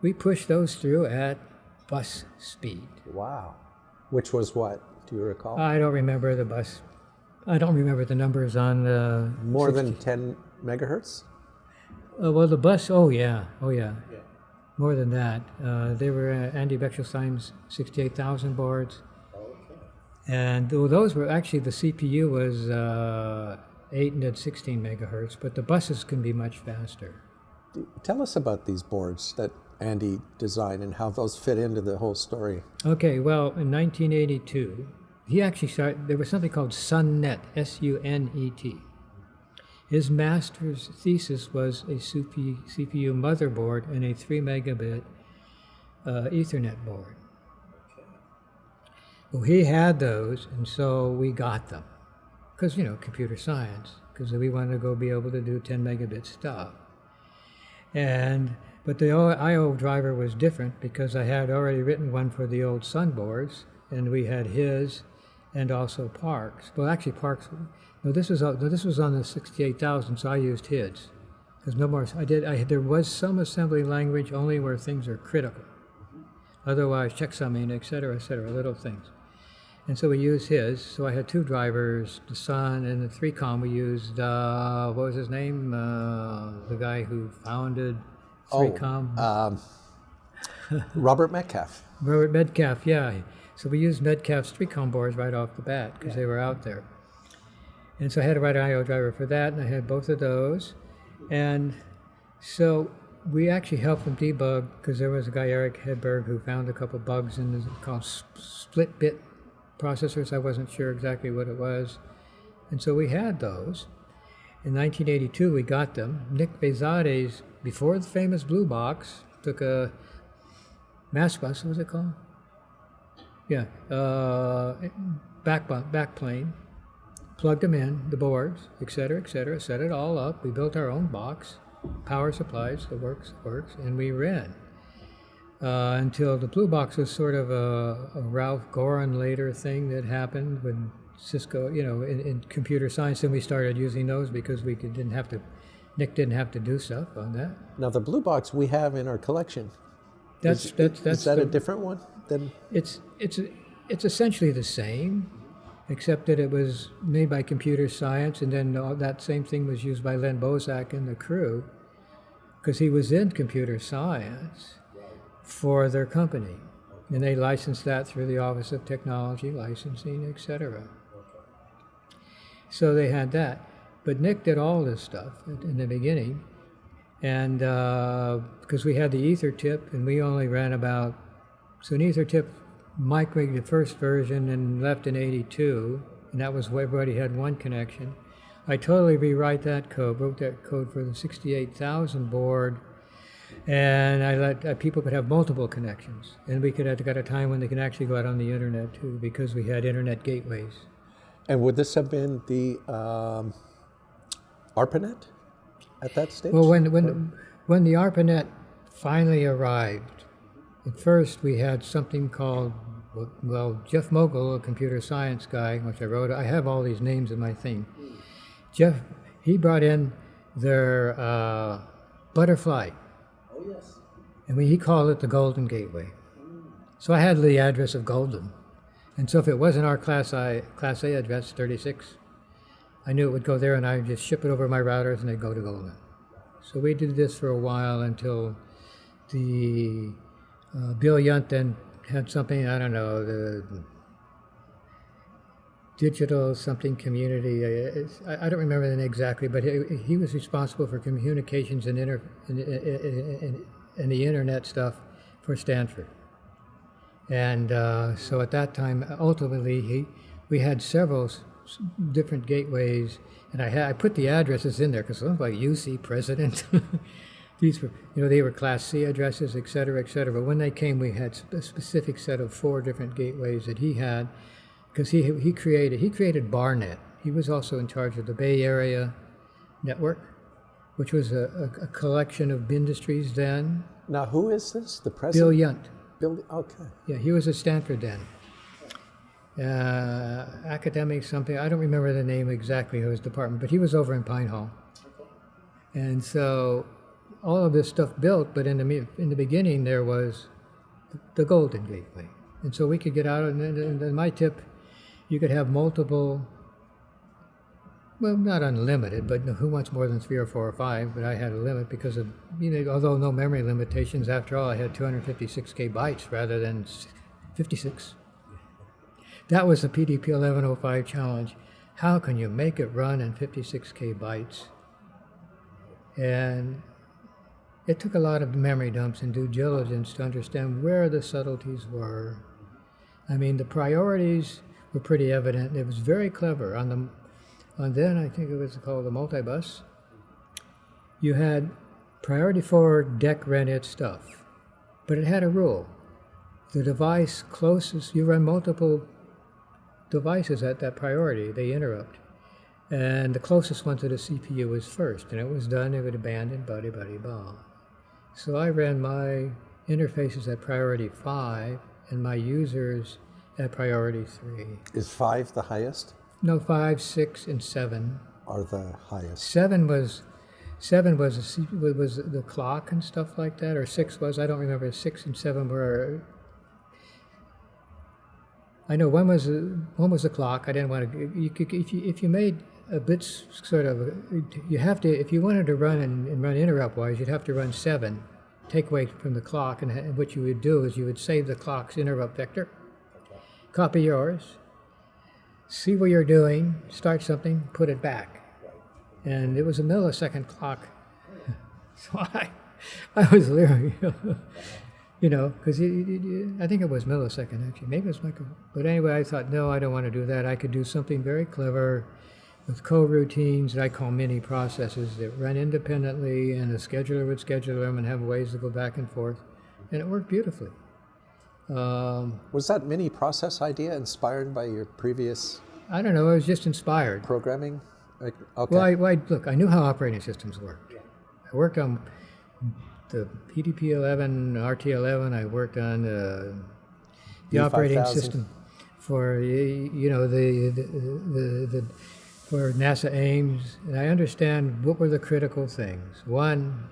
We pushed those through at bus speed. Wow. Which was what? Do you recall? I don't remember the bus. I don't remember the numbers on the... More than 10 megahertz? Well, the bus, oh yeah. More than that. They were Andy Bechtolstein's 68,000 boards. Okay. And those were actually, the CPU was 8 and 16 megahertz, but the buses can be much faster. Tell us about these boards that Andy designed and how those fit into the whole story. Okay, well, in 1982, he actually started, there was something called SUNET, S-U-N-E-T. His master's thesis was a CPU motherboard and a 3 megabit Ethernet board. Well, he had those, and so we got them. Because, computer science, because we wanted to go be able to do 10 megabit stuff. But the I/O driver was different because I had already written one for the old Sun boards, and we had his, and also Park's. Well, actually, Park's. No, this was on the 68,000, so I used his. Because no more. There was some assembly language only where things are critical. Otherwise, checksumming, et cetera, little things. And so we used his. So I had two drivers, the Sun and the 3Com. We used what was his name? The guy who founded 3Com. Robert Metcalf. Robert Metcalf, yeah. So we used Metcalf's 3Com boards right off the bat because they were out there. And so I had to write an I/O driver for that, and I had both of those. And so we actually helped them debug because there was a guy, Eric Hedberg, who found a couple bugs in this called split bit processors. I wasn't sure exactly what it was. And so we had those. In 1982, we got them. Nick Bezade's, before the famous blue box, took a mass bus, what was it called? Yeah, back plane, plugged them in, the boards, et cetera, set it all up. We built our own box, power supplies, the works, and we ran. Until the blue box was sort of a Ralph Gorin later thing that happened when Cisco, in computer science, then we started using those because Nick didn't have to do stuff on that. Now the blue box we have in our collection. Is that a different one than? It's essentially the same, except that it was made by computer science, and then that same thing was used by Len Bozak and the crew, because he was in computer science for their company, and they licensed that through the Office of Technology Licensing, etc. So they had that, but Nick did all this stuff in the beginning, and because we had the ether tip, and we only ran an ether tip migrated the first version and left in 82, and that was where everybody had one connection. I totally wrote that code for the 68,000 board, and I let people could have multiple connections, and we got a time when they can actually go out on the internet too, because we had internet gateways. And would this have been the ARPANET at that stage? Well, when the ARPANET finally arrived, at first we had something called, Jeff Mogul, a computer science guy, which I wrote. I have all these names in my thing. Jeff, he brought in their Butterfly. Oh, yes. And he called it the Golden Gateway. So I had the address of Golden. And so if it wasn't our Class A address, 36, I knew it would go there, and I would just ship it over my routers and they'd go to Golden. So we did this for a while until the Bill Yeager then had something, I don't know, the digital something community. I don't remember the name exactly, but he was responsible for communications and the internet stuff for Stanford. And so at that time, ultimately, we had several different gateways, and I put the addresses in there because something like UC President. These were, they were Class C addresses, et cetera, et cetera. But when they came, we had a specific set of 4 different gateways that he had, because he created BARNet. He was also in charge of the Bay Area network, which was a collection of industries then. Now, who is this? The president? Bill Yeager. Okay. Yeah, he was at Stanford then. Academic something, I don't remember the name exactly of his department, but he was over in Pine Hall. And so all of this stuff built, but in the beginning there was the Golden Gateway. And so we could get out, and my tip, you could have multiple, well, not unlimited, but who wants more than 3 or 4 or 5, but I had a limit because of, although no memory limitations, after all, I had 256K bytes rather than 56. That was the PDP 1105 challenge. How can you make it run in 56K bytes? And it took a lot of memory dumps and due diligence to understand where the subtleties were. I mean, the priorities were pretty evident. It was very clever. On then, I think it was called the multibus, you had priority for deck rented stuff, but it had a rule. The device closest, you run multiple devices at that priority, they interrupt. And the closest one to the CPU was first, and it was done, it would abandon, blah. So I ran my interfaces at priority 5 and my users at priority 3. Is 5 the highest? No, 5, 6, and 7 are the highest. 7 was the clock and stuff like that, or 6 was, I don't remember. 6 and 7 were. I know one was the clock. I didn't want to. If you made a bit sort of, you have to. If you wanted to run and run interrupt wise, you'd have to run 7, take away from the clock, and what you would do is you would save the clock's interrupt vector, copy yours, see what you're doing, start something, put it back. And it was a millisecond clock. So I was literally, because I think it was millisecond actually, maybe it was micro. But anyway, I thought, no, I don't want to do that. I could do something very clever with coroutines that I call mini processes that run independently, and the scheduler would schedule them and have ways to go back and forth, and it worked beautifully. Was that mini process idea inspired by your previous I don't know, I was just inspired. programming? Okay. Well, look, I knew how operating systems worked. I worked on the PDP-11, RT-11. I worked on the operating B5000. system for for NASA Ames, and I understand what were the critical things. One,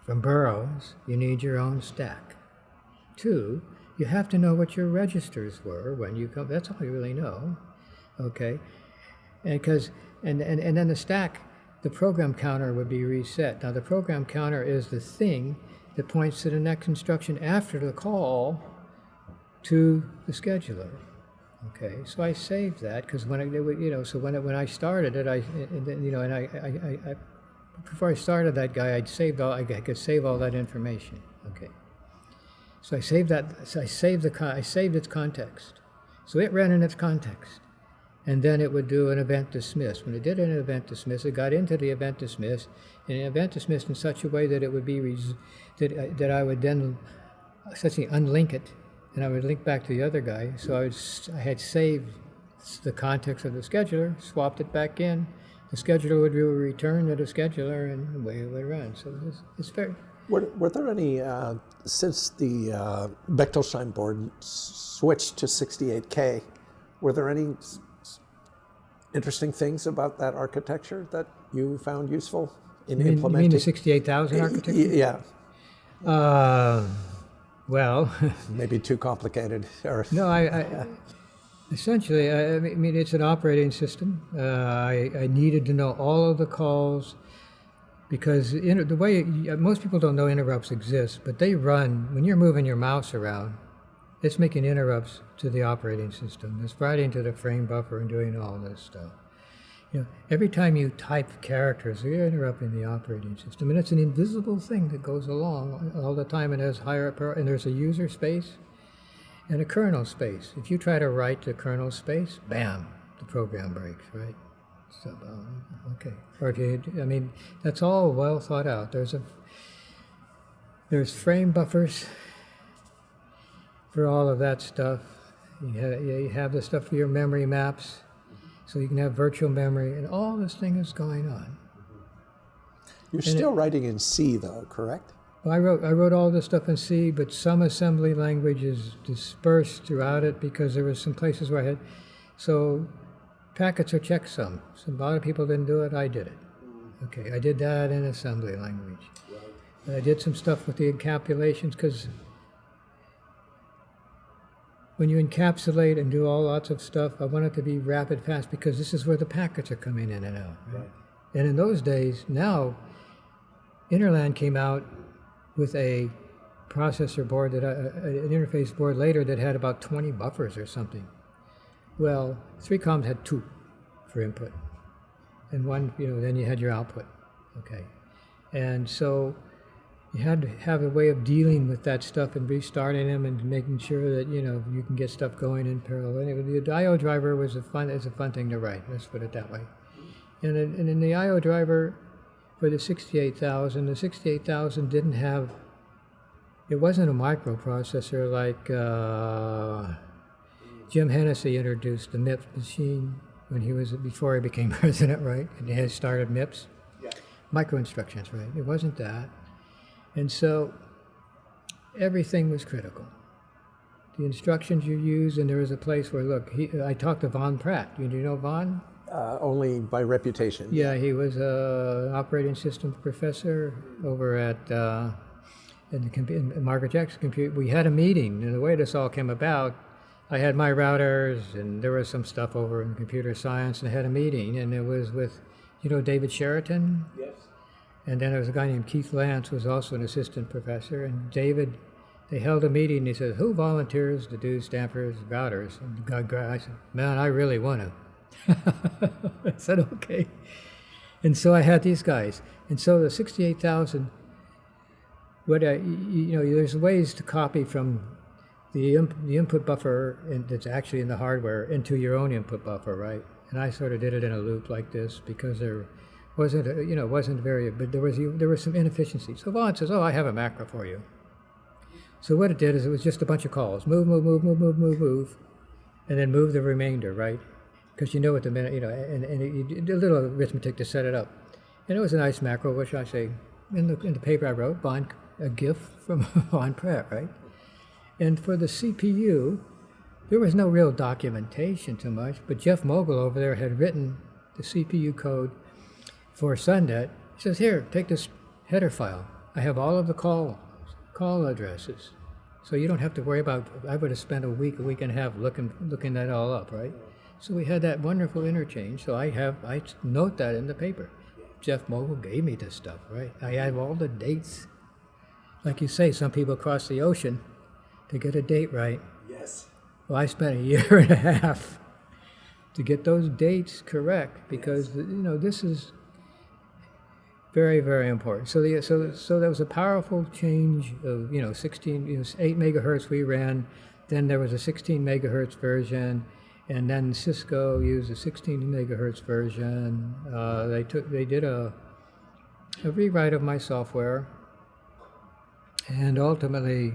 from Burroughs, you need your own stack. Two, you have to know what your registers were when you come. That's all you really know. Okay, and then the stack, the program counter would be reset. Now the program counter is the thing that points to the next instruction after the call to the scheduler. Okay, so I saved that because when I started it, before I started that guy, I could save all that information. Okay, so I saved that. So I saved its context. So it ran in its context. And then it would do an event dismiss. When it did an event dismiss, it got into the event dismiss, and an event dismissed in such a way that it would be that I would then essentially unlink it, and I would link back to the other guy. So I had saved the context of the scheduler, swapped it back in. The scheduler would do a return to the scheduler, and away it would run. So it's very. Were there any, since the Bechtolsheim board switched to 68K, were there any interesting things about that architecture that you found useful in implementing? You mean the 68,000 architecture? Yeah. Well. Maybe too complicated. Or No, essentially, I mean, it's an operating system. I needed to know all of the calls because the way most people don't know interrupts exist, but they run when you're moving your mouse around. It's making interrupts to the operating system. It's writing to the frame buffer and doing all this stuff. Every time you type characters, you're interrupting the operating system, and it's an invisible thing that goes along all the time. And has higher and there's a user space and a kernel space. If you try to write to kernel space, bam, the program breaks, right? So, okay. Or that's all well thought out. There's frame buffers for all of that stuff. You have the stuff for your memory maps, so you can have virtual memory, and all this thing is going on. You're still writing in C, though, correct? Well, I wrote all this stuff in C, but some assembly language is dispersed throughout it because there were some places where I had. So packets are checksum. So a lot of people didn't do it. I did it. Okay, I did that in assembly language. And I did some stuff with the encapsulations because when you encapsulate and do lots of stuff, I want it to be rapid, fast, because this is where the packets are coming in and out. Right? And in those days, now, Interland came out with a processor board, an interface board later that had about 20 buffers or something. Well, 3coms had 2 for input, and one, then you had your output. Okay, and so you had to have a way of dealing with that stuff and restarting them and making sure that you can get stuff going in parallel. Anyway, the I/O driver is a fun thing to write. Let's put it that way. And in the I/O driver for the 68,000 didn't have. It wasn't a microprocessor like Jim Hennessy introduced the MIPS machine before he became president, right? And he had started MIPS. Yeah. Micro instructions, right? It wasn't that. And so everything was critical. The instructions you use, and there was a place where, I talked to Von Pratt. Do you know Von? Only by reputation. Yeah, he was an operating systems professor over at in Margaret Jackson Compute. We had a meeting, and the way this all came about, I had my routers, and there was some stuff over in computer science, and I had a meeting, and it was with, David Sheraton? Yes. And then there was a guy named Keith Lance, who was also an assistant professor. And David, they held a meeting, and he said, who volunteers to do Stanford's routers? And I said, man, I really want to. I said, okay. And so I had these guys. And so the 68,000 there's ways to copy from the input buffer that's actually in the hardware into your own input buffer, right? And I sort of did it in a loop like this because there wasn't, but there were some inefficiencies. So Vaughn says, "Oh, I have a macro for you." So what it did is it was just a bunch of calls: move, move, move, move, move, move, move, and then move the remainder, right? Because you know at the minute, and you did a little arithmetic to set it up. And it was a nice macro, which I say in the paper I wrote, a gift from Von Pratt, right? And for the CPU, there was no real documentation too much, but Jeff Mogul over there had written the CPU code for Sundet. He says, "Here, take this header file. I have all of the call addresses. So you don't have to worry about," I would have spent a week and a half looking that all up, right? So we had that wonderful interchange. So I note that in the paper. Jeff Mogul gave me this stuff, right? I have all the dates. Like you say, some people cross the ocean to get a date right. Yes. Well, I spent a year and a half to get those dates correct because this is very, very important. So that was a powerful change of 8 megahertz we ran. Then there was a 16 megahertz version, and then Cisco used a 16 megahertz version. They did a rewrite of my software, and ultimately,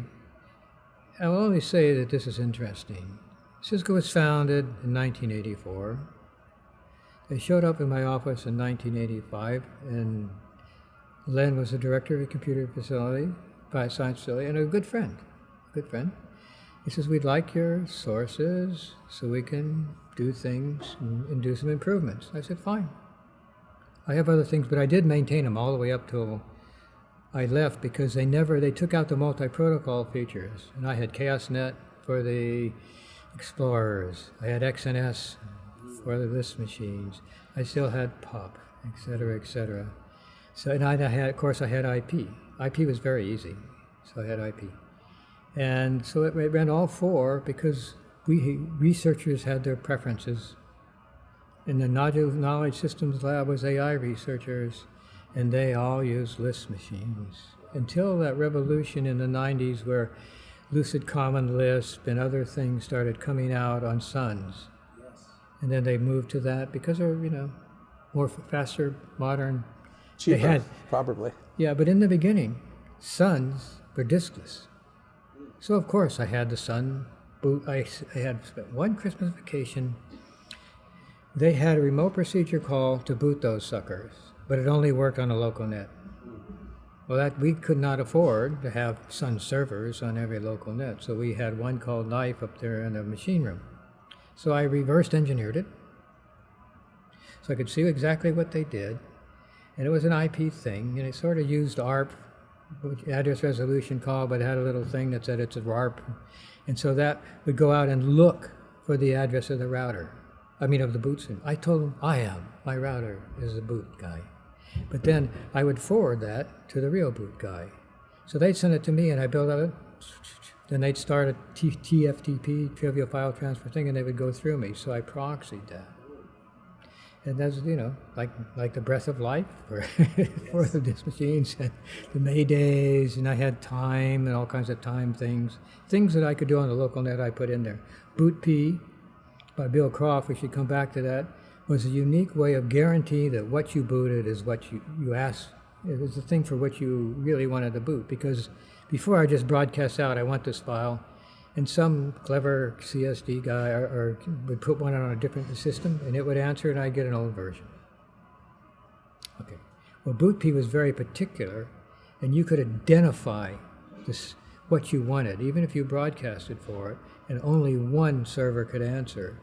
I will only say that this is interesting. Cisco was founded in 1984. They showed up in my office in 1985, and Len was the director of a computer science facility, and a good friend. He says, "We'd like your sources so we can do things and do some improvements." I said, "Fine. I have other things," but I did maintain them all the way up till I left because they took out the multi-protocol features, and I had ChaosNet for the Explorers. I had XNS for the list machines. I still had POP, et cetera, et cetera. So, and I had IP. IP was very easy, so I had IP. And so it ran all four because researchers had their preferences. In the Knowledge Systems Lab was AI researchers, and they all used list machines. Until that revolution in the 90s where Lucid Common Lisp and other things started coming out on Suns. Yes. And then they moved to that because they're, more faster, modern. Cheaper, probably. Yeah, but in the beginning, Suns were diskless. So of course I had the Sun boot. I had spent one Christmas vacation. They had a remote procedure call to boot those suckers, but it only worked on a local net. Well, we could not afford to have Sun servers on every local net, so we had one called Knife up there in the machine room. So I reversed engineered it, so I could see exactly what they did, and it was an IP thing, and it sort of used ARP, address resolution call, but it had a little thing that said it's a ARP, and so that would go out and look for the address of the router, of the boot system. I told them, my router is the boot guy. But then I would forward that to the real boot guy. So they'd send it to me and I build it. Then they'd start a TFTP, trivial file transfer thing, and they would go through me. So I proxied that. And that's, like the breath of life for the disk machines and the Maydays, and I had time and all kinds of time things. Things that I could do on the local net I put in there. BootP by Bill Croft, we should come back to that, was a unique way of guaranteeing that what you booted is what you asked. It was the thing for what you really wanted to boot. Because before I just broadcast out, I want this file, and some clever CSD guy or would put one on a different system, and it would answer, and I'd get an old version. Okay. Well, BootP was very particular, and you could identify what you wanted, even if you broadcasted for it, and only one server could answer.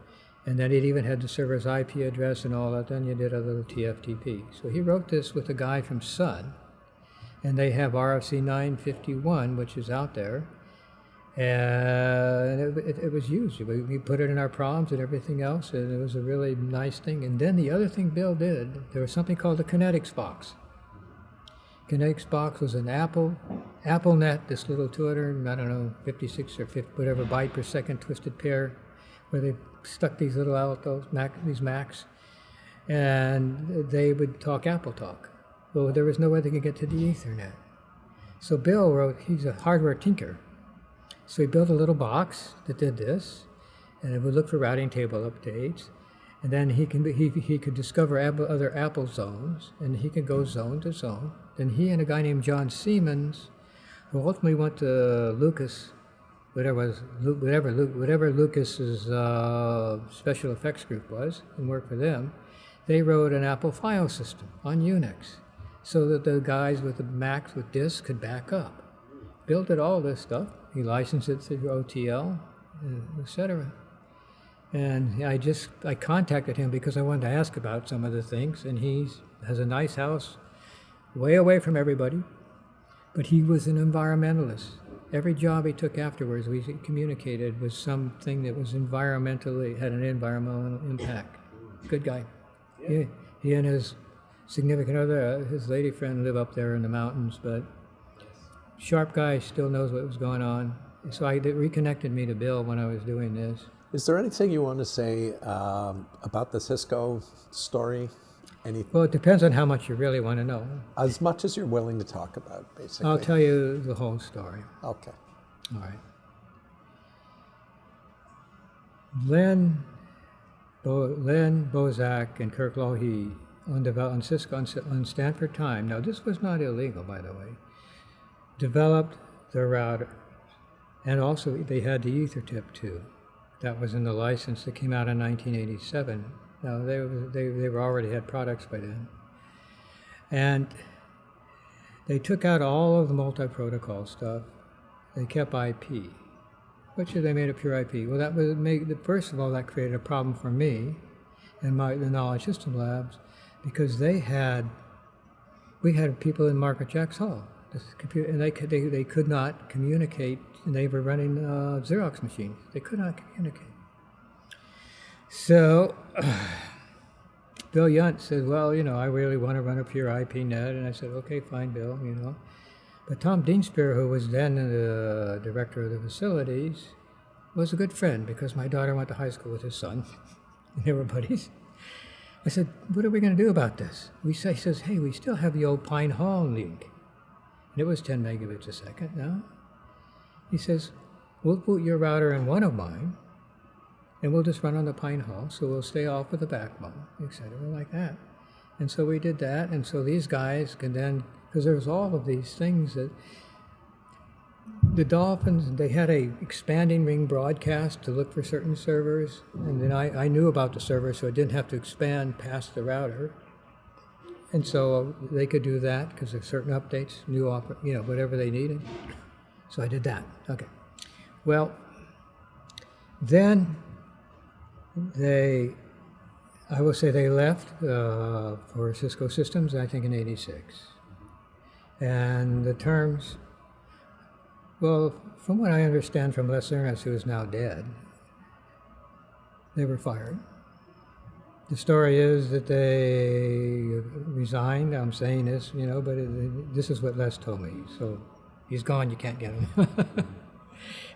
And then it even had the server's IP address and all that. Then you did a little TFTP. So he wrote this with a guy from Sun, and they have RFC 951, which is out there. And it was used. We put it in our proms and everything else, and it was a really nice thing. And then the other thing Bill did, there was something called the Kinetics box. Kinetics box was an AppleNet, this little 56 or 50, whatever byte per second twisted pair, where they stuck these little these Macs, and they would talk Apple talk. Well, there was no way they could get to the Ethernet. So Bill wrote, he's a hardware tinker. So he built a little box that did this, and it would look for routing table updates. And then he could discover other Apple zones, and he could go zone to zone. Then he and a guy named John Siemens, who ultimately went to Lucas, whatever Lucas's special effects group was, and worked for them. They wrote an Apple file system on Unix, so that the guys with the Macs with disks could back up. Bill did all this stuff. He licensed it through OTL, etc. And I contacted him because I wanted to ask about some of the things, and he has a nice house way away from everybody, but he was an environmentalist. Every job he took afterwards, we communicated, was something that was had an environmental impact. Good guy. Yeah. He and his significant other, his lady friend, live up there in the mountains, but sharp guy, still knows what was going on. So it reconnected me to Bill when I was doing this. Is there anything you want to say about the Cisco story? Well, it depends on how much you really want to know. As much as you're willing to talk about, basically. I'll tell you the whole story. Okay. All right. Len Bozak and Kirk Lohe on Cisco on Stanford time. Now, this was not illegal, by the way. Developed the router, and also they had the EtherTip too. That was in the license that came out in 1987. Now they already had products by then, and they took out all of the multi-protocol stuff. They kept IP, which they made a pure IP. Well, that was first of all, that created a problem for me and the Knowledge System Labs, because we had people in Margaret Jacks Hall, this computer, and they could not communicate. And they were running Xerox machines. They could not communicate. So Bill Yunt said, well, I really want to run a pure IP net. And I said, okay, fine, Bill, But Tom Deanspear, who was then the director of the facilities, was a good friend because my daughter went to high school with his son. They were buddies. I said, what are we going to do about this? He says, hey, we still have the old Pine Hall link. And it was 10 megabits a second now. He says, we'll put your router in one of mine, and we'll just run on the Pine Hall, so we'll stay off with the backbone, etc., like that. And so we did that, and so these guys can then, because there's all of these things that the Dolphins, they had a expanding ring broadcast to look for certain servers, and then I knew about the server, so I didn't have to expand past the router. And so they could do that because there's certain updates, whatever they needed. So I did that. Okay. Well, then I will say they left for Cisco Systems, I think in '86. And the terms, well, from what I understand from Les Ernest, who is now dead, they were fired. The story is that they resigned. I'm saying this, but this is what Les told me. So he's gone, you can't get him.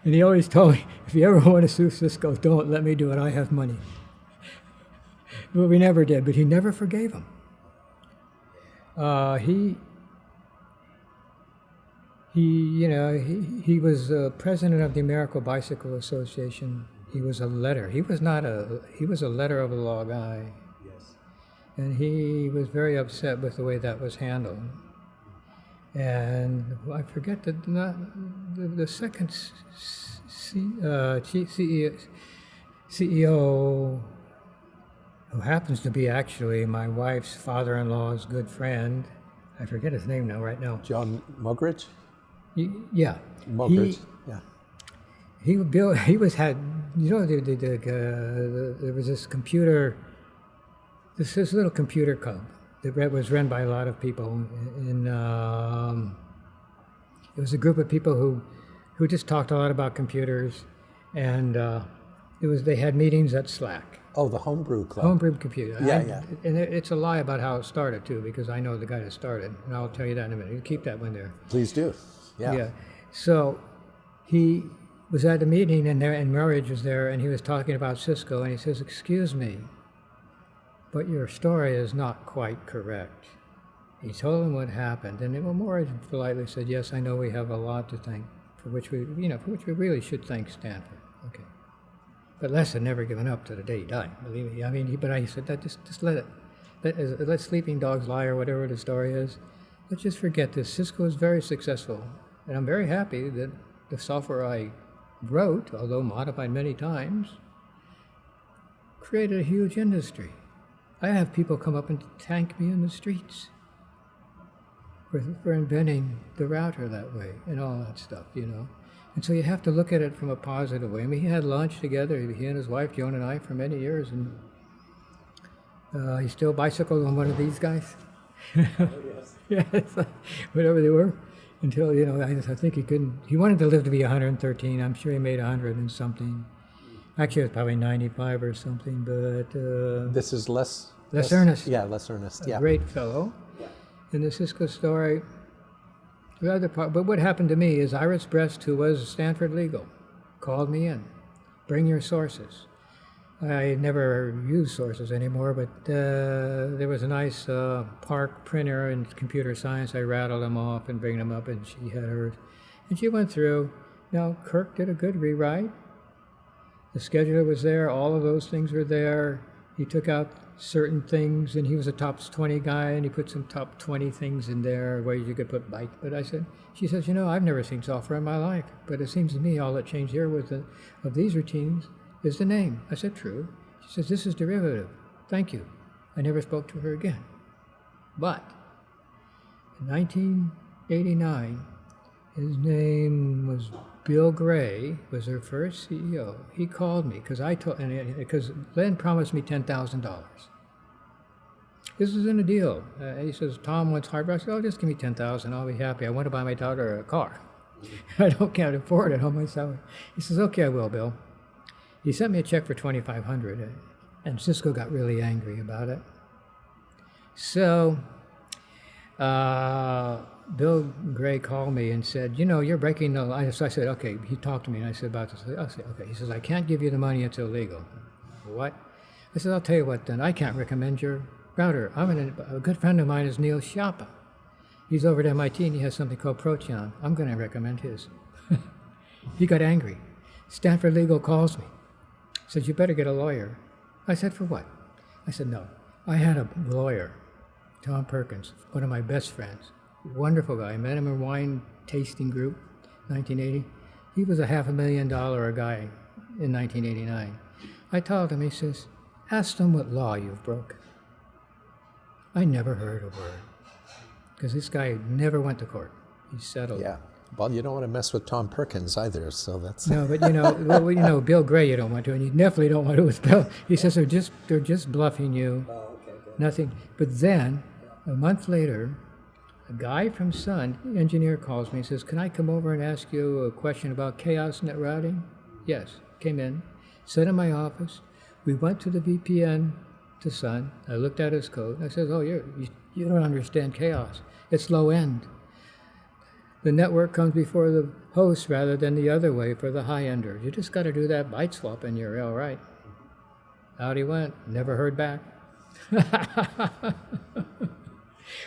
And he always told me, if you ever want to sue Cisco, don't let me do it, I have money. Well, we never did, but he never forgave him. He was president of the American Bicycle Association. He was a letter. He was a letter of the law guy. Yes. And he was very upset with the way that was handled. And I forget the second CEO, who happens to be actually my wife's father-in-law's good friend. I forget his name right now. John Mugridge? Yeah. Mugridge, yeah. There was this little computer club that was run by a lot of people, and it was a group of people who just talked a lot about computers, and they had meetings at Slack. Oh, the Homebrew Club. Homebrew computer. Yeah. And it's a lie about how it started too, because I know the guy that started, and I'll tell you that in a minute. You keep that one there. Please do. Yeah. So he was at the meeting, and Murridge was there, and he was talking about Cisco, and he says, "Excuse me, but your story is not quite correct." He told them what happened, and they were more politely said, "Yes, I know we have a lot to thank, for which we really should thank Stanford." Okay, but Les had never given up to the day he died. Believe me. I mean, but I said that just let sleeping dogs lie, or whatever the story is. Let's just forget this. Cisco is very successful, and I'm very happy that the software I wrote, although modified many times, created a huge industry. I have people come up and thank me in the streets for inventing the router that way and all that stuff, And so you have to look at it from a positive way. I mean, he had lunch together, he and his wife, Joan and I, for many years, and he still bicycled on one of these guys. Oh, yes. Yeah, whatever they were, until, I think he wanted to live to be 113. I'm sure he made 100 and something. Actually, it was probably 95 or something, but... this is less Ernest. Yeah, Les Ernest, yeah. A great fellow. In the Cisco story, the other part, but what happened to me is Iris Brest, who was Stanford Legal, called me in. Bring your sources. I never use sources anymore, but there was a nice Park printer in computer science. I rattled them off and bring them up, and she had hers. And she went through. Now, Kirk did a good rewrite. The scheduler was there. All of those things were there. He took out certain things, and he was a top 20 guy, and he put some top 20 things in there where you could put byte. But she says, I've never seen software in my life, but it seems to me all that changed here of these routines is the name. I said, true. She says, this is derivative. Thank you. I never spoke to her again. But in 1989, his name was Bill Gray, was her first CEO. He called me because Len promised me $10,000. This was in a deal. He says, Tom wants hardware. I said, just give me $10,000. I'll be happy. I want to buy my daughter a car. I can't afford it on my salary. He says, okay, I will, Bill. He sent me a check for $2,500, and Cisco got really angry about it. So Bill Gray called me and said, you're breaking the law. So I said, okay. He talked to me, and I said about this. I said, okay. He says, I can't give you the money. It's illegal. What? I said, I'll tell you what then. I can't recommend your router. A good friend of mine is Neil Schiappa. He's over at MIT, and he has something called Proteon. I'm going to recommend his. He got angry. Stanford Legal calls me. Says, you better get a lawyer. I said, for what? I said, no. I had a lawyer, Tom Perkins, one of my best friends. Wonderful guy. I met him in a wine tasting group, 1980. He was a $500,000 guy in 1989. I told him, he says, ask them what law you've broken. I never heard a word. Because this guy never went to court. He settled. Yeah. Well, you don't want to mess with Tom Perkins either, so that's... No, but Bill Gray you don't want to, and you definitely don't want to with Bill. He says they're just bluffing you. Oh, okay. Nothing. But then, a month later, a guy from Sun, engineer, calls me and says, can I come over and ask you a question about chaos net routing? Yes. Came in, sat in my office. We went to the VPN to Sun. I looked at his code. I said, you don't understand chaos. It's low end. The network comes before the host rather than the other way for the high-enders. You just got to do that byte swap and you're all right. Out he went. Never heard back.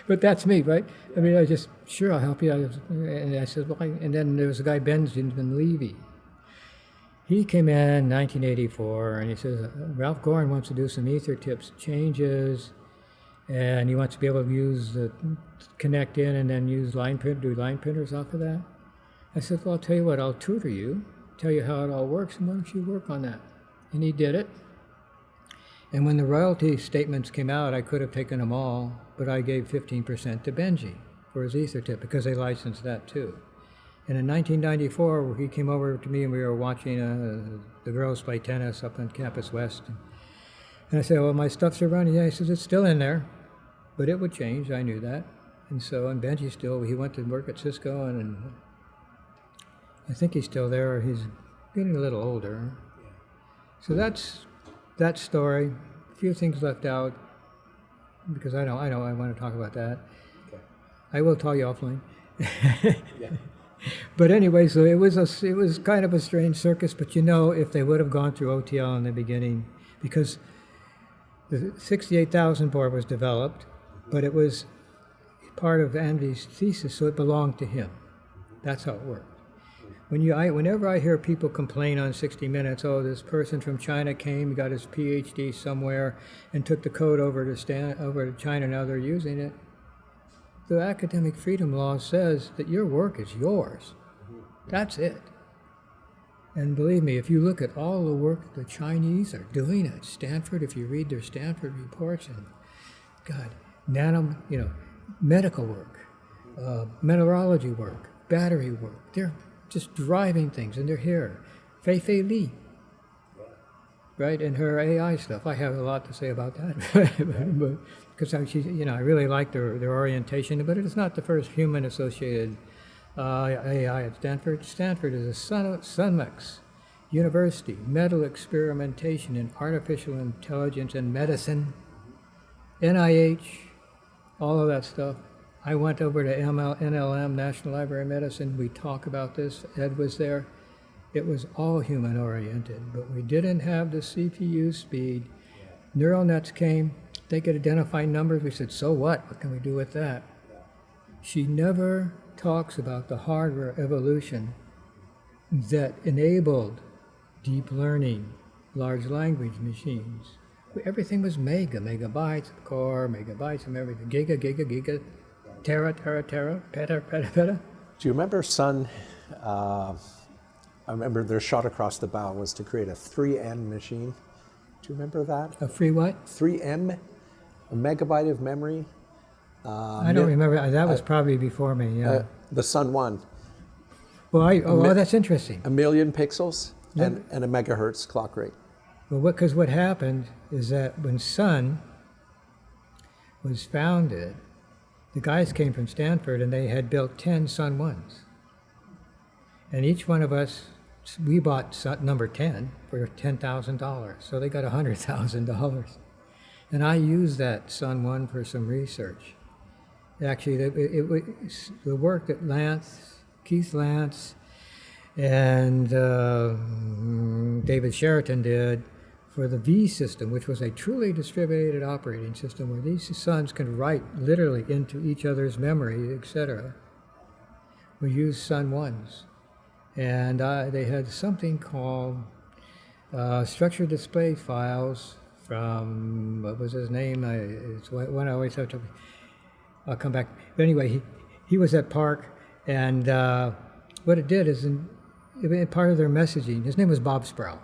But that's me, right? I mean, I'll help you. And I said, and then there was a guy, Benjamin Levy. He came in 1984, and he says, Ralph Gorin wants to do some ether tips changes, and he wants to be able to connect in and then do line printers off of that. I said, well, I'll tell you what, I'll tutor you, tell you how it all works, and why don't you work on that? And he did it. And when the royalty statements came out, I could have taken them all, but I gave 15% to Benji for his ether tip because they licensed that too. And in 1994, he came over to me and we were watching the girls play tennis up on Campus West. And I said, well, my stuff's running. Yeah, he says, it's still in there, but it would change. I knew that. And Benji he went to work at Cisco, and I think he's still there. He's getting a little older. So that's that story. A few things left out because I know I want to talk about that. Okay. I will tell you offline. Yeah. But anyway, so it was kind of a strange circus. But if they would have gone through OTL in the beginning, because the 68,000 board was developed, but it was part of Andy's thesis, so it belonged to him. That's how it worked. Whenever I hear people complain on 60 Minutes, oh, this person from China came, got his PhD somewhere, and took the code over to China, now they're using it. The academic freedom law says that your work is yours. That's it. And believe me, if you look at all the work the Chinese are doing at Stanford, if you read their Stanford reports, and God, medical work, mineralogy work, battery work, they're just driving things, and they're here. Fei Li, right, and her AI stuff. I have a lot to say about that, because I really like their orientation. But it's not the first human-associated AI at Stanford. Stanford is a Sunmex University, medical experimentation in artificial intelligence and medicine, NIH, all of that stuff. I went over to NLM, National Library of Medicine. We talk about this. Ed was there. It was all human-oriented, but we didn't have the CPU speed. Neural nets came. They could identify numbers. We said, so what? What can we do with that? She never talks about the hardware evolution that enabled deep learning, large language machines. Everything was megabytes of core, megabytes of everything, giga, tera, peta. Do you remember Sun? I remember their shot across the bow was to create a 3M machine. Do you remember that? A free what? 3M, a megabyte of memory. I don't remember. That was probably before me, yeah. The Sun 1. Well, that's interesting. 1 million pixels and a megahertz clock rate. Well, because what happened is that when Sun was founded, the guys came from Stanford and they had built 10 Sun 1s. And each one of us, we bought number 10 for $10,000. So they got $100,000. And I used that Sun 1 for some research. Actually, it was the work that Keith Lance, and David Sheraton did for the V system, which was a truly distributed operating system where these suns could write literally into each other's memory, etc. We used Sun 1s. And they had something called structured display files from, what was his name? It's one I always have to, I'll come back. But anyway, he was at Park, and what it did is, part of their messaging, his name was Bob Sproul.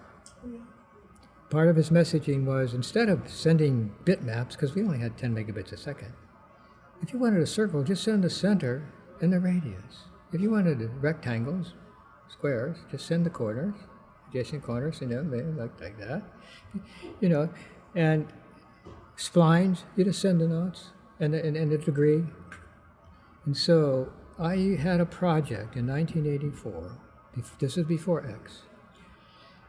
Part of his messaging was, instead of sending bitmaps, because we only had 10 megabits a second, if you wanted a circle, just send the center and the radius. If you wanted rectangles, squares, just send the corners, adjacent corners, like that. And splines, you just send the knots and the degree. And so I had a project in 1984, this is before X,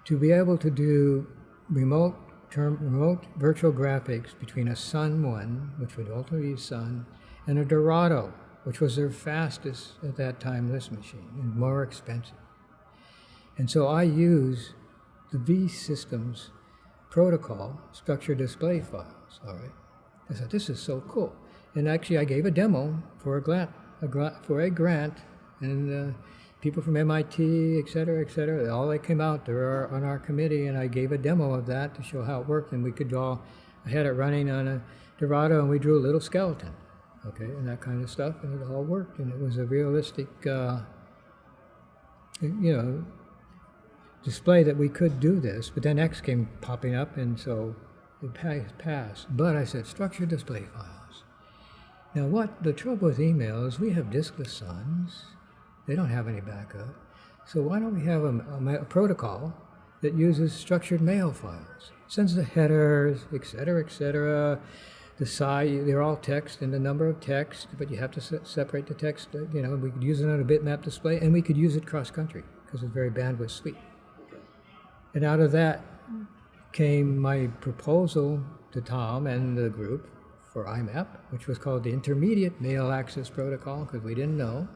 to be able to do remote virtual graphics between a Sun 1, which would ultimately be Sun, and a Dorado, which was their fastest at that time list machine and more expensive. And so I use the V Systems protocol, structured display files, all right? I said, this is so cool. And actually I gave a demo for a grant, and people from MIT, et cetera, all they came out, they were on our committee, and I gave a demo of that to show how it worked, and we could draw, I had it running on a Dorado, and we drew a little skeleton, okay, and that kind of stuff, and it all worked, and it was a realistic, display that we could do this, but then X came popping up, and so it passed. But I said, structured display files. Now what the trouble with email is we have diskless Suns. They don't have any backup. So why don't we have a protocol that uses structured mail files? Sends the headers, et cetera, the size, they're all text and the number of text, but you have to separate the text. We could use it on a bitmap display, and we could use it cross-country because it's very bandwidth sweet. And out of that came my proposal to Tom and the group for IMAP, which was called the Intermediate Mail Access Protocol, because we didn't know.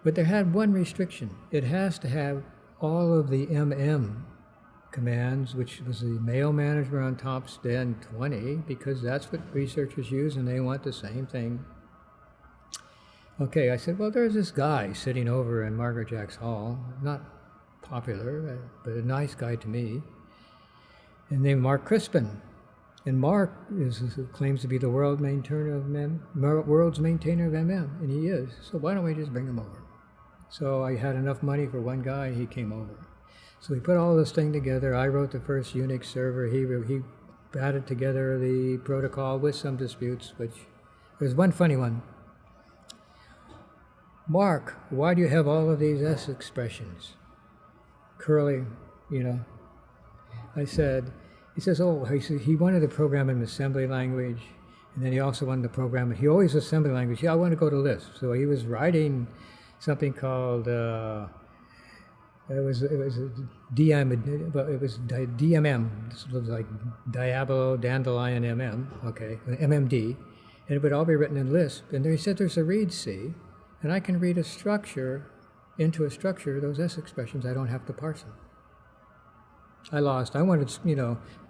But there had one restriction. It has to have all of the MM commands, which was the mail manager on top Stan 20, because that's what researchers use, and they want the same thing Okay, I said, well, there's this guy sitting over in Margaret Jack's Hall, not popular, but a nice guy to me, and named Mark Crispin. And Mark claims to be the world's maintainer of MM, and he is. So why don't we just bring him over? So I had enough money for one guy, he came over. So we put all this thing together. I wrote the first Unix server. He added together the protocol with some disputes, which there's one funny one. Mark, why do you have all of these S expressions? Curly, I said, he says, he wanted to program in assembly language, and then he also wanted to program, he always assembly language. Yeah, I want to go to Lisp. So he was writing something called, it was DMM, this was like Diablo, Dandelion MM, okay, MMD, and it would all be written in Lisp. And he said there's a read C, and I can read a structure into a structure, those S expressions, I don't have to parse them. I lost. I wanted,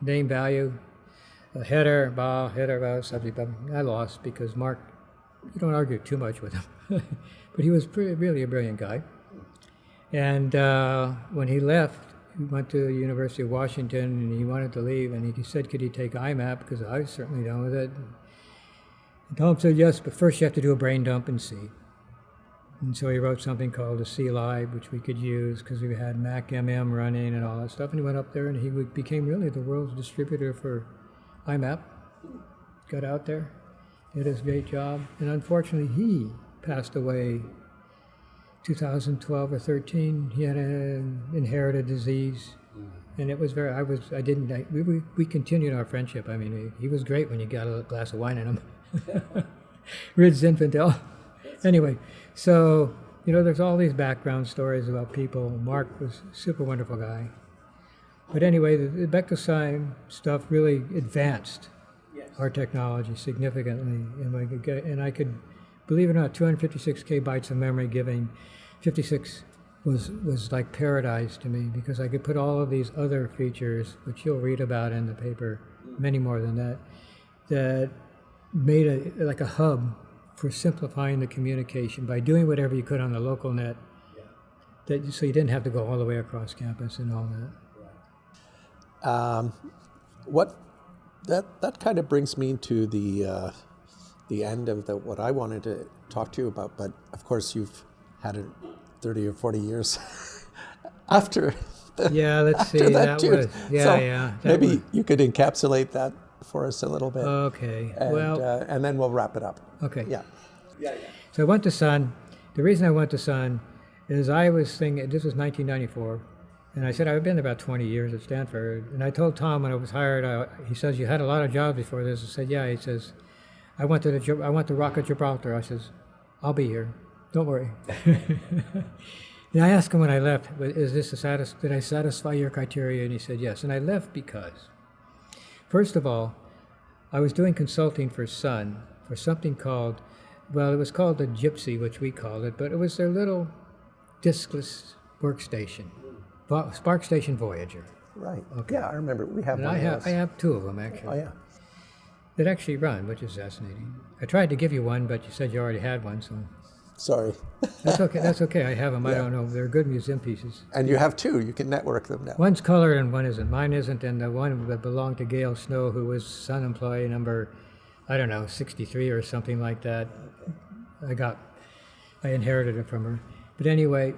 name value, header, subject, I lost because Mark, you don't argue too much with him. But he was really a brilliant guy. And when he left, he went to the University of Washington and he wanted to leave, and he said, could he take IMAP? Because I was certainly done with it. And Tom said, yes, but first you have to do a brain dump in C. And so he wrote something called a C Lib, which we could use because we had Mac MM running and all that stuff. And he went up there and he became really the world's distributor for IMAP. Got out there, did his great job. And unfortunately, he passed away 2012 or 13. He had an inherited disease. And it was we continued our friendship. I mean, he was great when you got a glass of wine in him. Rid Zinfandel. Anyway, so, there's all these background stories about people. Mark was a super wonderful guy. But anyway, the Bechtelsheim stuff really advanced our technology significantly. And I could, believe it or not, 256 bytes of memory giving 56 was like paradise to me because I could put all of these other features, which you'll read about in the paper, many more than that made like a hub for simplifying the communication by doing whatever you could on the local net, so you didn't have to go all the way across campus and all that. That kind of brings me to the end of what I wanted to talk to you about. But of course, you've had it 30 or 40 years after. Let's see. That too. Was maybe you could encapsulate that for us a little bit. Okay. And then we'll wrap it up. Okay. Yeah. So I went to Sun. The reason I went to Sun is I was thinking, this was 1994, and I said I've been about 20 years at Stanford. And I told Tom when I was hired, he says, you had a lot of jobs before this. I said, yeah. He says, I went to Rock at Gibraltar. I says, I'll be here. Don't worry. And I asked him when I left, did I satisfy your criteria? And he said, yes. And I left because, first of all, I was doing consulting for Sun for something called, it was called the Gypsy, which we called it, but it was their little diskless workstation, Spark Station Voyager. Right. Okay. Yeah, I remember. We have one of those. I have two of them, actually. Oh, yeah. That actually run, which is fascinating. I tried to give you one, but you said you already had one, so. Sorry. That's okay. That's okay. I have them. Yeah. I don't know. They're good museum pieces. And you have two. You can network them now. One's colored and one isn't. Mine isn't, and the one that belonged to Gail Snow, who was Sun employee number, 63 or something like that. I inherited it from her. But anyway,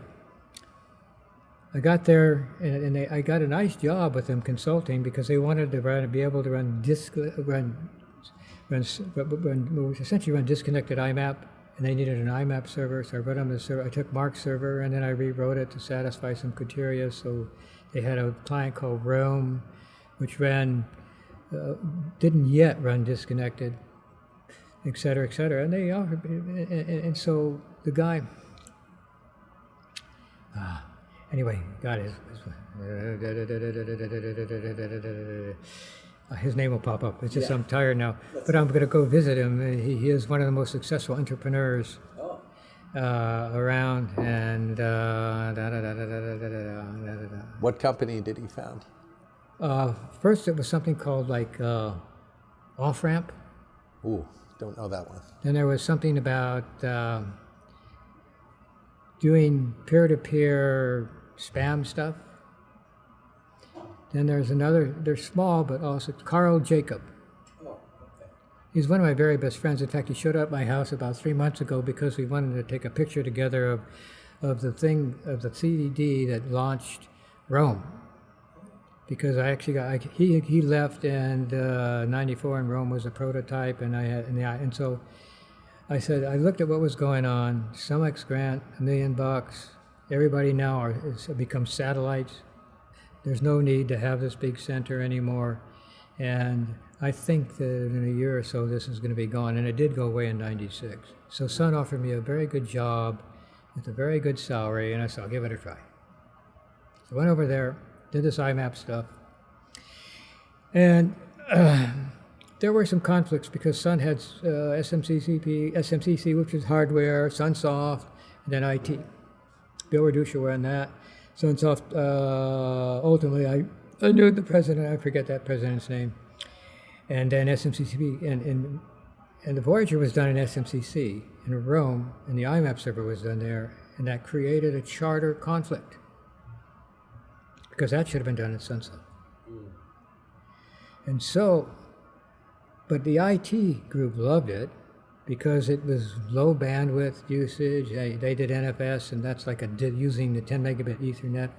I got there, and I got a nice job with them consulting because they wanted to be able to run essentially run disconnected IMAP, and they needed an IMAP server, so I wrote on the server. I took Mark's server, and then I rewrote it to satisfy some criteria. So they had a client called Rome, which didn't yet run disconnected, et cetera, and they offered, and so the guy, anyway, his name will pop up. It's just I'm tired now, but I'm going to go visit him. He is one of the most successful entrepreneurs around, and What company did he found? First, it was something called like Off Ramp. Ooh, don't know that one. Then there was something about doing peer-to-peer spam stuff. Then there's another, they're small, but also Carl Jacob. He's one of my very best friends. In fact, he showed up at my house about 3 months ago because we wanted to take a picture together of the CDD that launched Rome. Because I actually got, he left and 94 and Rome was a prototype, and so I said, I looked at what was going on, SUMX grant, $1 million, everybody now has become satellites. There's no need to have this big center anymore. And I think that in a year or so, this is going to be gone. And it did go away in 96. So Sun offered me a very good job with a very good salary, and I said, I'll give it a try. So I went over there, did this IMAP stuff. And there were some conflicts because Sun had SMCC, which is hardware, Sunsoft, and then IT. Bill Yeager were on that. Sunsoft, ultimately, I knew the president, I forget that president's name. And then SMCCP, and the Voyager was done in SMCC in Rome, and the IMAP server was done there, and that created a charter conflict. Because that should have been done in Sunsoft. And so, but the IT group loved it because it was low bandwidth usage. They did NFS, and that's like using the 10 megabit Ethernet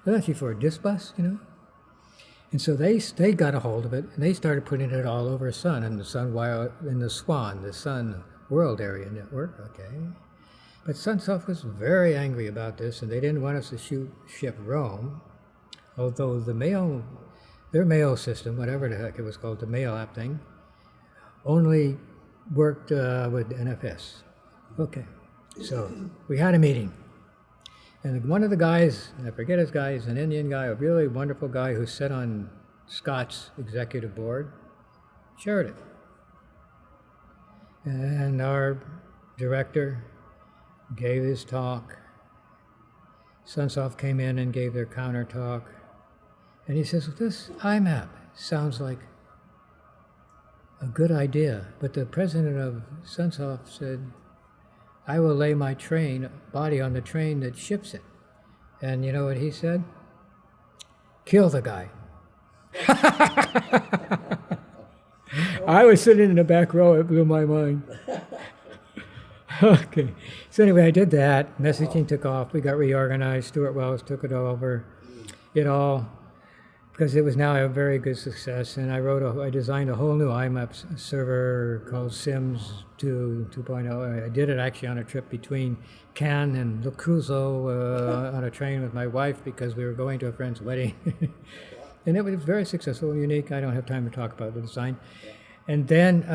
actually for a disk bus, you know. And so they got a hold of it, and they started putting it all over Sun and the Sun Wire in the SWAN, the Sun World Area Network. Okay, but Sunsoft was very angry about this, and they didn't want us to ship Rome, although their mail system, whatever the heck it was called, the mail app thing, only worked with NFS. Okay, so we had a meeting. And one of the guys, I forget his guy, is an Indian guy, a really wonderful guy who sat on Scott's executive board, shared it. And our director gave his talk. Sunsoft came in and gave their counter talk. And he says, this IMAP sounds like a good idea. But the president of Sunsoft said, I will lay my body on the train that ships it. And you know what he said? Kill the guy. I was sitting in the back row, it blew my mind. Okay, so anyway, I did that. Messaging took off, we got reorganized, Stuart Wells took it over. Because it was now a very good success, and I designed a whole new IMAP server called Sims 2.0. I did it actually on a trip between Cannes and Le Creusot on a train with my wife because we were going to a friend's wedding. And it was very successful, unique. I don't have time to talk about the design. And then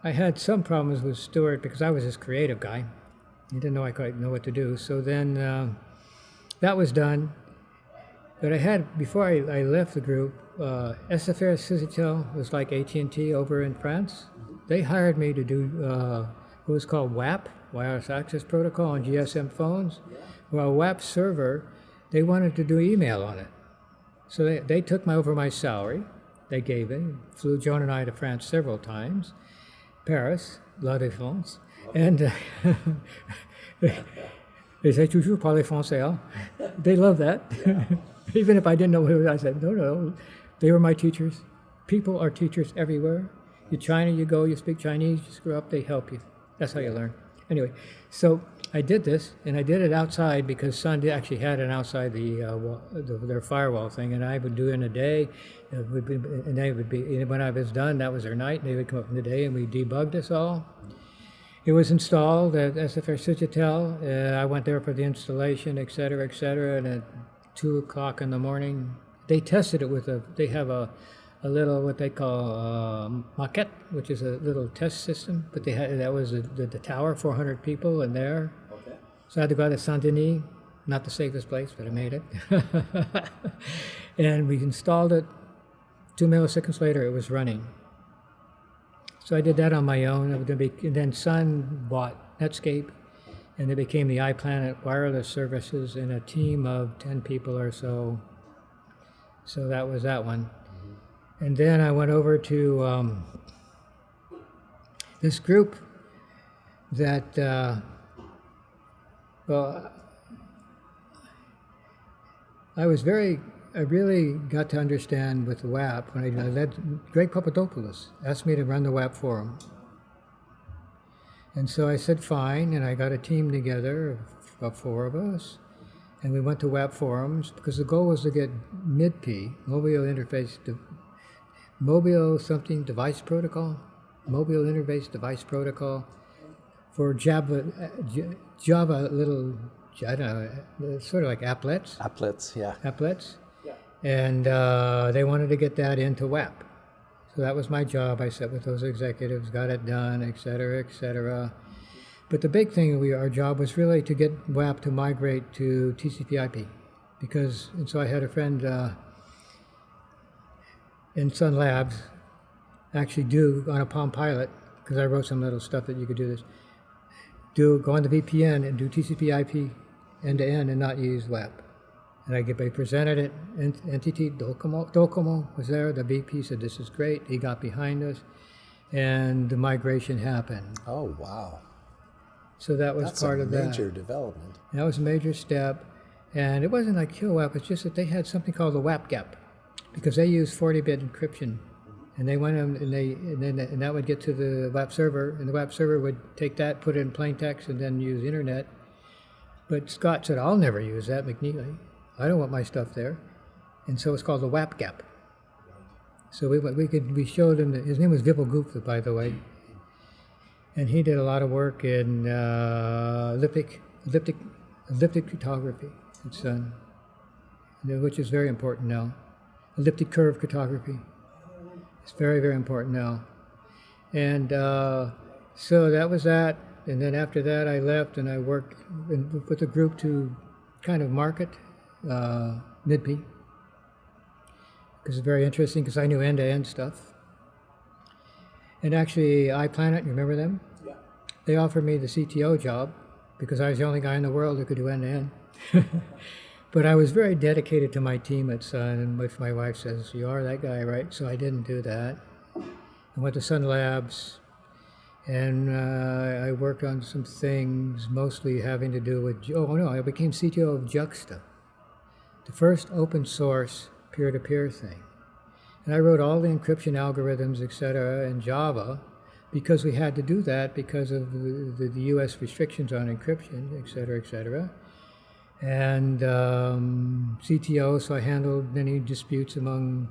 I had some problems with Stuart because I was this creative guy. He didn't know I quite know what to do. So then that was done. But I had, before I left the group, SFR Cisco was like AT&T over in France. They hired me to do what was called WAP, Wireless Access Protocol, on GSM phones. Well, WAP server, they wanted to do email on it. So they took over my salary. They gave it. Flew Joan and I to France several times. Paris, La Défense. And they say, toujours parler français, hein? They love that. Even if I didn't know who, I said, no. They were my teachers. People are teachers everywhere. You China, you go, you speak Chinese, you screw up, they help you. That's how you learn. Anyway, so I did this, and I did it outside because Sun actually had an outside their firewall thing, and I would do it in a day. And they would be, when I was done, that was their night. They would come up in the day, and we debugged this all. It was installed at SFR Cigitel. I went there for the installation, et cetera, and at 2 o'clock in the morning, they tested it with they have a little, what they call maquette, which is a little test system, but that was the tower, 400 people in there. Okay. So I had to go to Saint-Denis, not the safest place, but I made it. And we installed it. 2 milliseconds later, it was running. So I did that on my own, and then Sun bought Netscape, and it became the iPlanet Wireless Services in a team of 10 people or so. So that was that one. And then I went over to this group that Well, I really got to understand with the WAP when I led Greg Papadopoulos asked me to run the WAP forum. And so I said fine, and I got a team together of about 4 of us, and we went to WAP forums because the goal was to get MIDP, mobile interface for Java little, I don't know, sort of like applets. Applets, yeah. Applets. And they wanted to get that into WAP. So that was my job. I sat with those executives, got it done, et cetera, et cetera. But the big thing, our job was really to get WAP to migrate to TCP/IP. And so I had a friend in Sun Labs actually do on a Palm Pilot, because I wrote some little stuff that you could do this, go on the VPN and do TCP/IP end-to-end and not use WAP. And I presented it, NTT Docomo was there, the VP said, this is great. He got behind us, and the migration happened. Oh, wow. So that was part of that. That's a major development. That was a major step. And it wasn't like kill WAP, it's just that they had something called the WAP gap, because they used 40-bit encryption. And they went and that would get to the WAP server, and the WAP server would take that, put it in plain text, and then use internet. But Scott said, I'll never use that, McNeely. I don't want my stuff there. And so it's called the WAP gap. So we showed him his name was Vipul Gupta, by the way. And he did a lot of work in elliptic cryptography, which is very important now. Elliptic curve cryptography. It's very, very important now. And so that was that. And then after that, I left and I worked with a group to kind of market MIDP. Because it's very interesting, because I knew end-to-end stuff. And actually, iPlanet, you remember them? Yeah. They offered me the CTO job because I was the only guy in the world who could do end-to-end. But I was very dedicated to my team at Sun, and my wife says, you are that guy, right? So I didn't do that. I went to Sun Labs, and I worked on some things mostly having to do with, I became CTO of Juxta, the first open source peer-to-peer thing. And I wrote all the encryption algorithms, et cetera, in Java, because we had to do that because of the US restrictions on encryption, et cetera, et cetera. And CTO, so I handled many disputes among,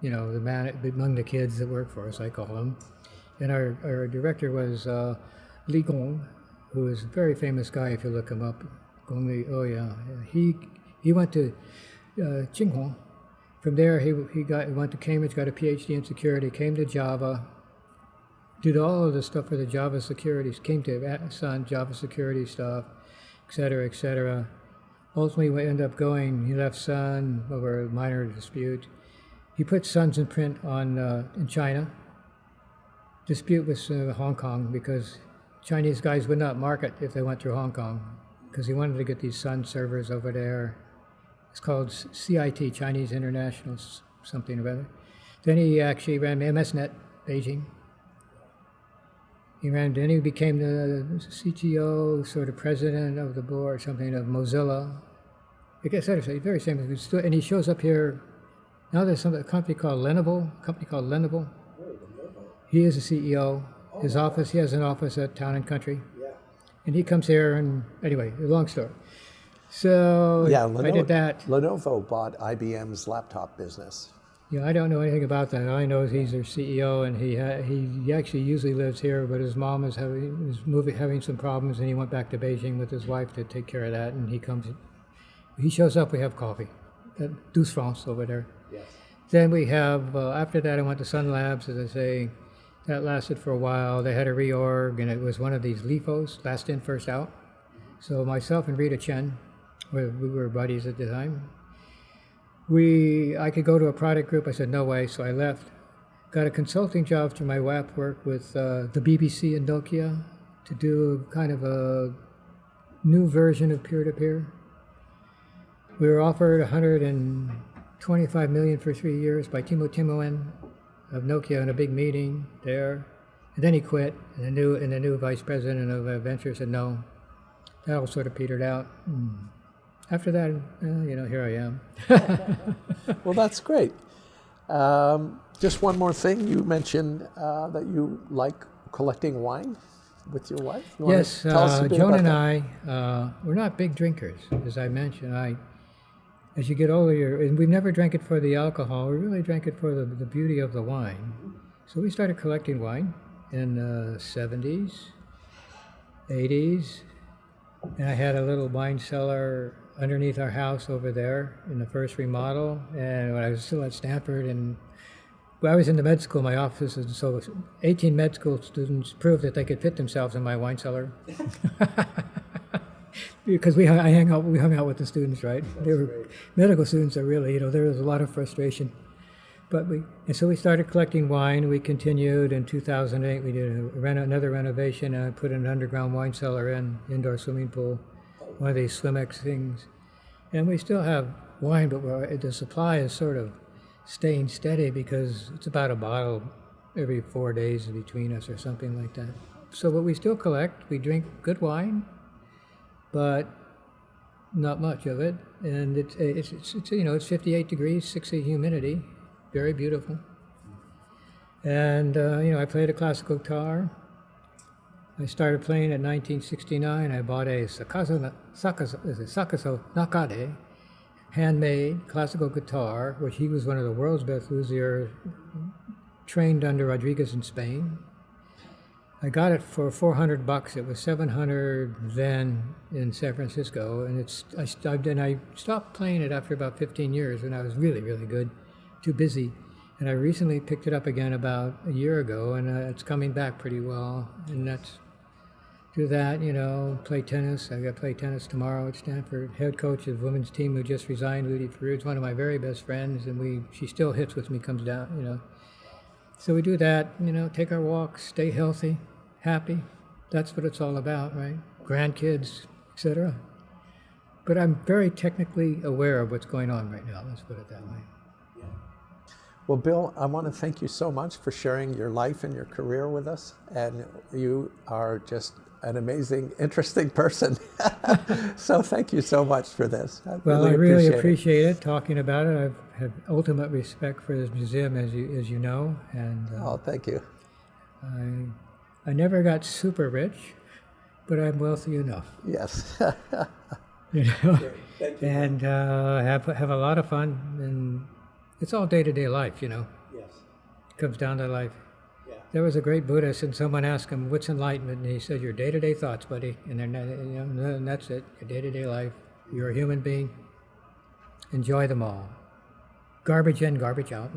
among the kids that work for us, I call them. And our director was Li Gong, who is a very famous guy if you look him up. Gong Li, oh yeah. He went to Tsinghua. From there, he went to Cambridge, got a PhD in security, came to Java, did all of the stuff for the Java security, came to Sun, Java security stuff, et cetera, et cetera. Ultimately, we ended up he left Sun over a minor dispute. He put Sun's in print in China. Dispute with Hong Kong because Chinese guys would not market if they went through Hong Kong because he wanted to get these Sun servers over there. It's called CIT, Chinese International something or other. Then he actually ran MSNet, Beijing. Then he became the CTO, sort of president of the board, something of Mozilla. I guess that's very same. And he shows up here. Now there's a company called Lenovo. He is the CEO. His office, he has an office at Town and Country. Yeah. And he comes here and, anyway, long story. So yeah, I did that. Lenovo bought IBM's laptop business. Yeah, I don't know anything about that. All I know is he's their CEO, and he actually usually lives here, but his mom is having some problems, and he went back to Beijing with his wife to take care of that. And he shows up. We have coffee at Douce France over there. Yes. Then we have after that, I went to Sun Labs, as I say. That lasted for a while. They had a reorg, and it was one of these LIFOs, last in, first out. So myself and Rita Chen, we were buddies at the time. I could go to a product group. I said, no way, so I left. Got a consulting job through my WAP work with the BBC and Nokia to do kind of a new version of peer-to-peer. We were offered $125 million for 3 years by Timo Timoen of Nokia in a big meeting there. And then he quit, and the new vice president of Venture said no. that all sort of petered out. After that, here I am. Well, that's great. Just one more thing. You mentioned that you like collecting wine with your wife. You wanna Yes, tell us a bit Joan about and that? I, we're not big drinkers, as I mentioned. As you get older, and we've never drank it for the alcohol, we really drank it for the beauty of the wine. So we started collecting wine in the 70s, 80s, and I had a little wine cellar underneath our house over there in the first remodel. And when I was still at Stanford, and I was in the med school, my office, and so 18 med school students proved that they could fit themselves in my wine cellar. Because we hung out with the students, right? They were medical students. Are really, there was a lot of frustration. So we started collecting wine. We continued in 2008. We did another renovation. And I put an underground wine cellar indoor swimming pool, one of these Swimex things. And we still have wine, but the supply is sort of staying steady because it's about a bottle every 4 days between us or something like that. So, but we still collect. We drink good wine, but not much of it. And it's 58 degrees, 60 humidity, very beautiful. And I played a classical guitar. I started playing in 1969. I bought a Sakaso Nakade handmade classical guitar, which he was one of the world's best luthiers, trained under Rodriguez in Spain. I got it for $400. It was $700 then in San Francisco, and I stopped playing it after about 15 years when I was really, really good, too busy. And I recently picked it up again about a year ago, and it's coming back pretty well. And do that, play tennis. I got to play tennis tomorrow at Stanford. Head coach of the women's team who just resigned, Ludi Faroud's one of my very best friends, and she still hits with me, comes down, So we do that, take our walks, stay healthy, happy. That's what it's all about, right? Grandkids, etc. But I'm very technically aware of what's going on right now. Let's put it that way. Well, Bill, I want to thank you so much for sharing your life and your career with us. And you are just an amazing, interesting person. So thank you so much for this. I really appreciate it. Talking about it. I have ultimate respect for this museum, as you know. And thank you. I never got super rich, but I'm wealthy enough. Yes. Thank you. And have a lot of fun, and it's all day-to-day life, Yes. It comes down to life. Yeah. There was a great Buddhist, and someone asked him, "What's enlightenment?" And he said, "Your day-to-day thoughts, buddy." And and that's it. Your day-to-day life. You're a human being. Enjoy them all. Garbage in, garbage out.